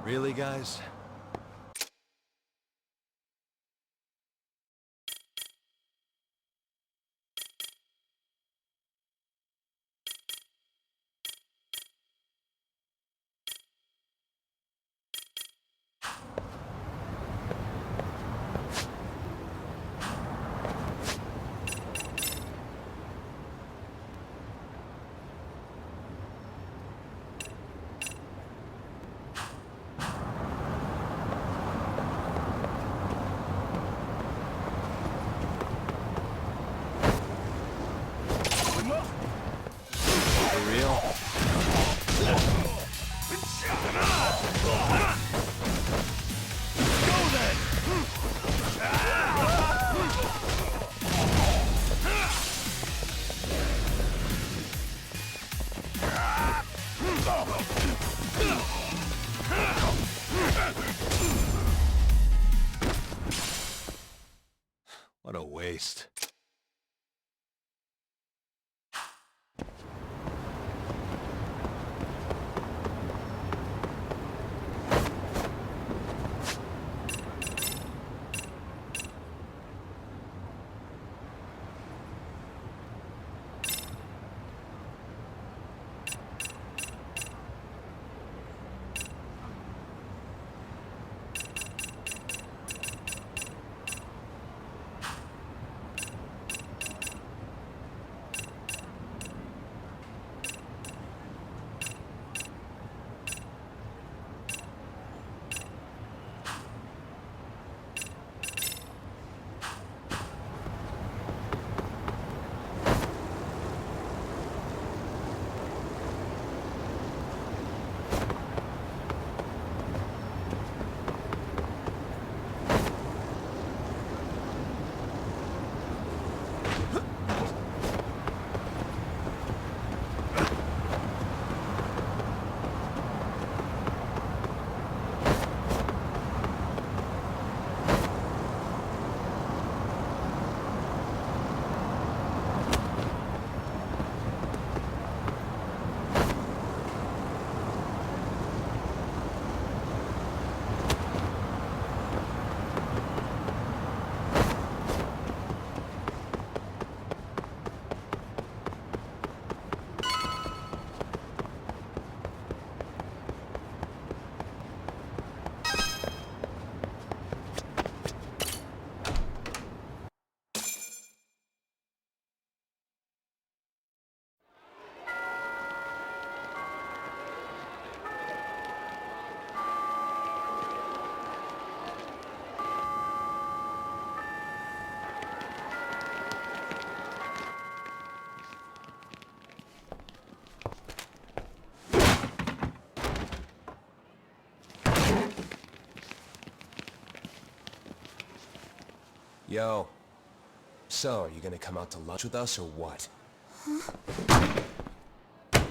Really, guys? For real? What a waste. Yo. So, are you gonna come out to lunch with us or what?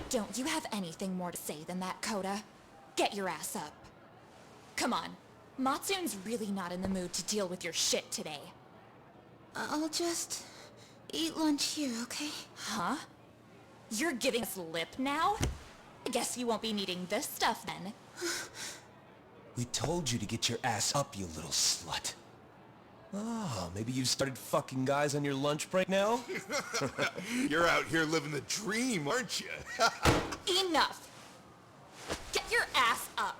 Don't you have anything more to say than that, Coda? Get your ass up. Come on. Matsune's really not in the mood to deal with your shit today. I'll just eat lunch here, okay? Huh? You're giving us lip now? I guess you won't be needing this stuff then. We told you to get your ass up, you little slut. Oh, maybe you started fucking guys on your lunch break now? You're out here living the dream, aren't you? Enough! Get your ass up!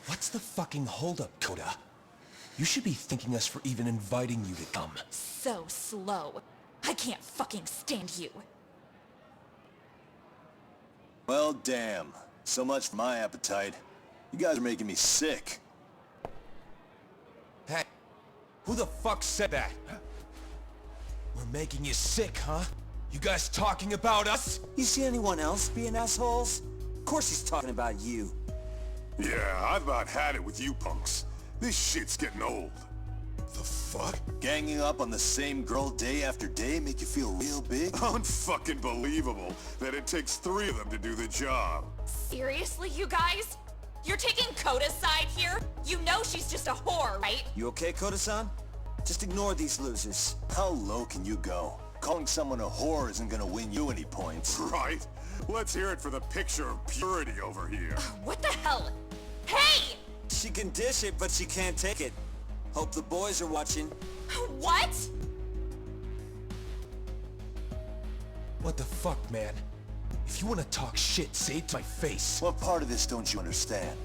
What's the fucking holdup, Coda? You should be thanking us for even inviting you to come. So slow. I can't fucking stand you. Well, damn. So much for my appetite. You guys are making me sick. Hey, who the fuck said that? We're making you sick, huh? You guys talking about us? You see anyone else being assholes? Of course he's talking about you. Yeah, I've about had it with you punks. This shit's getting old. The fuck? Ganging up on the same girl day after day make you feel real big? Unfucking believable that it takes 3 of them to do the job. Seriously, you guys? You're taking Coda's side here? You know she's just a whore, right? You okay, Koda-san? Just ignore these losers. How low can you go? Calling someone a whore isn't gonna win you any points. Right? Let's hear it for the picture of purity over here. What the hell? Hey! She can dish it, but she can't take it. Hope the boys are watching. What? What the fuck, man? If you want to talk shit, say it to my face. What part of this don't you understand?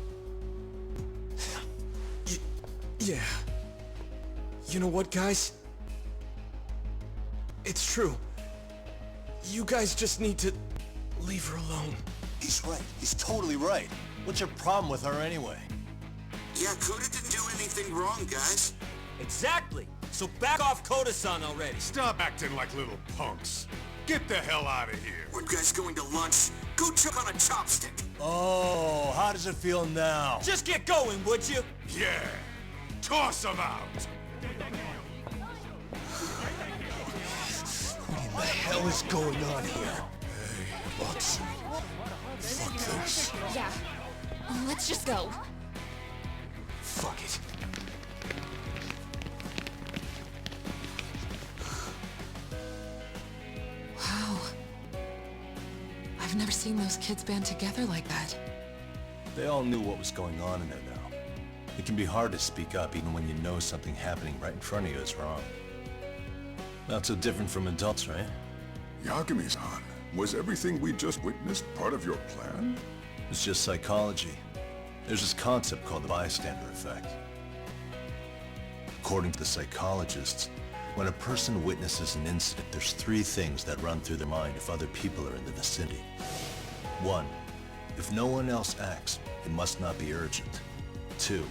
Yeah. You know what, guys? It's true. You guys just need to leave her alone. He's right. He's totally right. What's your problem with her anyway? Yeah, Kuda didn't do anything wrong, guys. Exactly. So back off Koda-san already. Stop acting like little punks. Get the hell out of here. We're guys going to lunch. Go choke on a chopstick. Oh, how does it feel now? Just get going, would you? Yeah. Toss him out. What in the hell is going on here? Hey, Watson. Fuck this. Yeah. Let's just go. Fuck it. Wow. I've never seen those kids band together like that. They all knew what was going on in there now. It can be hard to speak up even when you know something happening right in front of you is wrong. Not so different from adults, right? Yagami-san, was everything we just witnessed part of your plan? It's just psychology. There's this concept called the bystander effect. According to the psychologists, when a person witnesses an incident, there's three things that run through their mind if other people are in the vicinity. 1. If no one else acts, it must not be urgent. 2.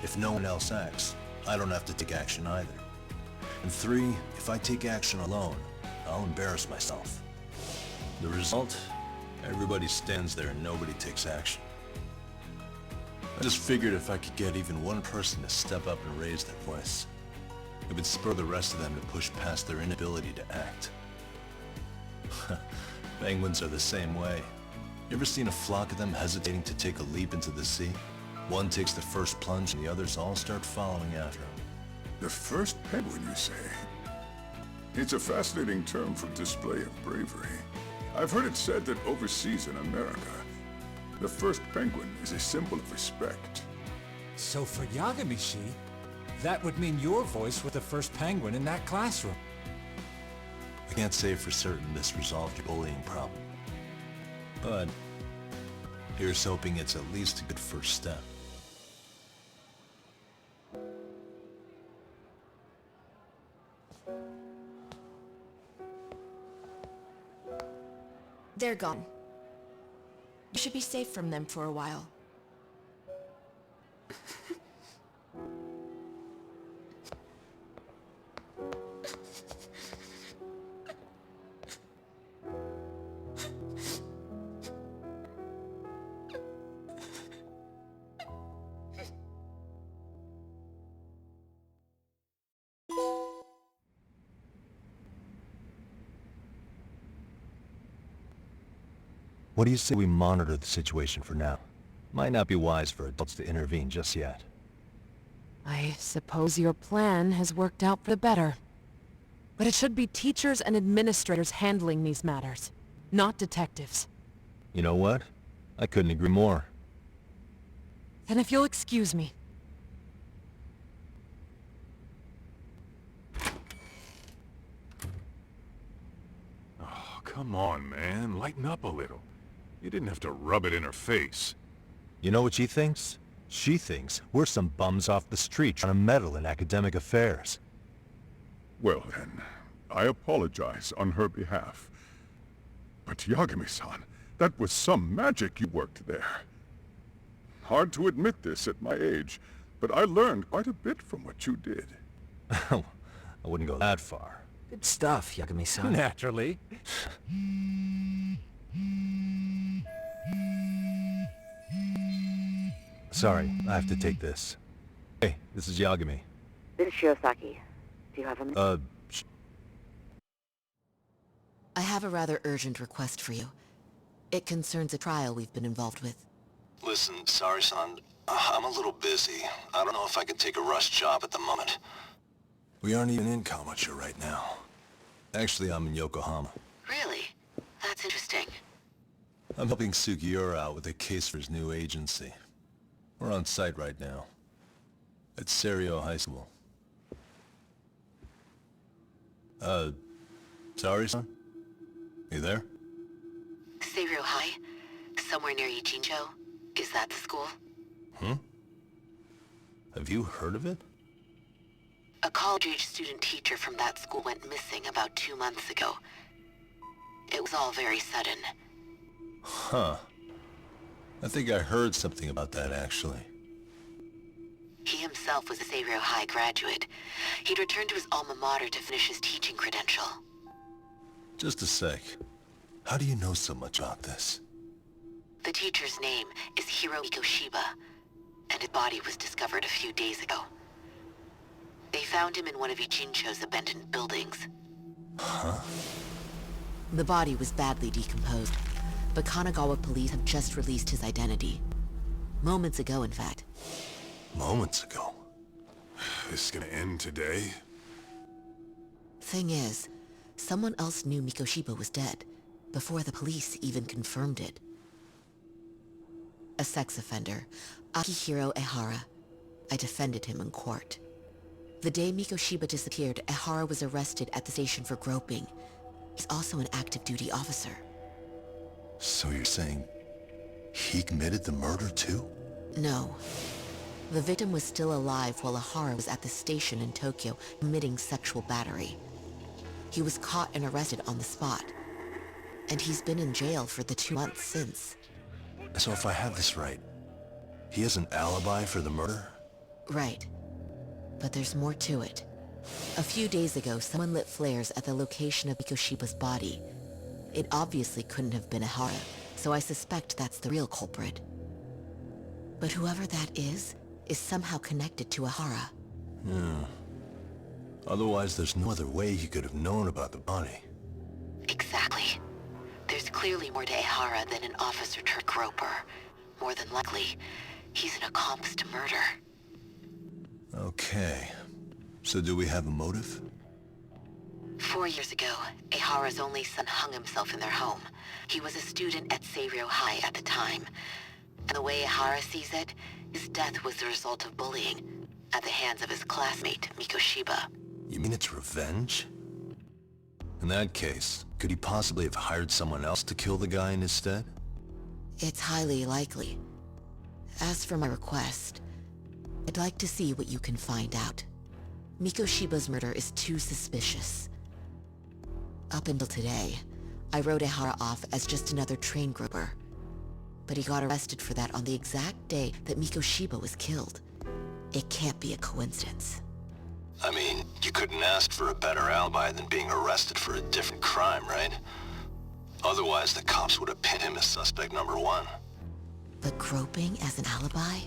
If no one else acts, I don't have to take action either. And 3. If I take action alone, I'll embarrass myself. The result? Everybody stands there and nobody takes action. I just figured if I could get even one person to step up and raise their voice, it would spur the rest of them to push past their inability to act. Penguins are the same way. You ever seen a flock of them hesitating to take a leap into the sea? One takes the first plunge and the others all start following after him. The first penguin, you say? It's a fascinating term for display of bravery. I've heard it said that overseas in America, the first penguin is a symbol of respect. So for Yagami-shi, that would mean your voice was the first penguin in that classroom. I can't say for certain this resolved your bullying problem. But here's hoping it's at least a good first step. They're gone. You should be safe from them for a while. What do you say we monitor the situation for now? Might not be wise for adults to intervene just yet. I suppose your plan has worked out for the better. But it should be teachers and administrators handling these matters, not detectives. You know what? I couldn't agree more. Then if you'll excuse me. Oh, come on, man. Lighten up a little. You didn't have to rub it in her face. You know what she thinks? She thinks we're some bums off the street trying to meddle in academic affairs. Well then, I apologize on her behalf. But Yagami-san, that was some magic you worked there. Hard to admit this at my age, but I learned quite a bit from what you did. I wouldn't go that far. Good stuff, Yagami-san. Naturally. Sorry, I have to take this. Hey, this is Yagami. This is Shiosaki. Do you have a minute? I have a rather urgent request for you. It concerns a trial we've been involved with. Listen, sorry, son. I'm a little busy. I don't know if I could take a rush job at the moment. We aren't even in Kawachi right now. Actually, I'm in Yokohama. Really? That's interesting. I'm helping Sugiura out with a case for his new agency. We're on site right now. At Serio High School. Sorry, son? You there? Serio High? Somewhere near Ichinjo? Is that the school? Have you heard of it? A college-age student teacher from that school went missing about 2 months ago. It was all very sudden. Huh. I think I heard something about that, actually. He himself was a Serio High graduate. He'd returned to his alma mater to finish his teaching credential. Just a sec. How do you know so much about this? The teacher's name is Hiro Mikoshiba, and his body was discovered a few days ago. They found him in one of Ichincho's abandoned buildings. Huh? The body was badly decomposed, but Kanagawa police have just released his identity. Moments ago, in fact. Moments ago? This is gonna end today? Thing is, someone else knew Mikoshiba was dead, before the police even confirmed it. A sex offender, Akihiro Ehara. I defended him in court. The day Mikoshiba disappeared, Ehara was arrested at the station for groping. He's also an active duty officer. So you're saying he committed the murder too? No. The victim was still alive while Ehara was at the station in Tokyo committing sexual battery. He was caught and arrested on the spot. And he's been in jail for the 2 months since. So if I have this right, he has an alibi for the murder? Right. But there's more to it. A few days ago, someone lit flares at the location of Mikoshiba's body. It obviously couldn't have been Ehara, so I suspect that's the real culprit. But whoever that is somehow connected to Ehara. Yeah. Otherwise, there's no other way he could have known about the body. Exactly. There's clearly more to Ehara than an officer turned groper. More than likely, he's an accomplice to murder. Okay. So do we have a motive? 4 years ago, Ehara's only son hung himself in their home. He was a student at Serio High at the time. And the way Ehara sees it, his death was the result of bullying at the hands of his classmate, Mikoshiba. You mean it's revenge? In that case, could he possibly have hired someone else to kill the guy in his stead? It's highly likely. As for my request, I'd like to see what you can find out. Mikoshiba's murder is too suspicious. Up until today, I wrote Ehara off as just another train groper. But he got arrested for that on the exact day that Mikoshiba was killed. It can't be a coincidence. I mean, you couldn't ask for a better alibi than being arrested for a different crime, right? Otherwise, the cops would have pinned him as suspect number one. But groping as an alibi?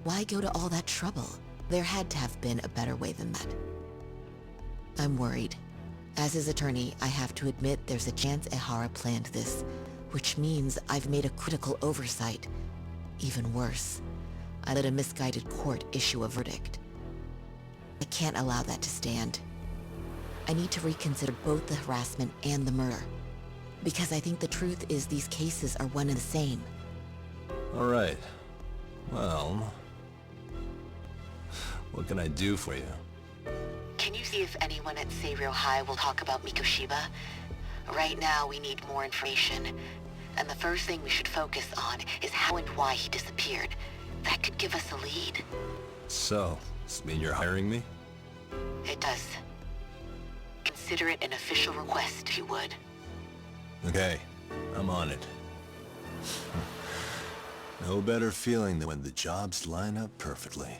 Why go to all that trouble? There had to have been a better way than that. I'm worried. As his attorney, I have to admit there's a chance Ehara planned this, which means I've made a critical oversight. Even worse, I let a misguided court issue a verdict. I can't allow that to stand. I need to reconsider both the harassment and the murder. Because I think the truth is these cases are one and the same. All right. Well, what can I do for you? Can you see if anyone at Serio High will talk about Mikoshiba? Right now, we need more information. And the first thing we should focus on is how and why he disappeared. That could give us a lead. So, does this mean you're hiring me? It does. Consider it an official request, if you would. Okay, I'm on it. No better feeling than when the jobs line up perfectly.